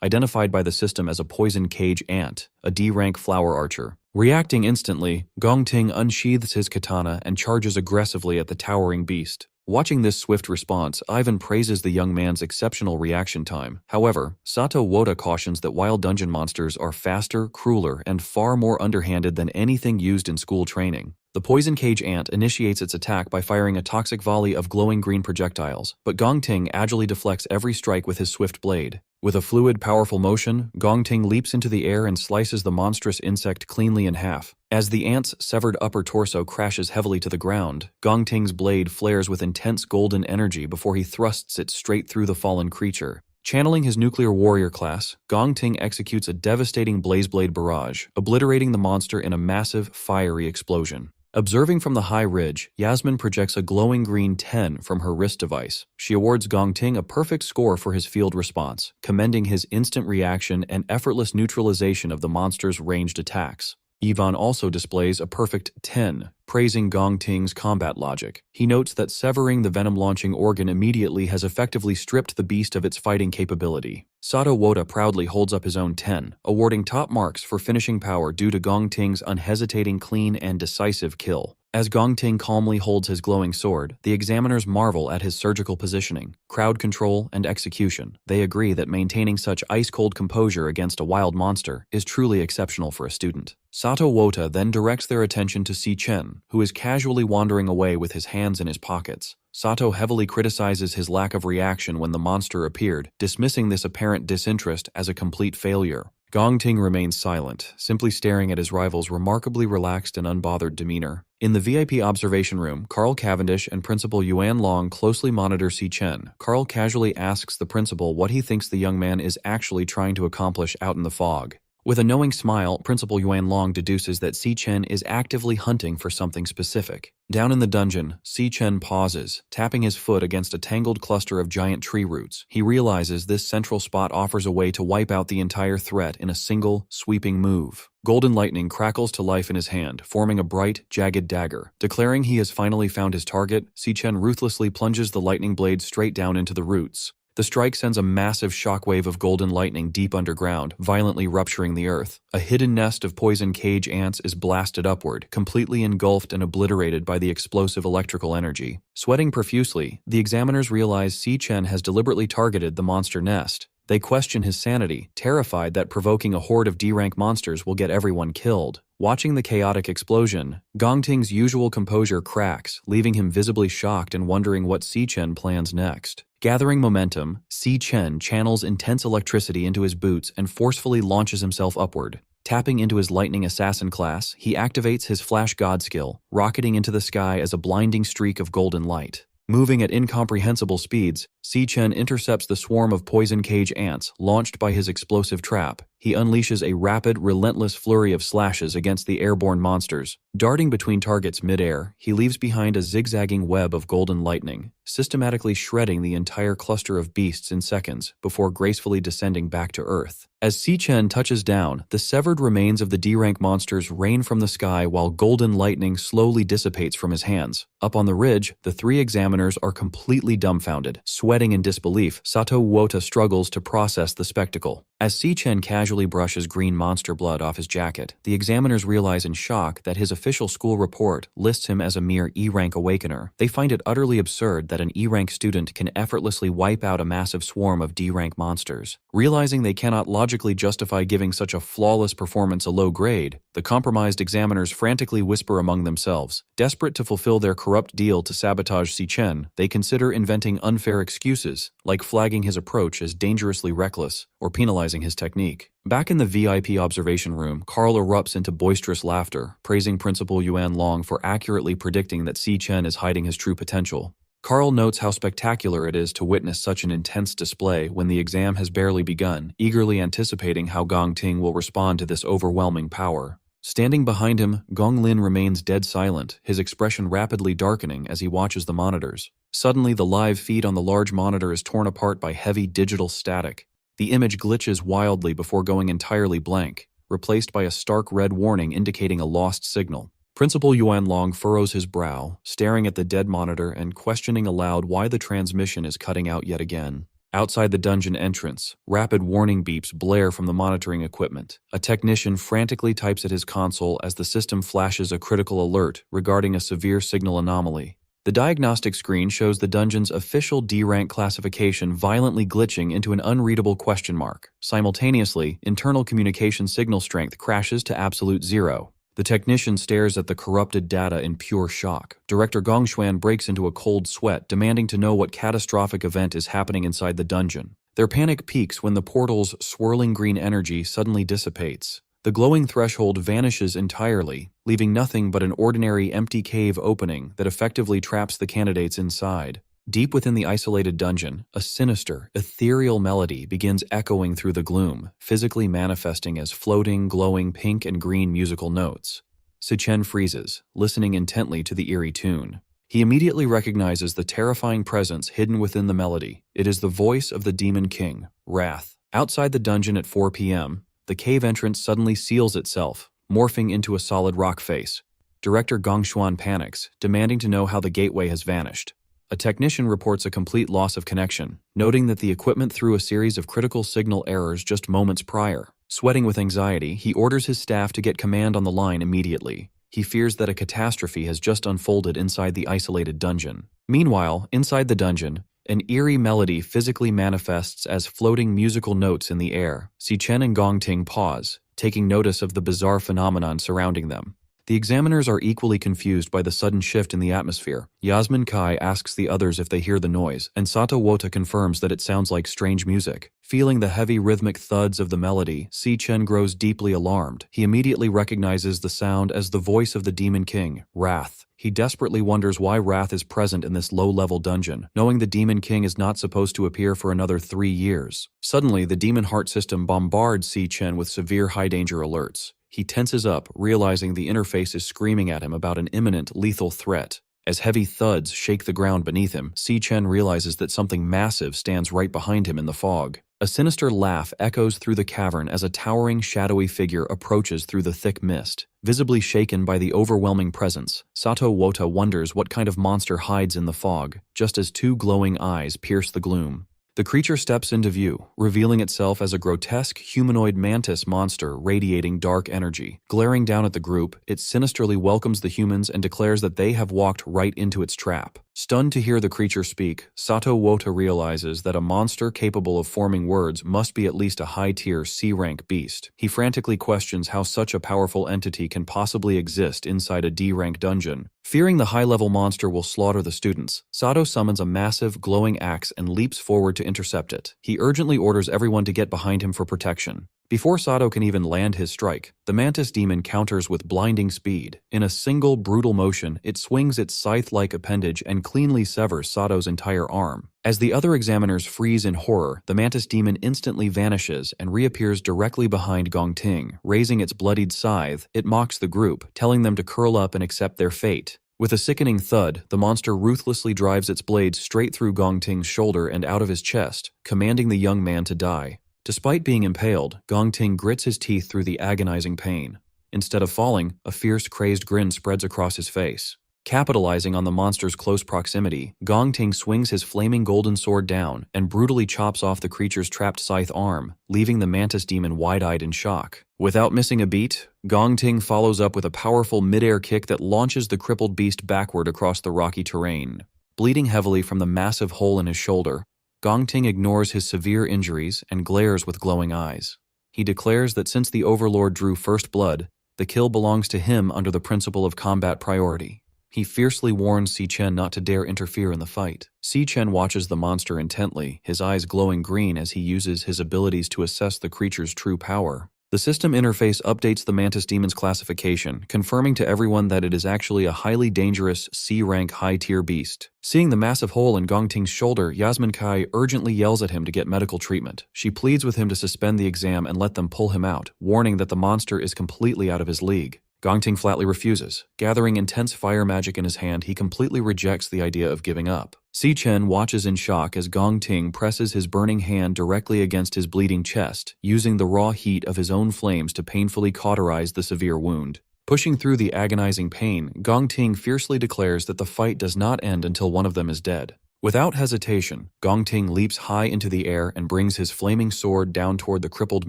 identified by the system as a poison cage ant, a D-rank flower archer. Reacting instantly, Gong Ting unsheathes his katana and charges aggressively at the towering beast. Watching this swift response, Ivan praises the young man's exceptional reaction time. However, Sato Woda cautions that wild dungeon monsters are faster, crueler, and far more underhanded than anything used in school training. The poison cage ant initiates its attack by firing a toxic volley of glowing green projectiles, but Gong Ting agilely deflects every strike with his swift blade. With a fluid, powerful motion, Gong Ting leaps into the air and slices the monstrous insect cleanly in half. As the ant's severed upper torso crashes heavily to the ground, Gong Ting's blade flares with intense golden energy before he thrusts it straight through the fallen creature. Channeling his nuclear warrior class, Gong Ting executes a devastating blazeblade barrage, obliterating the monster in a massive, fiery explosion. Observing from the high ridge, Yasmin projects a glowing green 10 from her wrist device. She awards Gong Ting a perfect score for his field response, commending his instant reaction and effortless neutralization of the monster's ranged attacks. Yvonne also displays a perfect 10, praising Gong Ting's combat logic. He notes that severing the venom-launching organ immediately has effectively stripped the beast of its fighting capability. Sato Woda proudly holds up his own 10, awarding top marks for finishing power due to Gong Ting's unhesitating, clean, and decisive kill. As Gong Ting calmly holds his glowing sword, the examiners marvel at his surgical positioning, crowd control, and execution. They agree that maintaining such ice-cold composure against a wild monster is truly exceptional for a student. Sato Wota then directs their attention to Si Chen, who is casually wandering away with his hands in his pockets. Sato heavily criticizes his lack of reaction when the monster appeared, dismissing this apparent disinterest as a complete failure. Gong Ting remains silent, simply staring at his rival's remarkably relaxed and unbothered demeanor. In the VIP observation room, Carl Cavendish and Principal Yuan Long closely monitor Si Chen. Carl casually asks the principal what he thinks the young man is actually trying to accomplish out in the fog. With a knowing smile, Principal Yuan Long deduces that Si Chen is actively hunting for something specific. Down in the dungeon, Si Chen pauses, tapping his foot against a tangled cluster of giant tree roots. He realizes this central spot offers a way to wipe out the entire threat in a single, sweeping move. Golden lightning crackles to life in his hand, forming a bright, jagged dagger. Declaring he has finally found his target, Si Chen ruthlessly plunges the lightning blade straight down into the roots. The strike sends a massive shockwave of golden lightning deep underground, violently rupturing the earth. A hidden nest of poison cage ants is blasted upward, completely engulfed and obliterated by the explosive electrical energy. Sweating profusely, the examiners realize Si Chen has deliberately targeted the monster nest. They question his sanity, terrified that provoking a horde of D-rank monsters will get everyone killed. Watching the chaotic explosion, Gong Ting's usual composure cracks, leaving him visibly shocked and wondering what Si Chen plans next. Gathering momentum, Si Chen channels intense electricity into his boots and forcefully launches himself upward. Tapping into his Lightning Assassin class, he activates his Flash God skill, rocketing into the sky as a blinding streak of golden light. Moving at incomprehensible speeds, Si Chen intercepts the swarm of poison cage ants launched by his explosive trap. He unleashes a rapid, relentless flurry of slashes against the airborne monsters. Darting between targets mid-air, he leaves behind a zigzagging web of golden lightning, systematically shredding the entire cluster of beasts in seconds before gracefully descending back to Earth. As Si Chen touches down, the severed remains of the D-rank monsters rain from the sky while golden lightning slowly dissipates from his hands. Up on the ridge, the three examiners are completely dumbfounded. Sweating in disbelief, Sato Wota struggles to process the spectacle. As Si Chen casually brushes green monster blood off his jacket, the examiners realize in shock that his official school report lists him as a mere E-rank awakener. They find it utterly absurd that an E-rank student can effortlessly wipe out a massive swarm of D-rank monsters. Realizing they cannot logically justify giving such a flawless performance a low grade, the compromised examiners frantically whisper among themselves. Desperate to fulfill their corrupt deal to sabotage Si Chen, they consider inventing unfair excuses, like flagging his approach as dangerously reckless or penalizing his technique. Back in the VIP observation room, Carl erupts into boisterous laughter, praising Principal Yuan Long for accurately predicting that Si Chen is hiding his true potential. Carl notes how spectacular it is to witness such an intense display when the exam has barely begun, eagerly anticipating how Gong Ting will respond to this overwhelming power. Standing behind him, Gong Lin remains dead silent, his expression rapidly darkening as he watches the monitors. Suddenly, the live feed on the large monitor is torn apart by heavy digital static. The image glitches wildly before going entirely blank, replaced by a stark red warning indicating a lost signal. Principal Yuan Long furrows his brow, staring at the dead monitor and questioning aloud why the transmission is cutting out yet again. Outside the dungeon entrance, rapid warning beeps blare from the monitoring equipment. A technician frantically types at his console as the system flashes a critical alert regarding a severe signal anomaly. The diagnostic screen shows the dungeon's official D-rank classification violently glitching into an unreadable question mark. Simultaneously, internal communication signal strength crashes to absolute zero. The technician stares at the corrupted data in pure shock. Director Gongshuan breaks into a cold sweat, demanding to know what catastrophic event is happening inside the dungeon. Their panic peaks when the portal's swirling green energy suddenly dissipates. The glowing threshold vanishes entirely, leaving nothing but an ordinary empty cave opening that effectively traps the candidates inside. Deep within the isolated dungeon, a sinister, ethereal melody begins echoing through the gloom, physically manifesting as floating, glowing pink and green musical notes. Si Chen freezes, listening intently to the eerie tune. He immediately recognizes the terrifying presence hidden within the melody. It is the voice of the Demon King, Wrath. Outside the dungeon at 4 p.m., the cave entrance suddenly seals itself, morphing into a solid rock face. Director Gongshuan panics, demanding to know how the gateway has vanished. A technician reports a complete loss of connection, noting that the equipment threw a series of critical signal errors just moments prior. Sweating with anxiety, he orders his staff to get command on the line immediately. He fears that a catastrophe has just unfolded inside the isolated dungeon. Meanwhile, inside the dungeon, an eerie melody physically manifests as floating musical notes in the air. Si Chen and Gong Ting pause, taking notice of the bizarre phenomenon surrounding them. The examiners are equally confused by the sudden shift in the atmosphere. Yasmin Kai asks the others if they hear the noise, and Sato Wota confirms that it sounds like strange music. Feeling the heavy rhythmic thuds of the melody, Si Chen grows deeply alarmed. He immediately recognizes the sound as the voice of the Demon King, Wrath. He desperately wonders why Wrath is present in this low-level dungeon, knowing the Demon King is not supposed to appear for another 3 years. Suddenly, the Demon Heart system bombards Si Chen with severe high-danger alerts. He tenses up, realizing the interface is screaming at him about an imminent, lethal threat. As heavy thuds shake the ground beneath him, Si Chen realizes that something massive stands right behind him in the fog. A sinister laugh echoes through the cavern as a towering, shadowy figure approaches through the thick mist. Visibly shaken by the overwhelming presence, Sato Wota wonders what kind of monster hides in the fog, just as 2 glowing eyes pierce the gloom. The creature steps into view, revealing itself as a grotesque humanoid mantis monster radiating dark energy. Glaring down at the group, it sinisterly welcomes the humans and declares that they have walked right into its trap. Stunned to hear the creature speak, Sato Wota realizes that a monster capable of forming words must be at least a high-tier C-rank beast. He frantically questions how such a powerful entity can possibly exist inside a D-rank dungeon. Fearing the high-level monster will slaughter the students, Sato summons a massive, glowing axe and leaps forward to intercept it. He urgently orders everyone to get behind him for protection. Before Sato can even land his strike, the mantis demon counters with blinding speed. In a single, brutal motion, it swings its scythe-like appendage and cleanly severs Sato's entire arm. As the other examiners freeze in horror, the mantis demon instantly vanishes and reappears directly behind Gong Ting. Raising its bloodied scythe, it mocks the group, telling them to curl up and accept their fate. With a sickening thud, the monster ruthlessly drives its blade straight through Gong Ting's shoulder and out of his chest, commanding the young man to die. Despite being impaled, Gong Ting grits his teeth through the agonizing pain. Instead of falling, a fierce, crazed grin spreads across his face. Capitalizing on the monster's close proximity, Gong Ting swings his flaming golden sword down and brutally chops off the creature's trapped scythe arm, leaving the mantis demon wide-eyed in shock. Without missing a beat, Gong Ting follows up with a powerful mid-air kick that launches the crippled beast backward across the rocky terrain. Bleeding heavily from the massive hole in his shoulder, Gongting ignores his severe injuries and glares with glowing eyes. He declares that since the Overlord drew first blood, the kill belongs to him under the principle of combat priority. He fiercely warns Si Chen not to dare interfere in the fight. Si Chen watches the monster intently, his eyes glowing green as he uses his abilities to assess the creature's true power. The system interface updates the Mantis Demon's classification, confirming to everyone that it is actually a highly dangerous C-rank high-tier beast. Seeing the massive hole in Gongting's shoulder, Yasmin Kai urgently yells at him to get medical treatment. She pleads with him to suspend the exam and let them pull him out, warning that the monster is completely out of his league. Gongting flatly refuses. Gathering intense fire magic in his hand, he completely rejects the idea of giving up. Si Chen watches in shock as Gongting presses his burning hand directly against his bleeding chest, using the raw heat of his own flames to painfully cauterize the severe wound. Pushing through the agonizing pain, Gongting fiercely declares that the fight does not end until one of them is dead. Without hesitation, Gongting leaps high into the air and brings his flaming sword down toward the crippled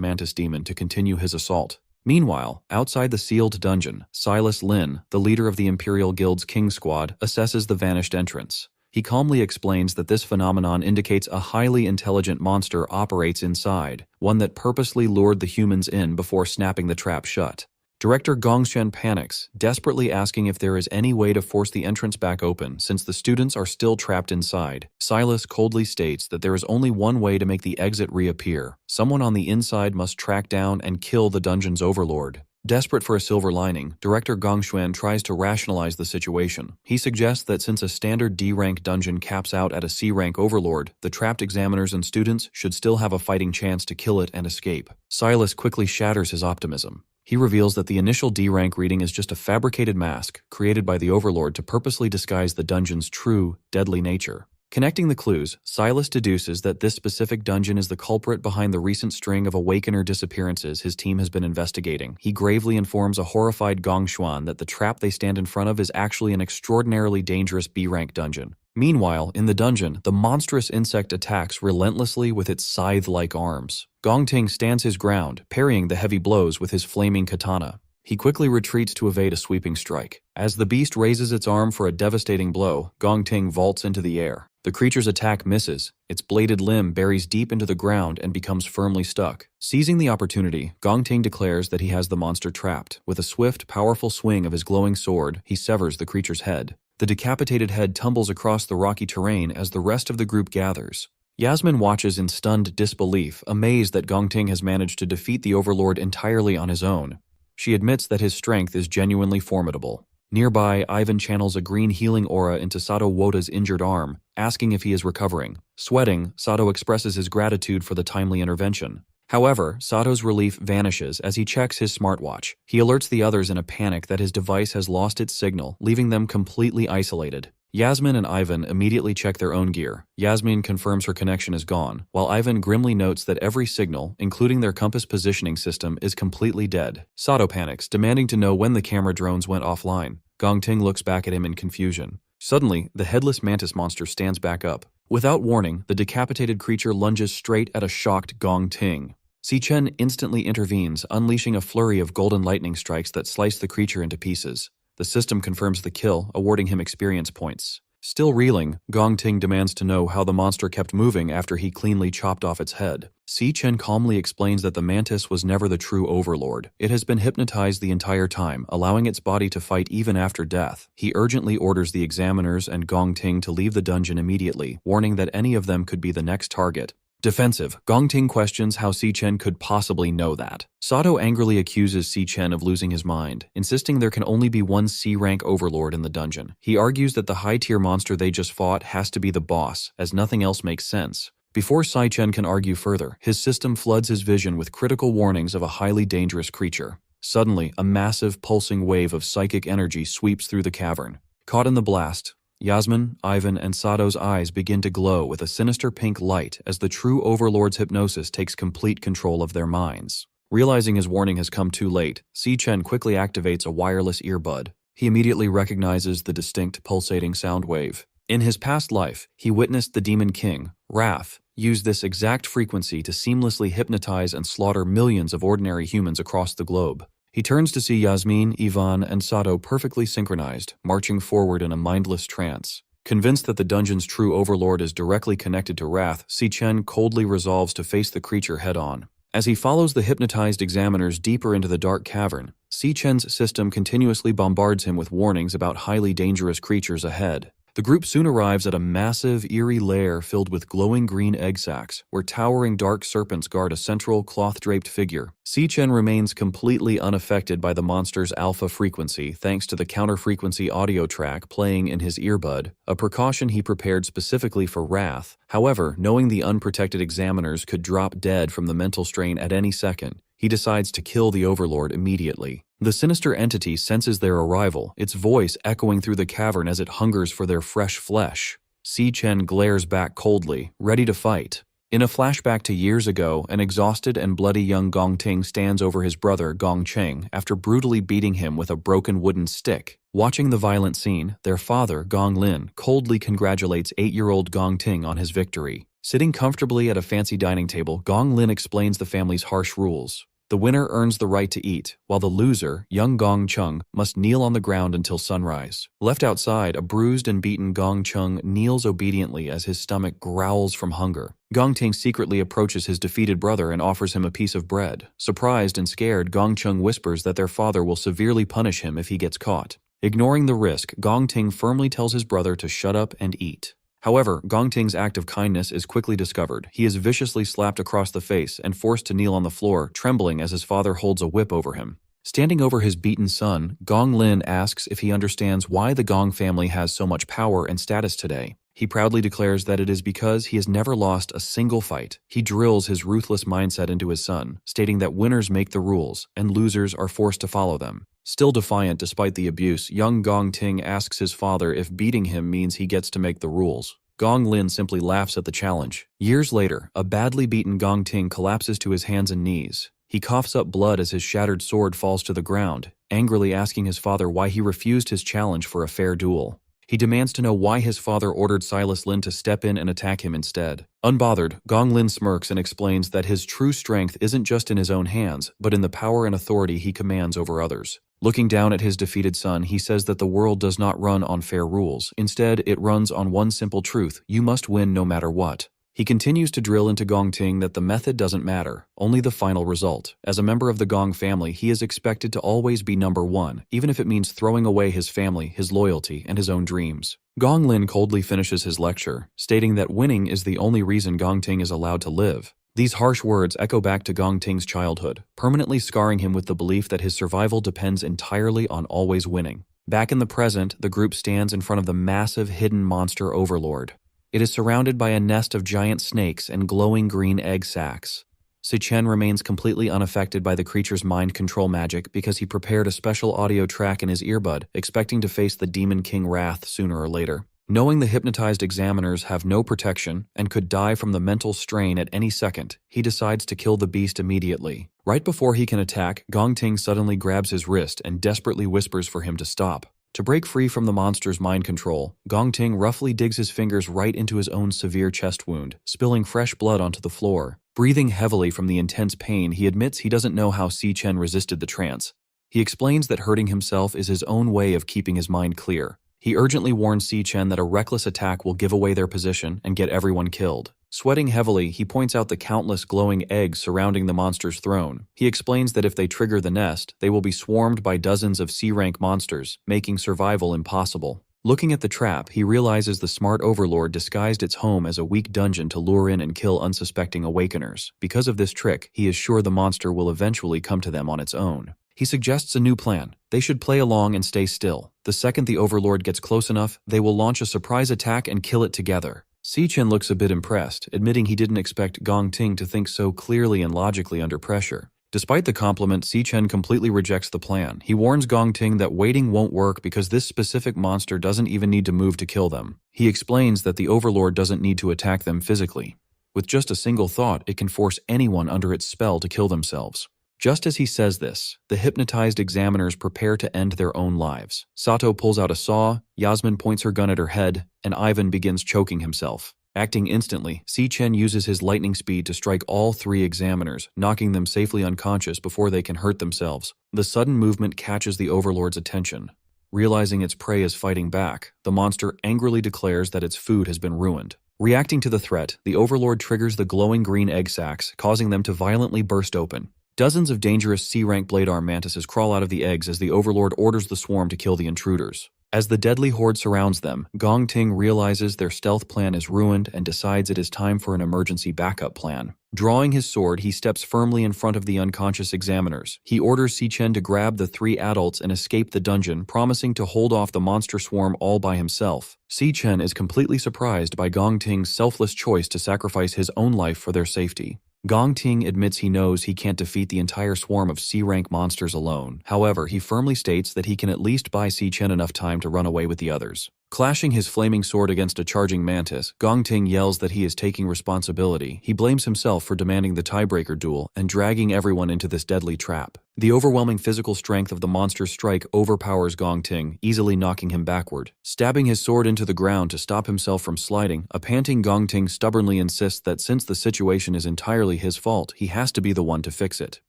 Mantis Demon to continue his assault. Meanwhile, outside the sealed dungeon, Silas Lin, the leader of the Imperial Guild's King Squad, assesses the vanished entrance. He calmly explains that this phenomenon indicates a highly intelligent monster operates inside, one that purposely lured the humans in before snapping the trap shut. Director Gongshen panics, desperately asking if there is any way to force the entrance back open since the students are still trapped inside. Silas coldly states that there is only one way to make the exit reappear. Someone on the inside must track down and kill the dungeon's overlord. Desperate for a silver lining, Director Gongshuan tries to rationalize the situation. He suggests that since a standard D-rank dungeon caps out at a C-rank overlord, the trapped examiners and students should still have a fighting chance to kill it and escape. Silas quickly shatters his optimism. He reveals that the initial D-rank reading is just a fabricated mask created by the Overlord to purposely disguise the dungeon's true, deadly nature. Connecting the clues, Silas deduces that this specific dungeon is the culprit behind the recent string of Awakener disappearances his team has been investigating. He gravely informs a horrified Gongshuan that the trap they stand in front of is actually an extraordinarily dangerous B-rank dungeon. Meanwhile, in the dungeon, the monstrous insect attacks relentlessly with its scythe-like arms. Gongting stands his ground, parrying the heavy blows with his flaming katana. He quickly retreats to evade a sweeping strike. As the beast raises its arm for a devastating blow, Gongting vaults into the air. The creature's attack misses. Its bladed limb buries deep into the ground and becomes firmly stuck. Seizing the opportunity, Gongting declares that he has the monster trapped. With a swift, powerful swing of his glowing sword, he severs the creature's head. The decapitated head tumbles across the rocky terrain as the rest of the group gathers. Yasmin watches in stunned disbelief, amazed that Gongting has managed to defeat the Overlord entirely on his own. She admits that his strength is genuinely formidable. Nearby, Ivan channels a green healing aura into Sato Wota's injured arm, asking if he is recovering. Sweating, Sato expresses his gratitude for the timely intervention. However, Sato's relief vanishes as he checks his smartwatch. He alerts the others in a panic that his device has lost its signal, leaving them completely isolated. Yasmin and Ivan immediately check their own gear. Yasmin confirms her connection is gone, while Ivan grimly notes that every signal, including their compass positioning system, is completely dead. Sato panics, demanding to know when the camera drones went offline. Gongting looks back at him in confusion. Suddenly, the headless mantis monster stands back up. Without warning, the decapitated creature lunges straight at a shocked Gongting. Si Chen instantly intervenes, unleashing a flurry of golden lightning strikes that slice the creature into pieces. The system confirms the kill, awarding him experience points. Still reeling, Gongting demands to know how the monster kept moving after he cleanly chopped off its head. Si Chen calmly explains that the mantis was never the true overlord. It has been hypnotized the entire time, allowing its body to fight even after death. He urgently orders the examiners and Gongting to leave the dungeon immediately, warning that any of them could be the next target. Defensive, Gongting questions how Si Chen could possibly know that. Sato angrily accuses Si Chen of losing his mind, insisting there can only be one C-rank overlord in the dungeon. He argues that the high-tier monster they just fought has to be the boss, as nothing else makes sense. Before Si Chen can argue further, his system floods his vision with critical warnings of a highly dangerous creature. Suddenly, a massive, pulsing wave of psychic energy sweeps through the cavern. Caught in the blast, Yasmin, Ivan, and Sato's eyes begin to glow with a sinister pink light as the true Overlord's hypnosis takes complete control of their minds. Realizing his warning has come too late, Si Chen quickly activates a wireless earbud. He immediately recognizes the distinct pulsating sound wave. In his past life, he witnessed the Demon King, Raph, use this exact frequency to seamlessly hypnotize and slaughter millions of ordinary humans across the globe. He turns to see Yasmin, Ivan, and Sato perfectly synchronized, marching forward in a mindless trance. Convinced that the dungeon's true overlord is directly connected to Wrath, Si-Chen coldly resolves to face the creature head-on. As he follows the hypnotized examiners deeper into the dark cavern, Si-Chen's system continuously bombards him with warnings about highly dangerous creatures ahead. The group soon arrives at a massive, eerie lair filled with glowing green egg sacs, where towering dark serpents guard a central, cloth-draped figure. Si-Chen remains completely unaffected by the monster's alpha frequency thanks to the counter-frequency audio track playing in his earbud, a precaution he prepared specifically for Wrath. However, knowing the unprotected examiners could drop dead from the mental strain at any second, he decides to kill the Overlord immediately. The sinister entity senses their arrival, its voice echoing through the cavern as it hungers for their fresh flesh. Si-Chen glares back coldly, ready to fight. In a flashback to years ago, an exhausted and bloody young Gong Ting stands over his brother Gong Cheng after brutally beating him with a broken wooden stick. Watching the violent scene, their father, Gong Lin, coldly congratulates 8-year-old Gong Ting on his victory. Sitting comfortably at a fancy dining table, Gong Lin explains the family's harsh rules. The winner earns the right to eat, while the loser, young Gong Chung, must kneel on the ground until sunrise. Left outside, a bruised and beaten Gong Chung kneels obediently as his stomach growls from hunger. Gong Ting secretly approaches his defeated brother and offers him a piece of bread. Surprised and scared, Gong Chung whispers that their father will severely punish him if he gets caught. Ignoring the risk, Gong Ting firmly tells his brother to shut up and eat. However, Gong Ting's act of kindness is quickly discovered. He is viciously slapped across the face and forced to kneel on the floor, trembling as his father holds a whip over him. Standing over his beaten son, Gong Lin asks if he understands why the Gong family has so much power and status today. He proudly declares that it is because he has never lost a single fight. He drills his ruthless mindset into his son, stating that winners make the rules and losers are forced to follow them. Still defiant despite the abuse, young Gong Ting asks his father if beating him means he gets to make the rules. Gong Lin simply laughs at the challenge. Years later, a badly beaten Gong Ting collapses to his hands and knees. He coughs up blood as his shattered sword falls to the ground, angrily asking his father why he refused his challenge for a fair duel. He demands to know why his father ordered Silas Lin to step in and attack him instead. Unbothered, Gong Lin smirks and explains that his true strength isn't just in his own hands, but in the power and authority he commands over others. Looking down at his defeated son, he says that the world does not run on fair rules. Instead, it runs on one simple truth: you must win no matter what. He continues to drill into Gong Ting that the method doesn't matter, only the final result. As a member of the Gong family, he is expected to always be number one, even if it means throwing away his family, his loyalty, and his own dreams. Gong Lin coldly finishes his lecture, stating that winning is the only reason Gong Ting is allowed to live. These harsh words echo back to Gong Ting's childhood, permanently scarring him with the belief that his survival depends entirely on always winning. Back in the present, the group stands in front of the massive hidden monster Overlord. It is surrounded by a nest of giant snakes and glowing green egg sacs. Si-Chen remains completely unaffected by the creature's mind control magic because he prepared a special audio track in his earbud, expecting to face the Demon King Wrath sooner or later. Knowing the hypnotized examiners have no protection and could die from the mental strain at any second, he decides to kill the beast immediately. Right before he can attack, Gong Ting suddenly grabs his wrist and desperately whispers for him to stop. To break free from the monster's mind control, Gong Ting roughly digs his fingers right into his own severe chest wound, spilling fresh blood onto the floor. Breathing heavily from the intense pain, he admits he doesn't know how Si-Chen resisted the trance. He explains that hurting himself is his own way of keeping his mind clear. He urgently warns Si-Chen that a reckless attack will give away their position and get everyone killed. Sweating heavily, he points out the countless glowing eggs surrounding the monster's throne. He explains that if they trigger the nest, they will be swarmed by dozens of C-rank monsters, making survival impossible. Looking at the trap, he realizes the smart Overlord disguised its home as a weak dungeon to lure in and kill unsuspecting awakeners. Because of this trick, he is sure the monster will eventually come to them on its own. He suggests a new plan. They should play along and stay still. The second the Overlord gets close enough, they will launch a surprise attack and kill it together. Si-Chen looks a bit impressed, admitting he didn't expect Gong Ting to think so clearly and logically under pressure. Despite the compliment, Si-Chen completely rejects the plan. He warns Gong Ting that waiting won't work because this specific monster doesn't even need to move to kill them. He explains that the Overlord doesn't need to attack them physically. With just a single thought, it can force anyone under its spell to kill themselves. Just as he says this, the hypnotized examiners prepare to end their own lives. Sato pulls out a saw, Yasmin points her gun at her head, and Ivan begins choking himself. Acting instantly, Si-Chen uses his lightning speed to strike all three examiners, knocking them safely unconscious before they can hurt themselves. The sudden movement catches the Overlord's attention. Realizing its prey is fighting back, the monster angrily declares that its food has been ruined. Reacting to the threat, the Overlord triggers the glowing green egg sacs, causing them to violently burst open. Dozens of dangerous C-rank blade arm mantises crawl out of the eggs as the Overlord orders the swarm to kill the intruders. As the deadly horde surrounds them, Gong Ting realizes their stealth plan is ruined and decides it is time for an emergency backup plan. Drawing his sword, he steps firmly in front of the unconscious examiners. He orders Si Chen to grab the 3 adults and escape the dungeon, promising to hold off the monster swarm all by himself. Si Chen is completely surprised by Gong Ting's selfless choice to sacrifice his own life for their safety. Gong Ting admits he knows he can't defeat the entire swarm of C-rank monsters alone. However, he firmly states that he can at least buy Si Chen enough time to run away with the others. Clashing his flaming sword against a charging mantis, Gong Ting yells that he is taking responsibility. He blames himself for demanding the tiebreaker duel and dragging everyone into this deadly trap. The overwhelming physical strength of the monster's strike overpowers Gong Ting, easily knocking him backward. Stabbing his sword into the ground to stop himself from sliding, a panting Gong Ting stubbornly insists that since the situation is entirely his fault, he has to be the one to fix it.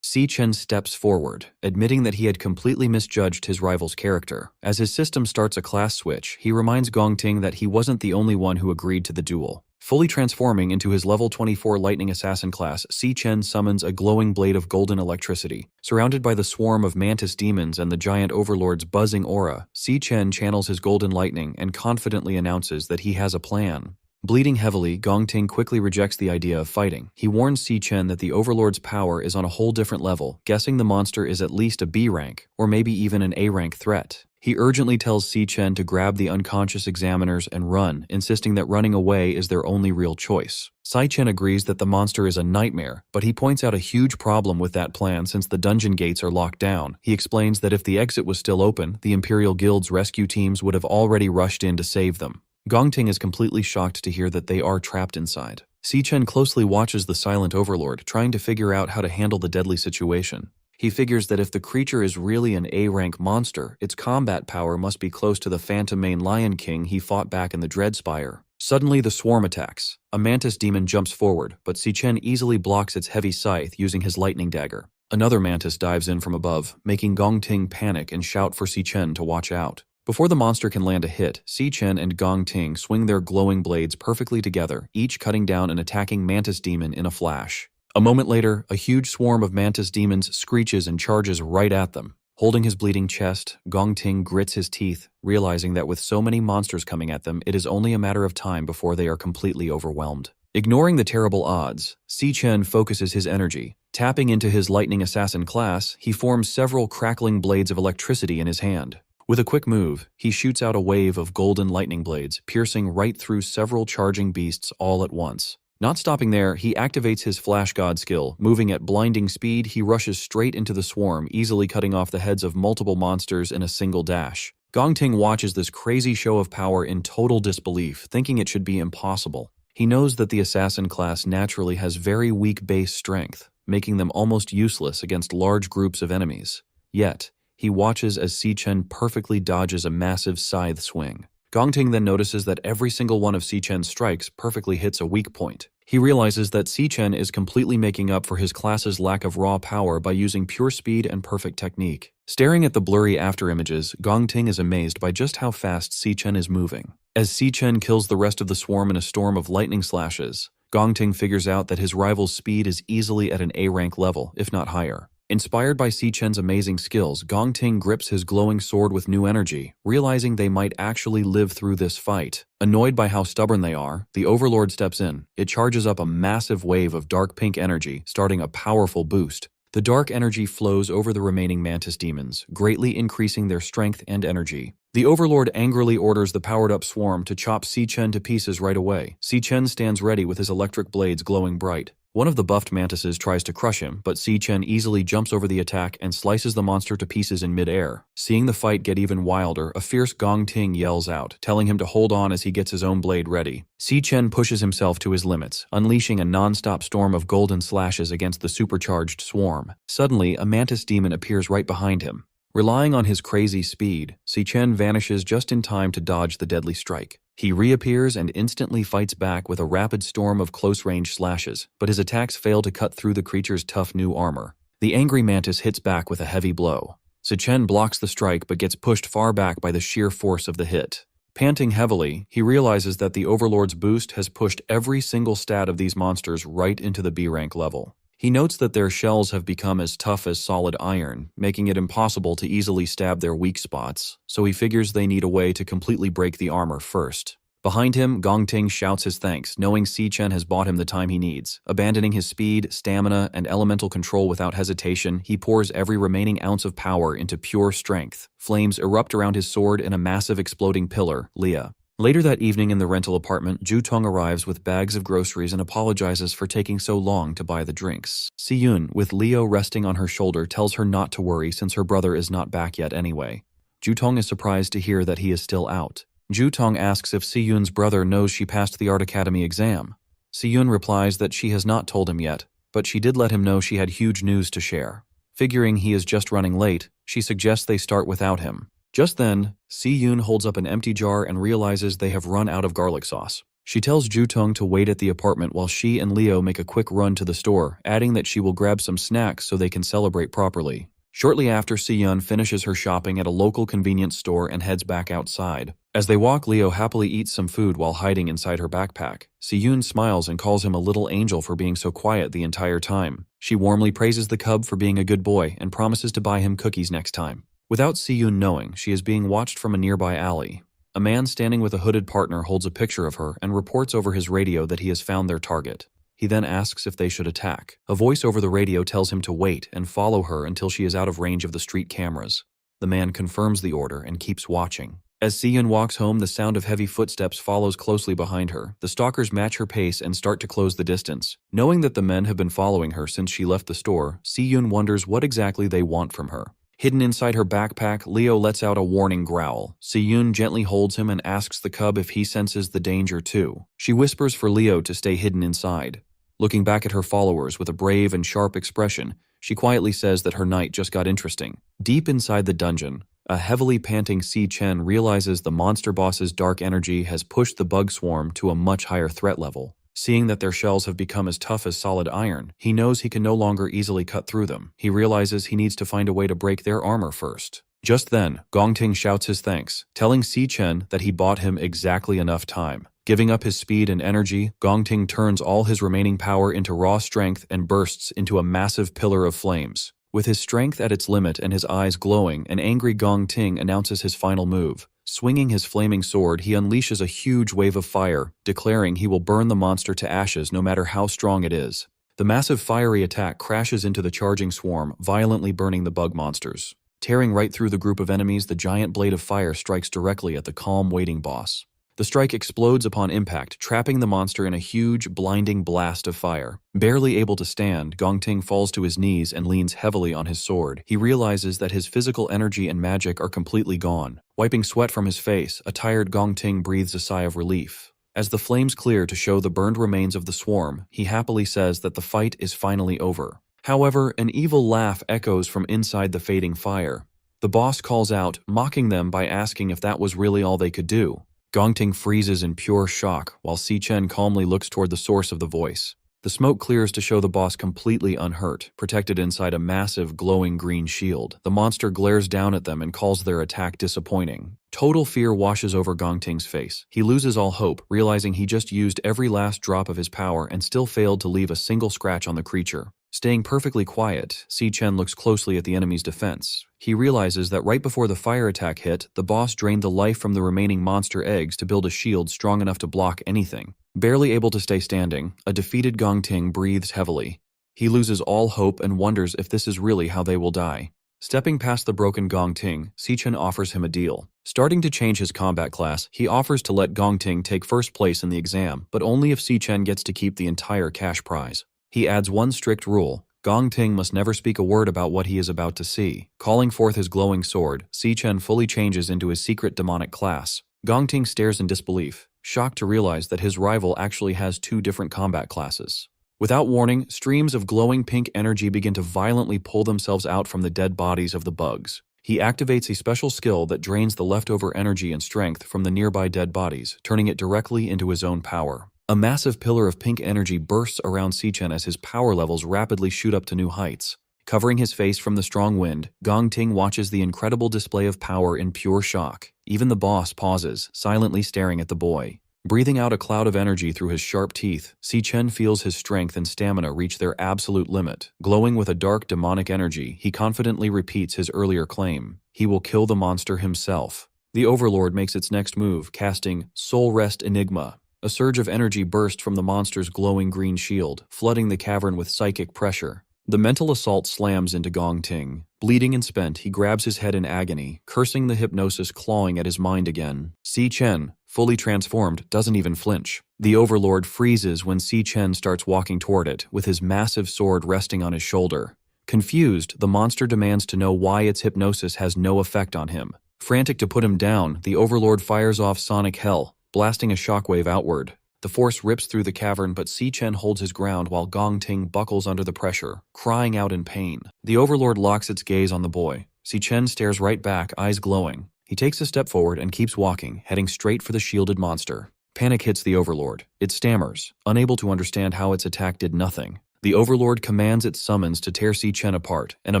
Si Chen steps forward, admitting that he had completely misjudged his rival's character. As his system starts a class switch, he reminds Gong Ting that he wasn't the only one who agreed to the duel. Fully transforming into his level 24 Lightning Assassin class, Si Chen summons a glowing blade of golden electricity. Surrounded by the swarm of mantis demons and the giant overlord's buzzing aura, Si Chen channels his golden lightning and confidently announces that he has a plan. Bleeding heavily, Gong Ting quickly rejects the idea of fighting. He warns Si Chen that the Overlord's power is on a whole different level, guessing the monster is at least a B rank, or maybe even an A rank threat. He urgently tells Si Chen to grab the unconscious examiners and run, insisting that running away is their only real choice. Si Chen agrees that the monster is a nightmare, but he points out a huge problem with that plan since the dungeon gates are locked down. He explains that if the exit was still open, the Imperial Guild's rescue teams would have already rushed in to save them. Gong Ting is completely shocked to hear that they are trapped inside. Si Chen closely watches the silent overlord, trying to figure out how to handle the deadly situation. He figures that if the creature is really an A-rank monster, its combat power must be close to the Phantom Mane Lion King he fought back in the Dreadspire. Suddenly, the swarm attacks. A mantis demon jumps forward, but Si Chen easily blocks its heavy scythe using his lightning dagger. Another mantis dives in from above, making Gong Ting panic and shout for Si Chen to watch out. Before the monster can land a hit, Si Chen and Gong Ting swing their glowing blades perfectly together, each cutting down an attacking mantis demon in a flash. A moment later, a huge swarm of mantis demons screeches and charges right at them. Holding his bleeding chest, Gong Ting grits his teeth, realizing that with so many monsters coming at them, it is only a matter of time before they are completely overwhelmed. Ignoring the terrible odds, Si Chen focuses his energy. Tapping into his Lightning Assassin class, he forms several crackling blades of electricity in his hand. With a quick move, he shoots out a wave of golden lightning blades, piercing right through several charging beasts all at once. Not stopping there, he activates his Flash God skill. Moving at blinding speed, he rushes straight into the swarm, easily cutting off the heads of multiple monsters in a single dash. Gong Ting watches this crazy show of power in total disbelief, thinking it should be impossible. He knows that the assassin class naturally has very weak base strength, making them almost useless against large groups of enemies. Yet, he watches as Si Chen perfectly dodges a massive scythe swing. Gong Ting then notices that every single one of Si Chen's strikes perfectly hits a weak point. He realizes that Si Chen is completely making up for his class's lack of raw power by using pure speed and perfect technique. Staring at the blurry afterimages, Gong Ting is amazed by just how fast Si Chen is moving. As Si Chen kills the rest of the swarm in a storm of lightning slashes, Gong Ting figures out that his rival's speed is easily at an A-rank level, if not higher. Inspired by Si Chen's amazing skills, Gong Ting grips his glowing sword with new energy, realizing they might actually live through this fight. Annoyed by how stubborn they are, the Overlord steps in. It charges up a massive wave of dark pink energy, starting a powerful boost. The dark energy flows over the remaining mantis demons, greatly increasing their strength and energy. The Overlord angrily orders the powered-up swarm to chop Si Chen to pieces right away. Si Chen stands ready with his electric blades glowing bright. One of the buffed mantises tries to crush him, but Si Chen easily jumps over the attack and slices the monster to pieces in mid-air. Seeing the fight get even wilder, a fierce Gong Ting yells out, telling him to hold on as he gets his own blade ready. Si Chen pushes himself to his limits, unleashing a non-stop storm of golden slashes against the supercharged swarm. Suddenly, a mantis demon appears right behind him. Relying on his crazy speed, Si Chen vanishes just in time to dodge the deadly strike. He reappears and instantly fights back with a rapid storm of close-range slashes, but his attacks fail to cut through the creature's tough new armor. The angry mantis hits back with a heavy blow. Si-chen blocks the strike but gets pushed far back by the sheer force of the hit. Panting heavily, he realizes that the Overlord's boost has pushed every single stat of these monsters right into the B rank level. He notes that their shells have become as tough as solid iron, making it impossible to easily stab their weak spots, so he figures they need a way to completely break the armor first. Behind him, Gong Ting shouts his thanks, knowing Si-chen has bought him the time he needs. Abandoning his speed, stamina, and elemental control without hesitation, he pours every remaining ounce of power into pure strength. Flames erupt around his sword in a massive exploding pillar, Leah. Later that evening in the rental apartment, Ju-tong arrives with bags of groceries and apologizes for taking so long to buy the drinks. Si-yun, with Leo resting on her shoulder, tells her not to worry since her brother is not back yet anyway. Ju-tong is surprised to hear that he is still out. Ju-tong asks if Si-yun's brother knows she passed the Art Academy exam. Si-yun replies that she has not told him yet, but she did let him know she had huge news to share. Figuring he is just running late, she suggests they start without him. Just then, Si-yun holds up an empty jar and realizes they have run out of garlic sauce. She tells Ju-tong to wait at the apartment while she and Leo make a quick run to the store, adding that she will grab some snacks so they can celebrate properly. Shortly after, Si-yun finishes her shopping at a local convenience store and heads back outside. As they walk, Leo happily eats some food while hiding inside her backpack. Si-yun smiles and calls him a little angel for being so quiet the entire time. She warmly praises the cub for being a good boy and promises to buy him cookies next time. Without Si-yun knowing, she is being watched from a nearby alley. A man standing with a hooded partner holds a picture of her and reports over his radio that he has found their target. He then asks if they should attack. A voice over the radio tells him to wait and follow her until she is out of range of the street cameras. The man confirms the order and keeps watching. As Si-yun walks home, the sound of heavy footsteps follows closely behind her. The stalkers match her pace and start to close the distance. Knowing that the men have been following her since she left the store, Si-yun wonders what exactly they want from her. Hidden inside her backpack, Leo lets out a warning growl. Si-yun gently holds him and asks the cub if he senses the danger too. She whispers for Leo to stay hidden inside. Looking back at her followers with a brave and sharp expression, she quietly says that her night just got interesting. Deep inside the dungeon, a heavily panting Si-chen realizes the monster boss's dark energy has pushed the bug swarm to a much higher threat level. Seeing that their shells have become as tough as solid iron, he knows he can no longer easily cut through them. He realizes he needs to find a way to break their armor first. Just then, Gong Ting shouts his thanks, telling Si-chen that he bought him exactly enough time. Giving up his speed and energy, Gong Ting turns all his remaining power into raw strength and bursts into a massive pillar of flames. With his strength at its limit and his eyes glowing, an angry Gong Ting announces his final move. Swinging his flaming sword, he unleashes a huge wave of fire, declaring he will burn the monster to ashes no matter how strong it is. The massive fiery attack crashes into the charging swarm, violently burning the bug monsters. Tearing right through the group of enemies, the giant blade of fire strikes directly at the calm, waiting boss. The strike explodes upon impact, trapping the monster in a huge, blinding blast of fire. Barely able to stand, Gong Ting falls to his knees and leans heavily on his sword. He realizes that his physical energy and magic are completely gone. Wiping sweat from his face, a tired Gong Ting breathes a sigh of relief. As the flames clear to show the burned remains of the swarm, he happily says that the fight is finally over. However, an evil laugh echoes from inside the fading fire. The boss calls out, mocking them by asking if that was really all they could do. Gong Ting freezes in pure shock, while Si-chen calmly looks toward the source of the voice. The smoke clears to show the boss completely unhurt, protected inside a massive, glowing green shield. The monster glares down at them and calls their attack disappointing. Total fear washes over Gong Ting's face. He loses all hope, realizing he just used every last drop of his power and still failed to leave a single scratch on the creature. Staying perfectly quiet, Si-chen looks closely at the enemy's defense. He realizes that right before the fire attack hit, the boss drained the life from the remaining monster eggs to build a shield strong enough to block anything. Barely able to stay standing, a defeated Gong Ting breathes heavily. He loses all hope and wonders if this is really how they will die. Stepping past the broken Gong Ting, Si-chen offers him a deal. Starting to change his combat class, he offers to let Gong Ting take first place in the exam, but only if Si-chen gets to keep the entire cash prize. He adds one strict rule. Gong Ting must never speak a word about what he is about to see. Calling forth his glowing sword, Si-chen fully changes into his secret demonic class. Gong Ting stares in disbelief, shocked to realize that his rival actually has two different combat classes. Without warning, streams of glowing pink energy begin to violently pull themselves out from the dead bodies of the bugs. He activates a special skill that drains the leftover energy and strength from the nearby dead bodies, turning it directly into his own power. A massive pillar of pink energy bursts around Si-chen as his power levels rapidly shoot up to new heights. Covering his face from the strong wind, Gong Ting watches the incredible display of power in pure shock. Even the boss pauses, silently staring at the boy. Breathing out a cloud of energy through his sharp teeth, Si Chen feels his strength and stamina reach their absolute limit. Glowing with a dark demonic energy, he confidently repeats his earlier claim. He will kill the monster himself. The Overlord makes its next move, casting Soul Rest Enigma. A surge of energy burst from the monster's glowing green shield, flooding the cavern with psychic pressure. The mental assault slams into Gong Ting. Bleeding and spent, he grabs his head in agony, cursing the hypnosis clawing at his mind again. Si Chen, fully transformed, doesn't even flinch. The Overlord freezes when Si Chen starts walking toward it, with his massive sword resting on his shoulder. Confused, the monster demands to know why its hypnosis has no effect on him. Frantic to put him down, the Overlord fires off Sonic Hell, blasting a shockwave outward. The force rips through the cavern, but Si Chen holds his ground while Gong Ting buckles under the pressure, crying out in pain. The Overlord locks its gaze on the boy. Si Chen stares right back, eyes glowing. He takes a step forward and keeps walking, heading straight for the shielded monster. Panic hits the Overlord. It stammers, unable to understand how its attack did nothing. The Overlord commands its summons to tear Si Chen apart, and a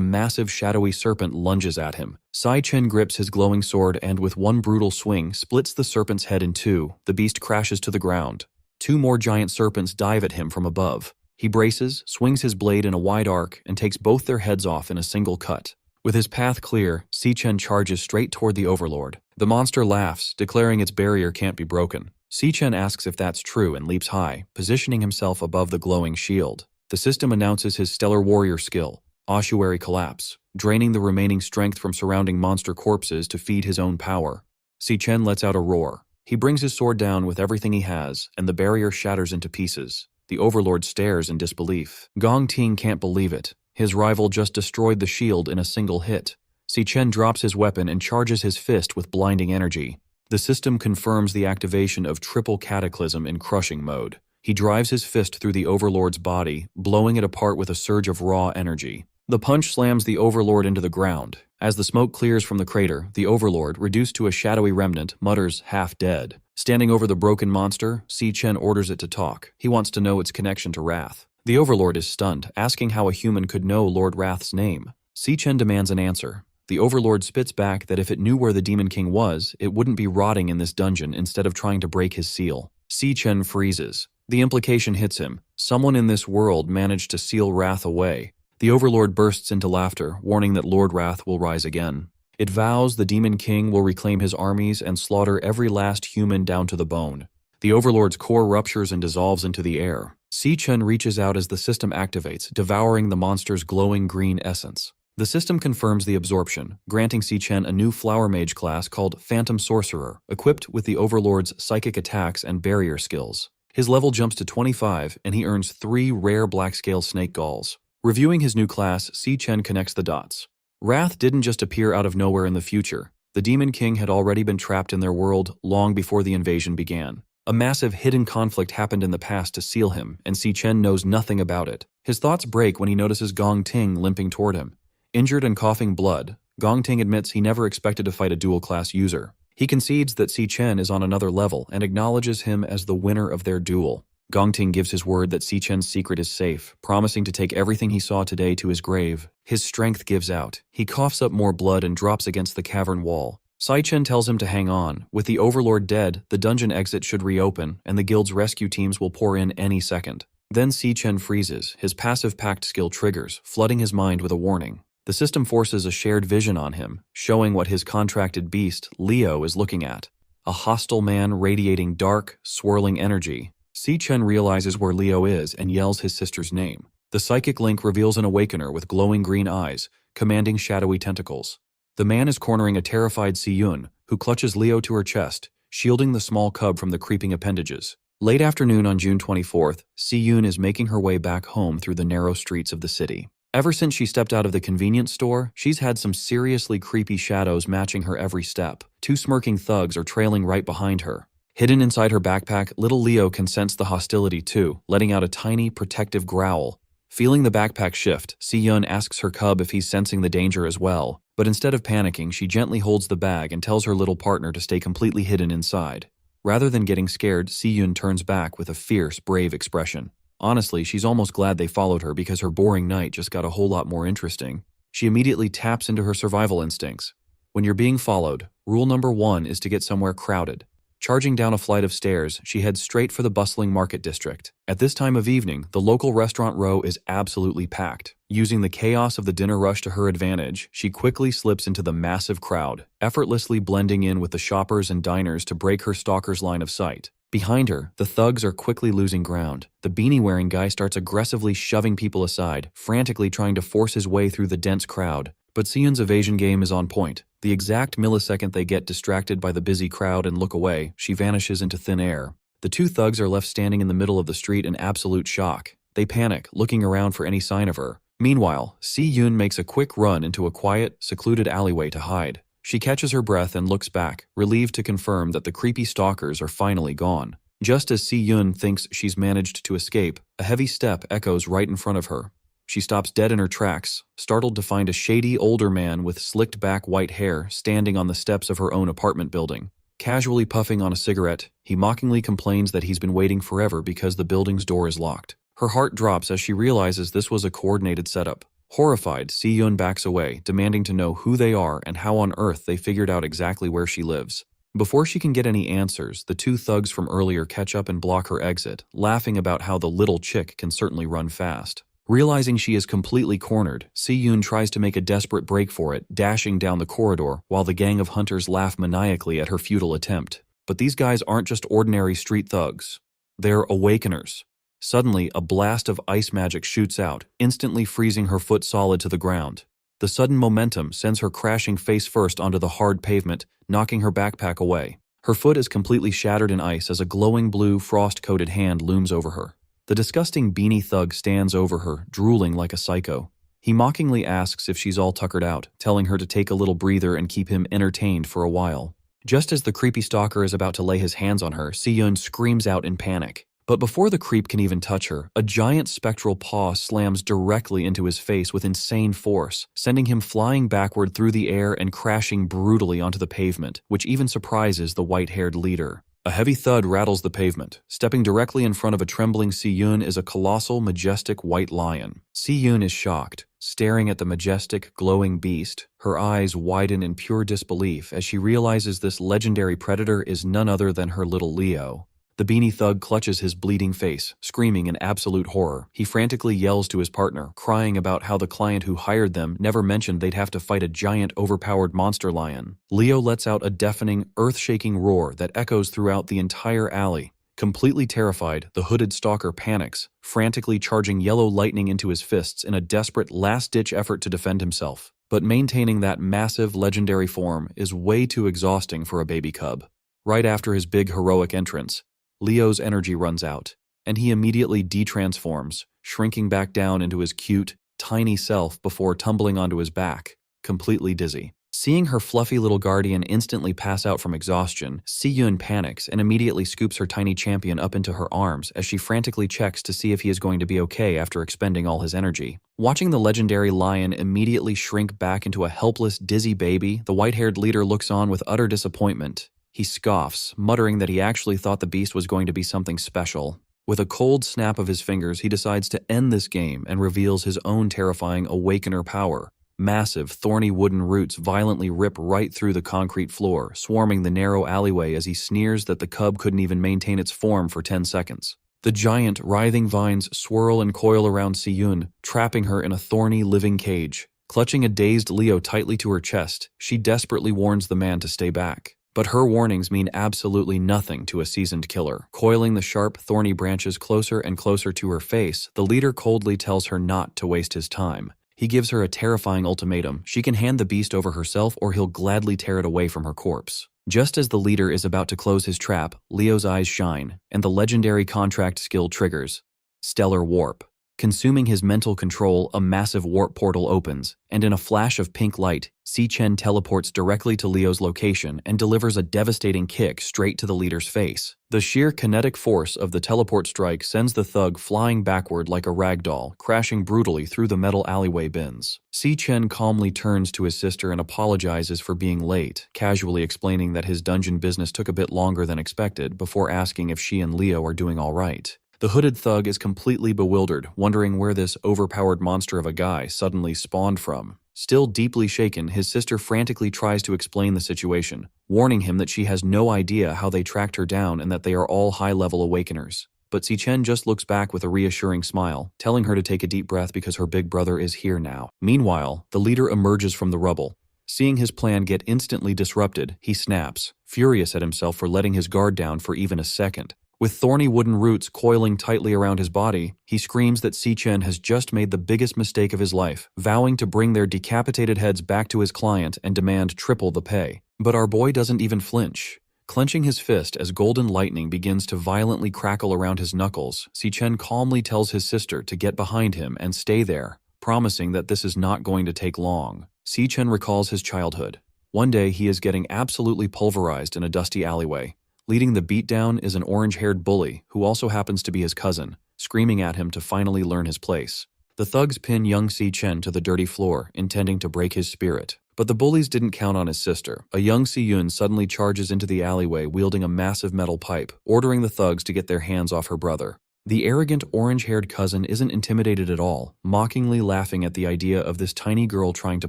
massive shadowy serpent lunges at him. Si Chen grips his glowing sword and with one brutal swing splits the serpent's head in two. The beast crashes to the ground. Two more giant serpents dive at him from above. He braces, swings his blade in a wide arc, and takes both their heads off in a single cut. With his path clear, Si Chen charges straight toward the Overlord. The monster laughs, declaring its barrier can't be broken. Si Chen asks if that's true and leaps high, positioning himself above the glowing shield. The system announces his stellar warrior skill, Ossuary Collapse, draining the remaining strength from surrounding monster corpses to feed his own power. Si Chen lets out a roar. He brings his sword down with everything he has, and the barrier shatters into pieces. The Overlord stares in disbelief. Gong Ting can't believe it. His rival just destroyed the shield in a single hit. Si Chen drops his weapon and charges his fist with blinding energy. The system confirms the activation of triple cataclysm in crushing mode. He drives his fist through the Overlord's body, blowing it apart with a surge of raw energy. The punch slams the Overlord into the ground. As the smoke clears from the crater, the Overlord, reduced to a shadowy remnant, mutters, half dead. Standing over the broken monster, Si Chen orders it to talk. He wants to know its connection to Wrath. The Overlord is stunned, asking how a human could know Lord Wrath's name. Si Chen demands an answer. The Overlord spits back that if it knew where the Demon King was, it wouldn't be rotting in this dungeon instead of trying to break his seal. Si Chen freezes. The implication hits him. Someone in this world managed to seal Wrath away. The Overlord bursts into laughter, warning that Lord Wrath will rise again. It vows the Demon King will reclaim his armies and slaughter every last human down to the bone. The Overlord's core ruptures and dissolves into the air. Si Chen reaches out as the system activates, devouring the monster's glowing green essence. The system confirms the absorption, granting Si Chen a new Flower Mage class called Phantom Sorcerer, equipped with the Overlord's psychic attacks and barrier skills. His level jumps to 25, and he earns 3 rare black-scale snake galls. Reviewing his new class, Si Chen connects the dots. Wrath didn't just appear out of nowhere in the future. The Demon King had already been trapped in their world long before the invasion began. A massive hidden conflict happened in the past to seal him, and Si Chen knows nothing about it. His thoughts break when he notices Gong Ting limping toward him. Injured and coughing blood, Gong Ting admits he never expected to fight a dual-class user. He concedes that Si Chen is on another level and acknowledges him as the winner of their duel. Gong Ting gives his word that Si Chen's secret is safe, promising to take everything he saw today to his grave. His strength gives out. He coughs up more blood and drops against the cavern wall. Si Chen tells him to hang on. With the Overlord dead, the dungeon exit should reopen, and the guild's rescue teams will pour in any second. Then Si Chen freezes. His passive pact skill triggers, flooding his mind with a warning. The system forces a shared vision on him, showing what his contracted beast, Leo, is looking at. A hostile man radiating dark, swirling energy. Si Chen realizes where Leo is and yells his sister's name. The psychic link reveals an awakener with glowing green eyes, commanding shadowy tentacles. The man is cornering a terrified Si Yun, who clutches Leo to her chest, shielding the small cub from the creeping appendages. Late afternoon on June 24th, Si Yun is making her way back home through the narrow streets of the city. Ever since she stepped out of the convenience store, she's had some seriously creepy shadows matching her every step. 2 smirking thugs are trailing right behind her. Hidden inside her backpack, little Leo can sense the hostility too, letting out a tiny, protective growl. Feeling the backpack shift, Si Yun asks her cub if he's sensing the danger as well, but instead of panicking, she gently holds the bag and tells her little partner to stay completely hidden inside. Rather than getting scared, Si Yun turns back with a fierce, brave expression. Honestly, she's almost glad they followed her because her boring night just got a whole lot more interesting. She immediately taps into her survival instincts. When you're being followed, rule number 1 is to get somewhere crowded. Charging down a flight of stairs, she heads straight for the bustling market district. At this time of evening, the local restaurant row is absolutely packed. Using the chaos of the dinner rush to her advantage, she quickly slips into the massive crowd, effortlessly blending in with the shoppers and diners to break her stalker's line of sight. Behind her, the thugs are quickly losing ground. The beanie-wearing guy starts aggressively shoving people aside, frantically trying to force his way through the dense crowd. But Seon's evasion game is on point. The exact millisecond they get distracted by the busy crowd and look away, she vanishes into thin air. The two thugs are left standing in the middle of the street in absolute shock. They panic, looking around for any sign of her. Meanwhile, Si-yoon makes a quick run into a quiet, secluded alleyway to hide. She catches her breath and looks back, relieved to confirm that the creepy stalkers are finally gone. Just as Si-yoon thinks she's managed to escape, a heavy step echoes right in front of her. She stops dead in her tracks, startled to find a shady older man with slicked-back white hair standing on the steps of her own apartment building. Casually puffing on a cigarette, he mockingly complains that he's been waiting forever because the building's door is locked. Her heart drops as she realizes this was a coordinated setup. Horrified, Si-yoon backs away, demanding to know who they are and how on earth they figured out exactly where she lives. Before she can get any answers, the two thugs from earlier catch up and block her exit, laughing about how the little chick can certainly run fast. Realizing she is completely cornered, Si-yoon tries to make a desperate break for it, dashing down the corridor, while the gang of hunters laugh maniacally at her futile attempt. But these guys aren't just ordinary street thugs. They're awakeners. Suddenly, a blast of ice magic shoots out, instantly freezing her foot solid to the ground. The sudden momentum sends her crashing face first onto the hard pavement, knocking her backpack away. Her foot is completely shattered in ice as a glowing blue, frost-coated hand looms over her. The disgusting beanie thug stands over her, drooling like a psycho. He mockingly asks if she's all tuckered out, telling her to take a little breather and keep him entertained for a while. Just as the creepy stalker is about to lay his hands on her, Si-yoon screams out in panic. But before the creep can even touch her, a giant spectral paw slams directly into his face with insane force, sending him flying backward through the air and crashing brutally onto the pavement, which even surprises the white-haired leader. A heavy thud rattles the pavement. Stepping directly in front of a trembling Si-yoon is a colossal, majestic white lion. Si-yoon is shocked, staring at the majestic, glowing beast. Her eyes widen in pure disbelief as she realizes this legendary predator is none other than her little Leo. The beanie thug clutches his bleeding face, screaming in absolute horror. He frantically yells to his partner, crying about how the client who hired them never mentioned they'd have to fight a giant, overpowered monster lion. Leo lets out a deafening, earth-shaking roar that echoes throughout the entire alley. Completely terrified, the hooded stalker panics, frantically charging yellow lightning into his fists in a desperate, last-ditch effort to defend himself. But maintaining that massive, legendary form is way too exhausting for a baby cub. Right after his big, heroic entrance, Leo's energy runs out, and he immediately detransforms, shrinking back down into his cute, tiny self before tumbling onto his back, completely dizzy. Seeing her fluffy little guardian instantly pass out from exhaustion, Si-yoon panics and immediately scoops her tiny champion up into her arms as she frantically checks to see if he is going to be okay after expending all his energy. Watching the legendary lion immediately shrink back into a helpless, dizzy baby, the white-haired leader looks on with utter disappointment. He scoffs, muttering that he actually thought the beast was going to be something special. With a cold snap of his fingers, he decides to end this game and reveals his own terrifying awakener power. Massive, thorny wooden roots violently rip right through the concrete floor, swarming the narrow alleyway as he sneers that the cub couldn't even maintain its form for 10 seconds. The giant, writhing vines swirl and coil around Si-yoon, trapping her in a thorny, living cage. Clutching a dazed Leo tightly to her chest, she desperately warns the man to stay back. But her warnings mean absolutely nothing to a seasoned killer. Coiling the sharp, thorny branches closer and closer to her face, the leader coldly tells her not to waste his time. He gives her a terrifying ultimatum. She can hand the beast over herself or he'll gladly tear it away from her corpse. Just as the leader is about to close his trap, Leo's eyes shine, and the legendary contract skill triggers. Stellar Warp. Consuming his mental control, a massive warp portal opens, and in a flash of pink light, Si-chen teleports directly to Leo's location and delivers a devastating kick straight to the leader's face. The sheer kinetic force of the teleport strike sends the thug flying backward like a rag doll, crashing brutally through the metal alleyway bins. Si-chen calmly turns to his sister and apologizes for being late, casually explaining that his dungeon business took a bit longer than expected before asking if she and Leo are doing all right. The hooded thug is completely bewildered, wondering where this overpowered monster of a guy suddenly spawned from. Still deeply shaken, his sister frantically tries to explain the situation, warning him that she has no idea how they tracked her down and that they are all high-level awakeners. But Si-Chen just looks back with a reassuring smile, telling her to take a deep breath because her big brother is here now. Meanwhile, the leader emerges from the rubble. Seeing his plan get instantly disrupted, he snaps, furious at himself for letting his guard down for even a second. With thorny wooden roots coiling tightly around his body, he screams that Si-Chen has just made the biggest mistake of his life, vowing to bring their decapitated heads back to his client and demand triple the pay. But our boy doesn't even flinch. Clenching his fist as golden lightning begins to violently crackle around his knuckles, Si-Chen calmly tells his sister to get behind him and stay there, promising that this is not going to take long. Si-Chen recalls his childhood. One day he is getting absolutely pulverized in a dusty alleyway. Leading the beatdown is an orange-haired bully who also happens to be his cousin, screaming at him to finally learn his place. The thugs pin young Si-Chen to the dirty floor, intending to break his spirit. But the bullies didn't count on his sister. A young Si-Yun suddenly charges into the alleyway wielding a massive metal pipe, ordering the thugs to get their hands off her brother. The arrogant orange-haired cousin isn't intimidated at all, mockingly laughing at the idea of this tiny girl trying to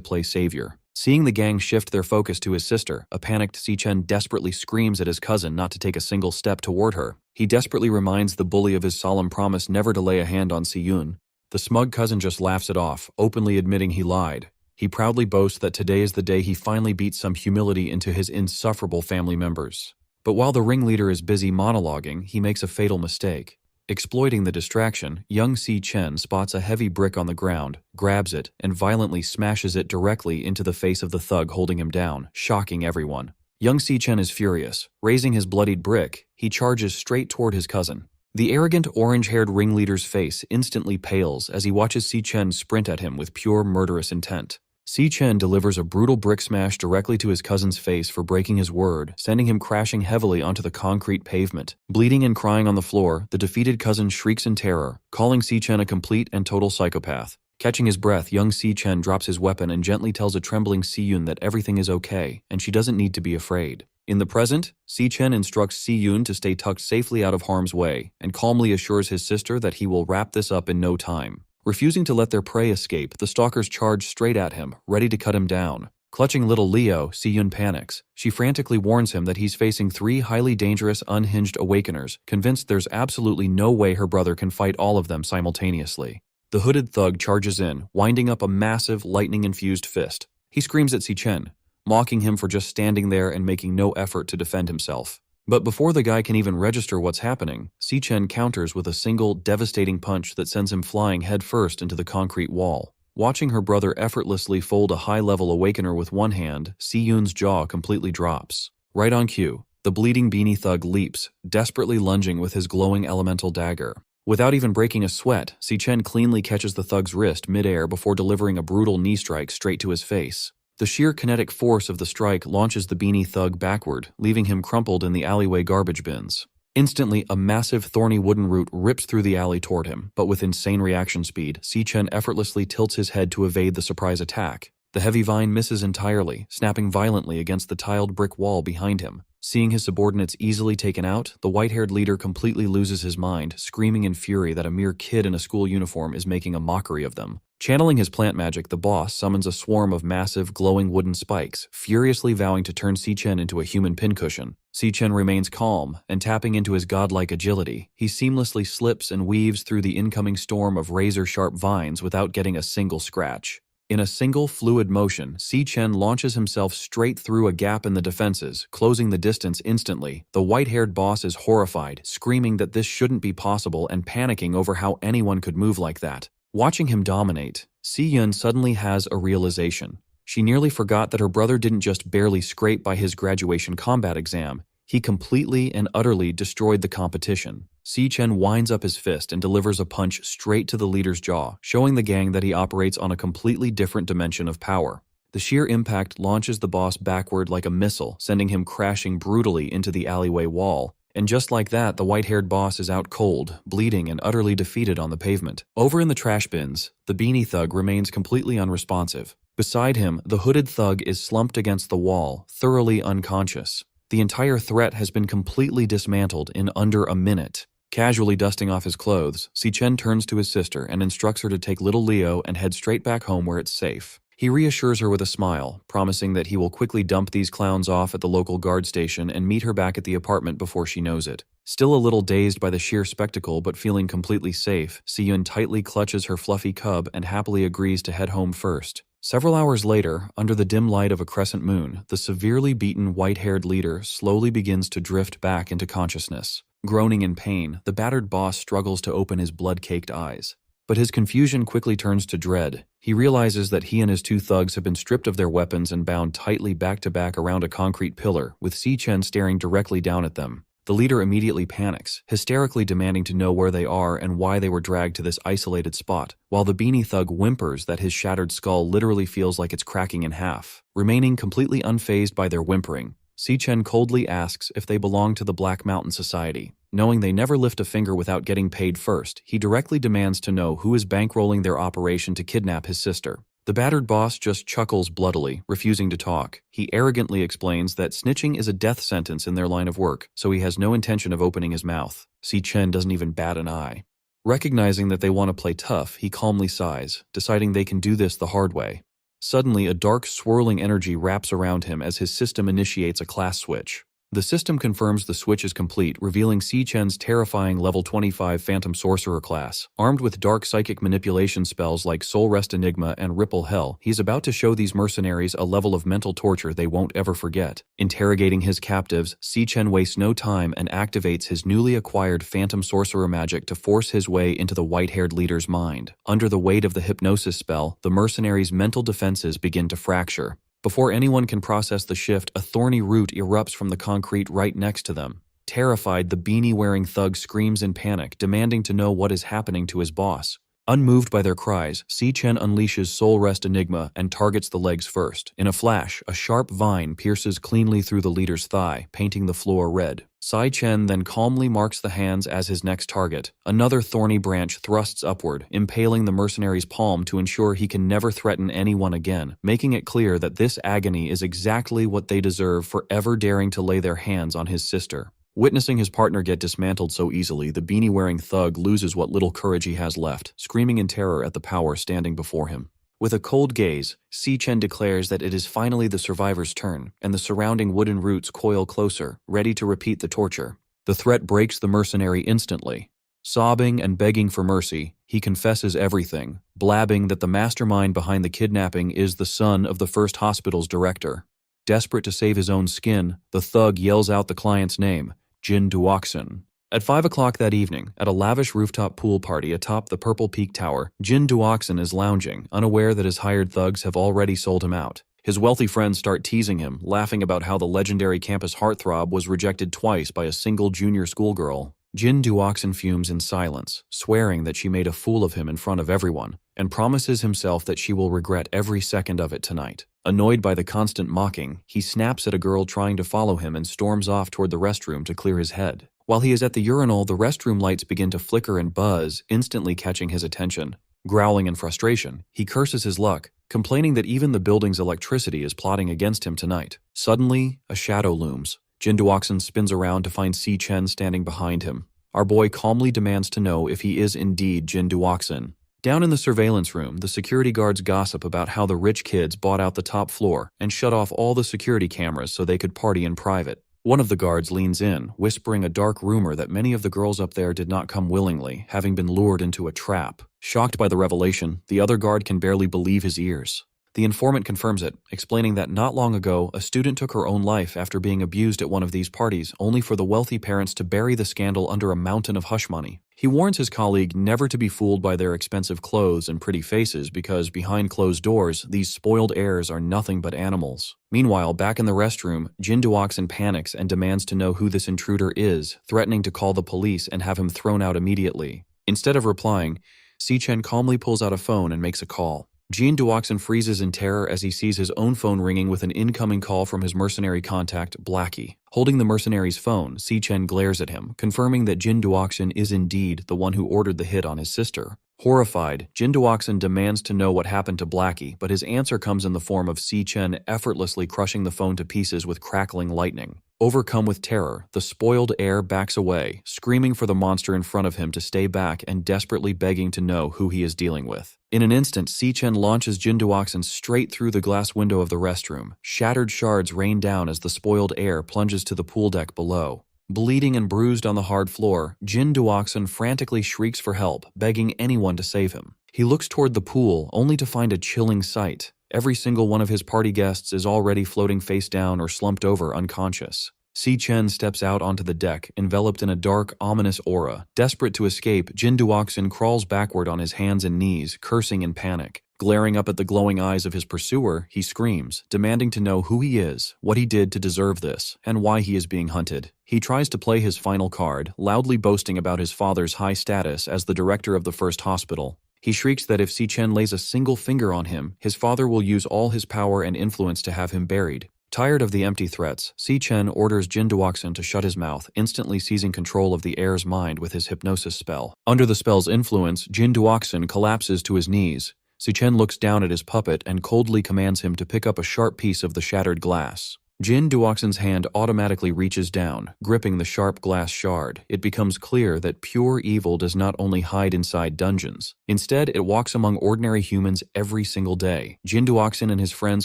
play savior. Seeing the gang shift their focus to his sister, a panicked Si-Chen desperately screams at his cousin not to take a single step toward her. He desperately reminds the bully of his solemn promise never to lay a hand on Si-Yun. The smug cousin just laughs it off, openly admitting he lied. He proudly boasts that today is the day he finally beats some humility into his insufferable family members. But while the ringleader is busy monologuing, he makes a fatal mistake. Exploiting the distraction, young Si-Chen spots a heavy brick on the ground, grabs it, and violently smashes it directly into the face of the thug holding him down, shocking everyone. Young Si-Chen is furious. Raising his bloodied brick, he charges straight toward his cousin. The arrogant orange-haired ringleader's face instantly pales as he watches Si-Chen sprint at him with pure murderous intent. Si-Chen delivers a brutal brick smash directly to his cousin's face for breaking his word, sending him crashing heavily onto the concrete pavement. Bleeding and crying on the floor, the defeated cousin shrieks in terror, calling Si-Chen a complete and total psychopath. Catching his breath, young Si-Chen drops his weapon and gently tells a trembling Si-Yun that everything is okay, and she doesn't need to be afraid. In the present, Si-Chen instructs Si-Yun to stay tucked safely out of harm's way, and calmly assures his sister that he will wrap this up in no time. Refusing to let their prey escape, the stalkers charge straight at him, ready to cut him down. Clutching little Leo, Si-Yun panics. She frantically warns him that he's facing 3 highly dangerous, unhinged awakeners, convinced there's absolutely no way her brother can fight all of them simultaneously. The hooded thug charges in, winding up a massive, lightning-infused fist. He screams at Si-Chen, mocking him for just standing there and making no effort to defend himself. But before the guy can even register what's happening, Si-Chen counters with a single, devastating punch that sends him flying headfirst into the concrete wall. Watching her brother effortlessly fold a high-level awakener with one hand, Si-Yun's jaw completely drops. Right on cue, the bleeding beanie thug leaps, desperately lunging with his glowing elemental dagger. Without even breaking a sweat, Si-Chen cleanly catches the thug's wrist mid-air before delivering a brutal knee strike straight to his face. The sheer kinetic force of the strike launches the beanie thug backward, leaving him crumpled in the alleyway garbage bins. Instantly, a massive thorny wooden root rips through the alley toward him, but with insane reaction speed, Si-Chen effortlessly tilts his head to evade the surprise attack. The heavy vine misses entirely, snapping violently against the tiled brick wall behind him. Seeing his subordinates easily taken out, the white-haired leader completely loses his mind, screaming in fury that a mere kid in a school uniform is making a mockery of them. Channeling his plant magic, the boss summons a swarm of massive, glowing wooden spikes, furiously vowing to turn Si-Chen into a human pincushion. Si-Chen remains calm, and tapping into his godlike agility, he seamlessly slips and weaves through the incoming storm of razor-sharp vines without getting a single scratch. In a single fluid motion, Si-Chen launches himself straight through a gap in the defenses, closing the distance instantly. The white-haired boss is horrified, screaming that this shouldn't be possible and panicking over how anyone could move like that. Watching him dominate, Si-Yun suddenly has a realization. She nearly forgot that her brother didn't just barely scrape by his graduation combat exam, he completely and utterly destroyed the competition. Si-Chen winds up his fist and delivers a punch straight to the leader's jaw, showing the gang that he operates on a completely different dimension of power. The sheer impact launches the boss backward like a missile, sending him crashing brutally into the alleyway wall. And just like that, the white-haired boss is out cold, bleeding and utterly defeated on the pavement. Over in the trash bins, the beanie thug remains completely unresponsive. Beside him, the hooded thug is slumped against the wall, thoroughly unconscious. The entire threat has been completely dismantled in under a minute. Casually dusting off his clothes, Si-chen turns to his sister and instructs her to take little Leo and head straight back home where it's safe. He reassures her with a smile, promising that he will quickly dump these clowns off at the local guard station and meet her back at the apartment before she knows it. Still a little dazed by the sheer spectacle but feeling completely safe, Si-yun tightly clutches her fluffy cub and happily agrees to head home first. Several hours later, under the dim light of a crescent moon, the severely beaten white-haired leader slowly begins to drift back into consciousness. Groaning in pain, the battered boss struggles to open his blood-caked eyes. But his confusion quickly turns to dread. He realizes that he and his two thugs have been stripped of their weapons and bound tightly back-to-back around a concrete pillar, with Si-chen staring directly down at them. The leader immediately panics, hysterically demanding to know where they are and why they were dragged to this isolated spot, while the beanie thug whimpers that his shattered skull literally feels like it's cracking in half. Remaining completely unfazed by their whimpering, Si-chen coldly asks if they belong to the Black Mountain Society. Knowing they never lift a finger without getting paid first, he directly demands to know who is bankrolling their operation to kidnap his sister. The battered boss just chuckles bloodily, refusing to talk. He arrogantly explains that snitching is a death sentence in their line of work, so he has no intention of opening his mouth. Si-chen doesn't even bat an eye. Recognizing that they want to play tough, he calmly sighs, deciding they can do this the hard way. Suddenly, a dark, swirling energy wraps around him as his system initiates a class switch. The system confirms the switch is complete, revealing Si-chen's terrifying level 25 Phantom Sorcerer class. Armed with dark psychic manipulation spells like Soul Rest Enigma and Ripple Hell, he's about to show these mercenaries a level of mental torture they won't ever forget. Interrogating his captives, Si-chen wastes no time and activates his newly acquired Phantom Sorcerer magic to force his way into the white-haired leader's mind. Under the weight of the hypnosis spell, the mercenaries' mental defenses begin to fracture. Before anyone can process the shift, a thorny root erupts from the concrete right next to them. Terrified, the beanie-wearing thug screams in panic, demanding to know what is happening to his boss. Unmoved by their cries, Si-chen unleashes Soul Rest Enigma and targets the legs first. In a flash, a sharp vine pierces cleanly through the leader's thigh, painting the floor red. Si-chen then calmly marks the hands as his next target. Another thorny branch thrusts upward, impaling the mercenary's palm to ensure he can never threaten anyone again, making it clear that this agony is exactly what they deserve for ever daring to lay their hands on his sister. Witnessing his partner get dismantled so easily, the beanie-wearing thug loses what little courage he has left, screaming in terror at the power standing before him. With a cold gaze, Si-chen declares that it is finally the survivor's turn, and the surrounding wooden roots coil closer, ready to repeat the torture. The threat breaks the mercenary instantly. Sobbing and begging for mercy, he confesses everything, blabbing that the mastermind behind the kidnapping is the son of the first hospital's director. Desperate to save his own skin, the thug yells out the client's name, Jin Duoxin. At 5 o'clock that evening, at a lavish rooftop pool party atop the Purple Peak Tower, Jin Duoxin is lounging, unaware that his hired thugs have already sold him out. His wealthy friends start teasing him, laughing about how the legendary campus heartthrob was rejected twice by a single junior schoolgirl. Jin Duoxin fumes in silence, swearing that she made a fool of him in front of everyone, and promises himself that she will regret every second of it tonight. Annoyed by the constant mocking, he snaps at a girl trying to follow him and storms off toward the restroom to clear his head. While he is at the urinal, the restroom lights begin to flicker and buzz, instantly catching his attention. Growling in frustration, he curses his luck, complaining that even the building's electricity is plotting against him tonight. Suddenly, a shadow looms. Jin Duoxin spins around to find Si-chen standing behind him. Our boy calmly demands to know if he is indeed Jin Duoxin. Down in the surveillance room, the security guards gossip about how the rich kids bought out the top floor and shut off all the security cameras so they could party in private. One of the guards leans in, whispering a dark rumor that many of the girls up there did not come willingly, having been lured into a trap. Shocked by the revelation, the other guard can barely believe his ears. The informant confirms it, explaining that not long ago, a student took her own life after being abused at one of these parties, only for the wealthy parents to bury the scandal under a mountain of hush money. He warns his colleague never to be fooled by their expensive clothes and pretty faces because behind closed doors, these spoiled heirs are nothing but animals. Meanwhile, back in the restroom, Jin Duoxin panics and demands to know who this intruder is, threatening to call the police and have him thrown out immediately. Instead of replying, Si-chen calmly pulls out a phone and makes a call. Jin Duoxin freezes in terror as he sees his own phone ringing with an incoming call from his mercenary contact, Blackie. Holding the mercenary's phone, Si-chen glares at him, confirming that Jin Duoxin is indeed the one who ordered the hit on his sister. Horrified, Jin Duoxin demands to know what happened to Blackie, but his answer comes in the form of Si Chen effortlessly crushing the phone to pieces with crackling lightning. Overcome with terror, the spoiled heir backs away, screaming for the monster in front of him to stay back and desperately begging to know who he is dealing with. In an instant, Si Chen launches Jin Duoxin straight through the glass window of the restroom. Shattered shards rain down as the spoiled heir plunges to the pool deck below. Bleeding and bruised on the hard floor, Jin Duoxin frantically shrieks for help, begging anyone to save him. He looks toward the pool, only to find a chilling sight. Every single one of his party guests is already floating face down or slumped over unconscious. Si Chen steps out onto the deck, enveloped in a dark, ominous aura. Desperate to escape, Jin Duoxin crawls backward on his hands and knees, cursing in panic. Glaring up at the glowing eyes of his pursuer, he screams, demanding to know who he is, what he did to deserve this, and why he is being hunted. He tries to play his final card, loudly boasting about his father's high status as the director of the first hospital. He shrieks that if Si Chen lays a single finger on him, his father will use all his power and influence to have him buried. Tired of the empty threats, Si Chen orders Jin Duoxin to shut his mouth, instantly seizing control of the heir's mind with his hypnosis spell. Under the spell's influence, Jin Duoxin collapses to his knees. Si Chen looks down at his puppet and coldly commands him to pick up a sharp piece of the shattered glass. Jin Duoxin's hand automatically reaches down, gripping the sharp glass shard. It becomes clear that pure evil does not only hide inside dungeons. Instead, it walks among ordinary humans every single day. Jin Duoxin and his friends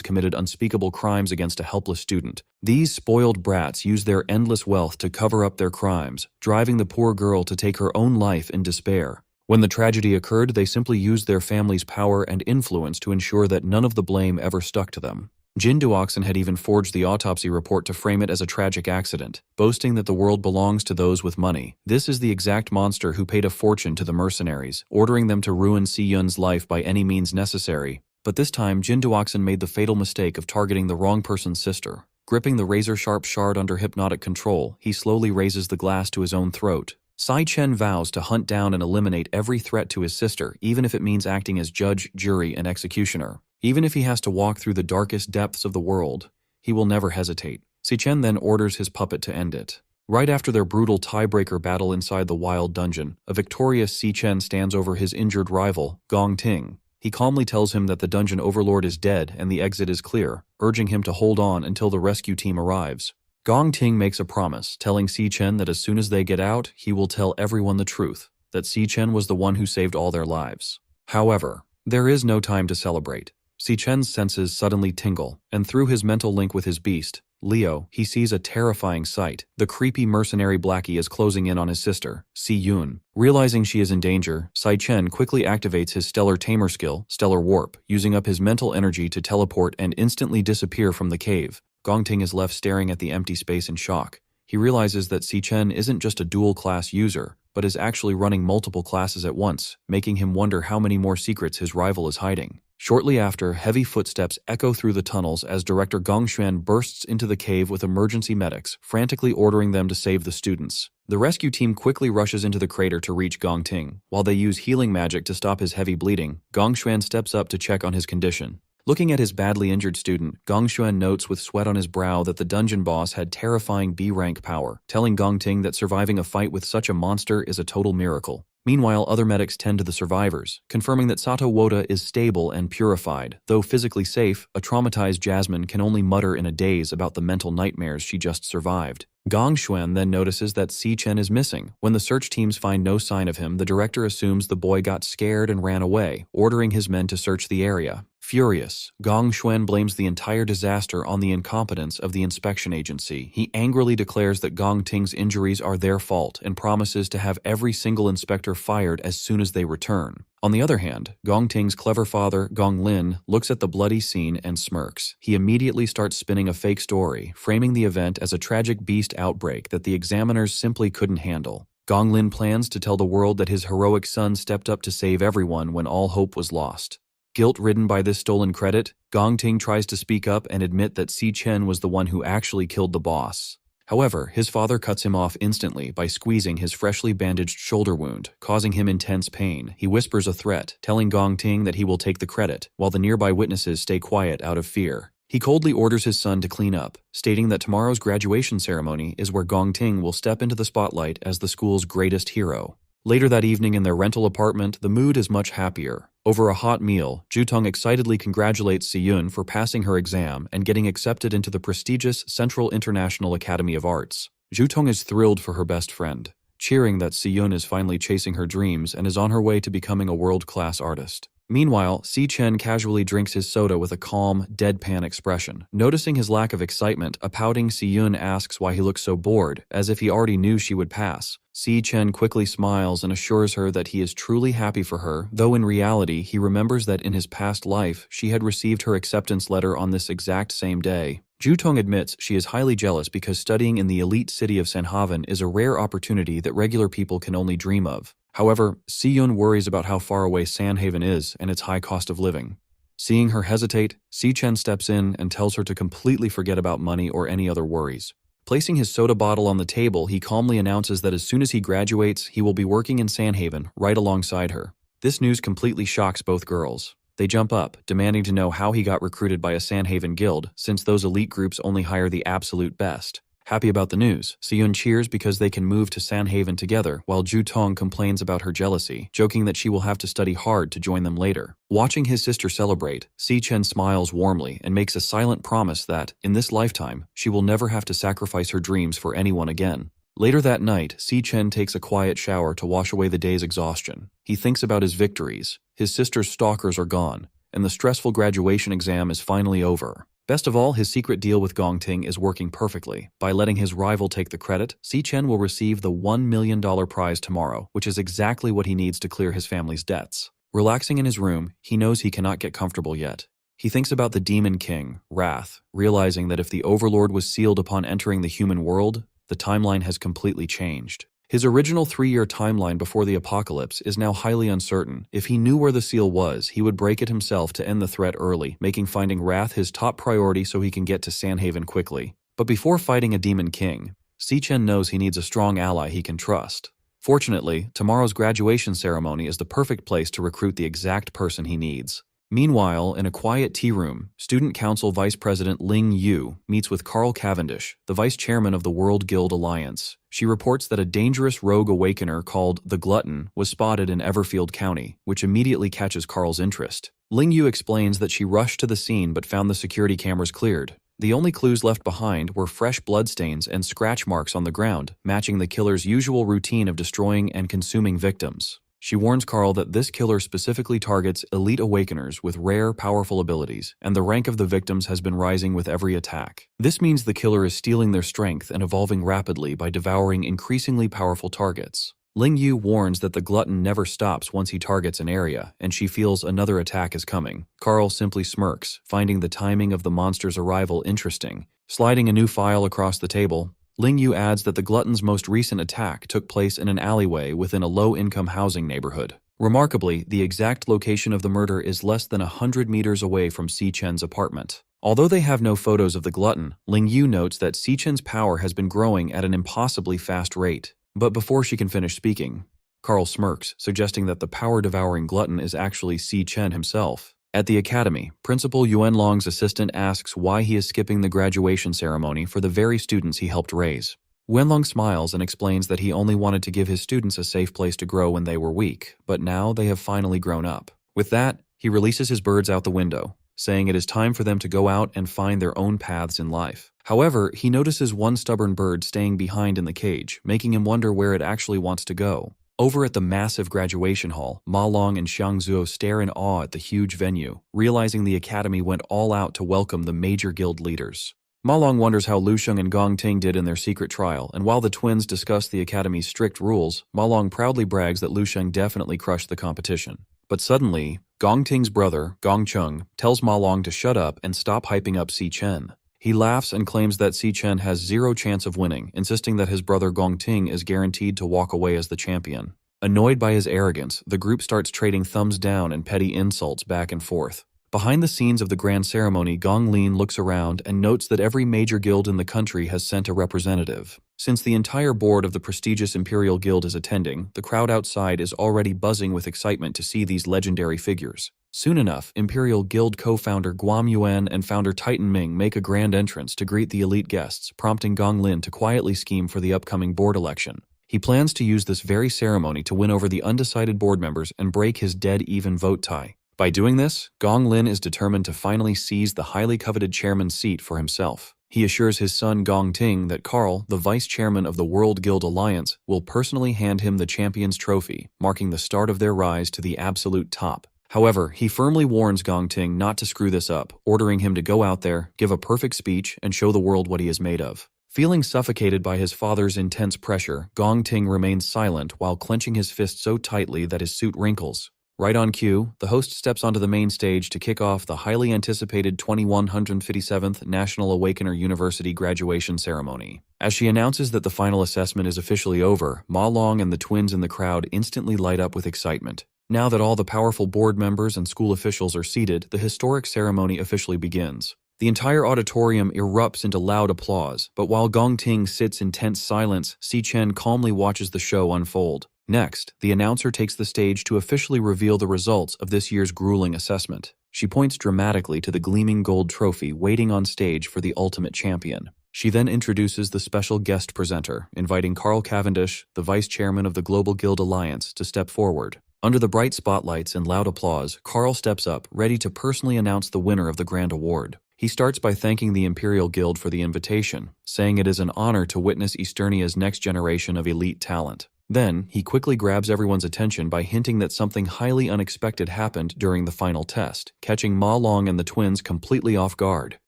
committed unspeakable crimes against a helpless student. These spoiled brats use their endless wealth to cover up their crimes, driving the poor girl to take her own life in despair. When the tragedy occurred, they simply used their family's power and influence to ensure that none of the blame ever stuck to them. Jin Duoxin had even forged the autopsy report to frame it as a tragic accident, boasting that the world belongs to those with money. This is the exact monster who paid a fortune to the mercenaries, ordering them to ruin Si Yun's life by any means necessary. But this time, Jin Duoxin made the fatal mistake of targeting the wrong person's sister. Gripping the razor-sharp shard under hypnotic control, he slowly raises the glass to his own throat. Si Chen vows to hunt down and eliminate every threat to his sister, even if it means acting as judge, jury, and executioner. Even if he has to walk through the darkest depths of the world, he will never hesitate. Si Chen then orders his puppet to end it. Right after their brutal tiebreaker battle inside the wild dungeon, a victorious Si Chen stands over his injured rival, Gong Ting. He calmly tells him that the dungeon overlord is dead and the exit is clear, urging him to hold on until the rescue team arrives. Gong Ting makes a promise, telling Si Chen that as soon as they get out, he will tell everyone the truth, that Si Chen was the one who saved all their lives. However, there is no time to celebrate. Si Chen's senses suddenly tingle, and through his mental link with his beast, Leo, he sees a terrifying sight. The creepy mercenary Blackie is closing in on his sister, Si Yun. Realizing she is in danger, Si Chen quickly activates his Stellar Tamer skill, Stellar Warp, using up his mental energy to teleport and instantly disappear from the cave. Gong Ting is left staring at the empty space in shock. He realizes that Si Chen isn't just a dual-class user, but is actually running multiple classes at once, making him wonder how many more secrets his rival is hiding. Shortly after, heavy footsteps echo through the tunnels as Director Gong Xuan bursts into the cave with emergency medics, frantically ordering them to save the students. The rescue team quickly rushes into the crater to reach Gong Ting. While they use healing magic to stop his heavy bleeding, Gong Xuan steps up to check on his condition. Looking at his badly injured student, Gong Xuan notes with sweat on his brow that the dungeon boss had terrifying B-rank power, telling Gong Ting that surviving a fight with such a monster is a total miracle. Meanwhile, other medics tend to the survivors, confirming that Sato Woda is stable and purified. Though physically safe, a traumatized Jasmine can only mutter in a daze about the mental nightmares she just survived. Gong Xuan then notices that Si Chen is missing. When the search teams find no sign of him, the director assumes the boy got scared and ran away, ordering his men to search the area. Furious, Gong Xuan blames the entire disaster on the incompetence of the inspection agency. He angrily declares that Gong Ting's injuries are their fault and promises to have every single inspector fired as soon as they return. On the other hand, Gong Ting's clever father, Gong Lin, looks at the bloody scene and smirks. He immediately starts spinning a fake story, framing the event as a tragic beast outbreak that the examiners simply couldn't handle. Gong Lin plans to tell the world that his heroic son stepped up to save everyone when all hope was lost. Guilt-ridden by this stolen credit, Gong Ting tries to speak up and admit that Si Chen was the one who actually killed the boss. However, his father cuts him off instantly by squeezing his freshly bandaged shoulder wound, causing him intense pain. He whispers a threat, telling Gong Ting that he will take the credit, while the nearby witnesses stay quiet out of fear. He coldly orders his son to clean up, stating that tomorrow's graduation ceremony is where Gong Ting will step into the spotlight as the school's greatest hero. Later that evening in their rental apartment, the mood is much happier. Over a hot meal, Jutong excitedly congratulates Siyun for passing her exam and getting accepted into the prestigious Central International Academy of Arts. Jutong is thrilled for her best friend, cheering that Siyun is finally chasing her dreams and is on her way to becoming a world-class artist. Meanwhile, Si Chen casually drinks his soda with a calm, deadpan expression. Noticing his lack of excitement, a pouting Siyun asks why he looks so bored, as if he already knew she would pass. Si Chen quickly smiles and assures her that he is truly happy for her, though in reality he remembers that in his past life she had received her acceptance letter on this exact same day. Jutong admits she is highly jealous because studying in the elite city of Sanhaven is a rare opportunity that regular people can only dream of. However, Siyun worries about how far away Sanhaven is and its high cost of living. Seeing her hesitate, Si Chen steps in and tells her to completely forget about money or any other worries. Placing his soda bottle on the table, he calmly announces that as soon as he graduates, he will be working in Sanhaven right alongside her. This news completely shocks both girls. They jump up, demanding to know how he got recruited by a Sanhaven guild, since those elite groups only hire the absolute best. Happy about the news, Siyun cheers because they can move to Sanhaven together, while Jutong complains about her jealousy, joking that she will have to study hard to join them later. Watching his sister celebrate, Si Chen smiles warmly and makes a silent promise that, in this lifetime, she will never have to sacrifice her dreams for anyone again. Later that night, Si Chen takes a quiet shower to wash away the day's exhaustion. He thinks about his victories. His sister's stalkers are gone, and the stressful graduation exam is finally over. Best of all, his secret deal with Gongting is working perfectly. By letting his rival take the credit, Si Chen will receive the $1 million prize tomorrow, which is exactly what he needs to clear his family's debts. Relaxing in his room, he knows he cannot get comfortable yet. He thinks about the Demon King, Wrath, realizing that if the Overlord was sealed upon entering the human world, the timeline has completely changed. His original 3-year timeline before the apocalypse is now highly uncertain. If he knew where the seal was, he would break it himself to end the threat early, making finding Wrath his top priority so he can get to Sanhaven quickly. But before fighting a Demon King, Si Chen knows he needs a strong ally he can trust. Fortunately, tomorrow's graduation ceremony is the perfect place to recruit the exact person he needs. Meanwhile, in a quiet tea room, Student Council Vice President Ling Yu meets with Carl Cavendish, the Vice Chairman of the World Guild Alliance. She reports that a dangerous rogue awakener called the Glutton was spotted in Everfield County, which immediately catches Carl's interest. Ling Yu explains that she rushed to the scene but found the security cameras cleared. The only clues left behind were fresh bloodstains and scratch marks on the ground, matching the killer's usual routine of destroying and consuming victims. She warns Carl that this killer specifically targets elite awakeners with rare, powerful abilities, and the rank of the victims has been rising with every attack. This means the killer is stealing their strength and evolving rapidly by devouring increasingly powerful targets. Ling Yu warns that the glutton never stops once he targets an area, and she feels another attack is coming. Carl simply smirks, finding the timing of the monster's arrival interesting. Sliding a new file across the table, Ling Yu adds that the glutton's most recent attack took place in an alleyway within a low-income housing neighborhood. Remarkably, the exact location of the murder is less than 100 meters away from Si Chen's apartment. Although they have no photos of the glutton, Ling Yu notes that Si Chen's power has been growing at an impossibly fast rate. But before she can finish speaking, Carl smirks, suggesting that the power-devouring glutton is actually Si Chen himself. At the academy, Principal Yuanlong's assistant asks why he is skipping the graduation ceremony for the very students he helped raise. Yuanlong smiles and explains that he only wanted to give his students a safe place to grow when they were weak, but now they have finally grown up. With that, he releases his birds out the window, saying it is time for them to go out and find their own paths in life. However, he notices one stubborn bird staying behind in the cage, making him wonder where it actually wants to go. Over at the massive graduation hall, Ma Long and Xiang Zuo stare in awe at the huge venue, realizing the academy went all out to welcome the major guild leaders. Ma Long wonders how Lu Sheng and Gong Ting did in their secret trial, and while the twins discuss the academy's strict rules, Ma Long proudly brags that Lu Sheng definitely crushed the competition. But suddenly, Gong Ting's brother, Gong Chung, tells Ma Long to shut up and stop hyping up Si Chen. He laughs and claims that Si Chen has zero chance of winning, insisting that his brother Gong Ting is guaranteed to walk away as the champion. Annoyed by his arrogance, the group starts trading thumbs down and petty insults back and forth. Behind the scenes of the grand ceremony, Gong Lin looks around and notes that every major guild in the country has sent a representative. Since the entire board of the prestigious Imperial Guild is attending, the crowd outside is already buzzing with excitement to see these legendary figures. Soon enough, Imperial Guild co-founder Guam Yuan and founder Titan Ming make a grand entrance to greet the elite guests, prompting Gong Lin to quietly scheme for the upcoming board election. He plans to use this very ceremony to win over the undecided board members and break his dead-even vote tie. By doing this, Gong Lin is determined to finally seize the highly coveted chairman's seat for himself. He assures his son Gong Ting that Carl, the vice chairman of the World Guild Alliance, will personally hand him the champion's trophy, marking the start of their rise to the absolute top. However, he firmly warns Gong Ting not to screw this up, ordering him to go out there, give a perfect speech, and show the world what he is made of. Feeling suffocated by his father's intense pressure, Gong Ting remains silent while clenching his fist so tightly that his suit wrinkles. Right on cue, the host steps onto the main stage to kick off the highly anticipated 2157th National Awakener University graduation ceremony. As she announces that the final assessment is officially over, Ma Long and the twins in the crowd instantly light up with excitement. Now that all the powerful board members and school officials are seated, the historic ceremony officially begins. The entire auditorium erupts into loud applause, but while Gong Ting sits in tense silence, Si Chen calmly watches the show unfold. Next, the announcer takes the stage to officially reveal the results of this year's grueling assessment. She points dramatically to the gleaming gold trophy waiting on stage for the ultimate champion. She then introduces the special guest presenter, inviting Carl Cavendish, the vice chairman of the Global Guild Alliance, to step forward. Under the bright spotlights and loud applause, Carl steps up, ready to personally announce the winner of the grand award. He starts by thanking the Imperial Guild for the invitation, saying it is an honor to witness Easternia's next generation of elite talent. Then, he quickly grabs everyone's attention by hinting that something highly unexpected happened during the final test, catching Ma Long and the twins completely off guard.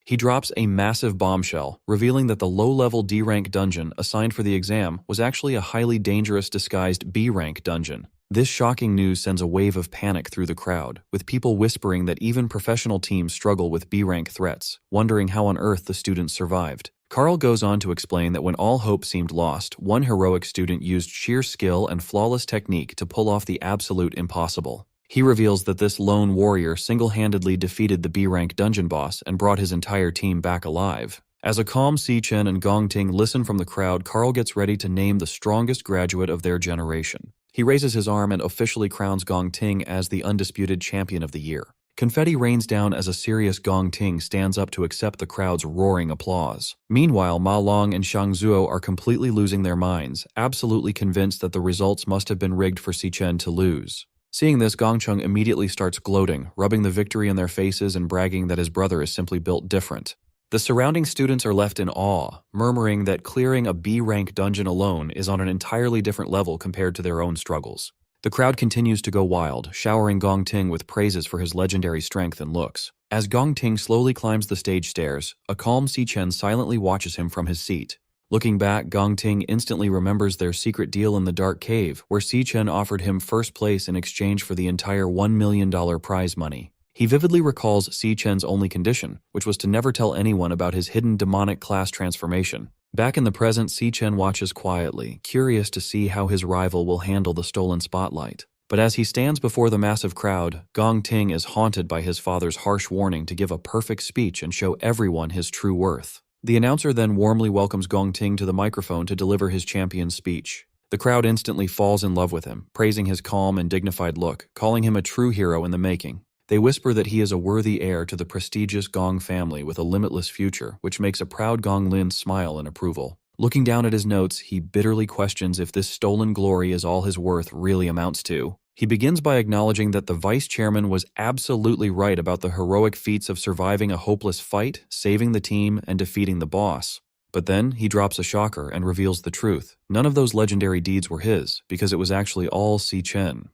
He drops a massive bombshell, revealing that the low-level D-rank dungeon assigned for the exam was actually a highly dangerous disguised B-rank dungeon. This shocking news sends a wave of panic through the crowd, with people whispering that even professional teams struggle with B-rank threats, wondering how on earth the students survived. Carl goes on to explain that when all hope seemed lost, one heroic student used sheer skill and flawless technique to pull off the absolute impossible. He reveals that this lone warrior single-handedly defeated the B-rank dungeon boss and brought his entire team back alive. As a calm Si Chen and Gong Ting listen from the crowd, Carl gets ready to name the strongest graduate of their generation. He raises his arm and officially crowns Gong Ting as the undisputed champion of the year. Confetti rains down as a serious Gong Ting stands up to accept the crowd's roaring applause. Meanwhile, Ma Long and Shang Zuo are completely losing their minds, absolutely convinced that the results must have been rigged for Si Chen to lose. Seeing this, Gong Chung immediately starts gloating, rubbing the victory in their faces and bragging that his brother is simply built different. The surrounding students are left in awe, murmuring that clearing a B-rank dungeon alone is on an entirely different level compared to their own struggles. The crowd continues to go wild, showering Gong Ting with praises for his legendary strength and looks. As Gong Ting slowly climbs the stage stairs, a calm Si Chen silently watches him from his seat. Looking back, Gong Ting instantly remembers their secret deal in the dark cave, where Si Chen offered him first place in exchange for the entire $1 million prize money. He vividly recalls Si Chen's only condition, which was to never tell anyone about his hidden demonic class transformation. Back in the present, Si Chen watches quietly, curious to see how his rival will handle the stolen spotlight. But as he stands before the massive crowd, Gong Ting is haunted by his father's harsh warning to give a perfect speech and show everyone his true worth. The announcer then warmly welcomes Gong Ting to the microphone to deliver his champion's speech. The crowd instantly falls in love with him, praising his calm and dignified look, calling him a true hero in the making. They whisper that he is a worthy heir to the prestigious Gong family with a limitless future, which makes a proud Gong Lin smile in approval. Looking down at his notes, he bitterly questions if this stolen glory is all his worth really amounts to. He begins by acknowledging that the vice chairman was absolutely right about the heroic feats of surviving a hopeless fight, saving the team, and defeating the boss. But then he drops a shocker and reveals the truth. None of those legendary deeds were his, because it was actually all Si Chen.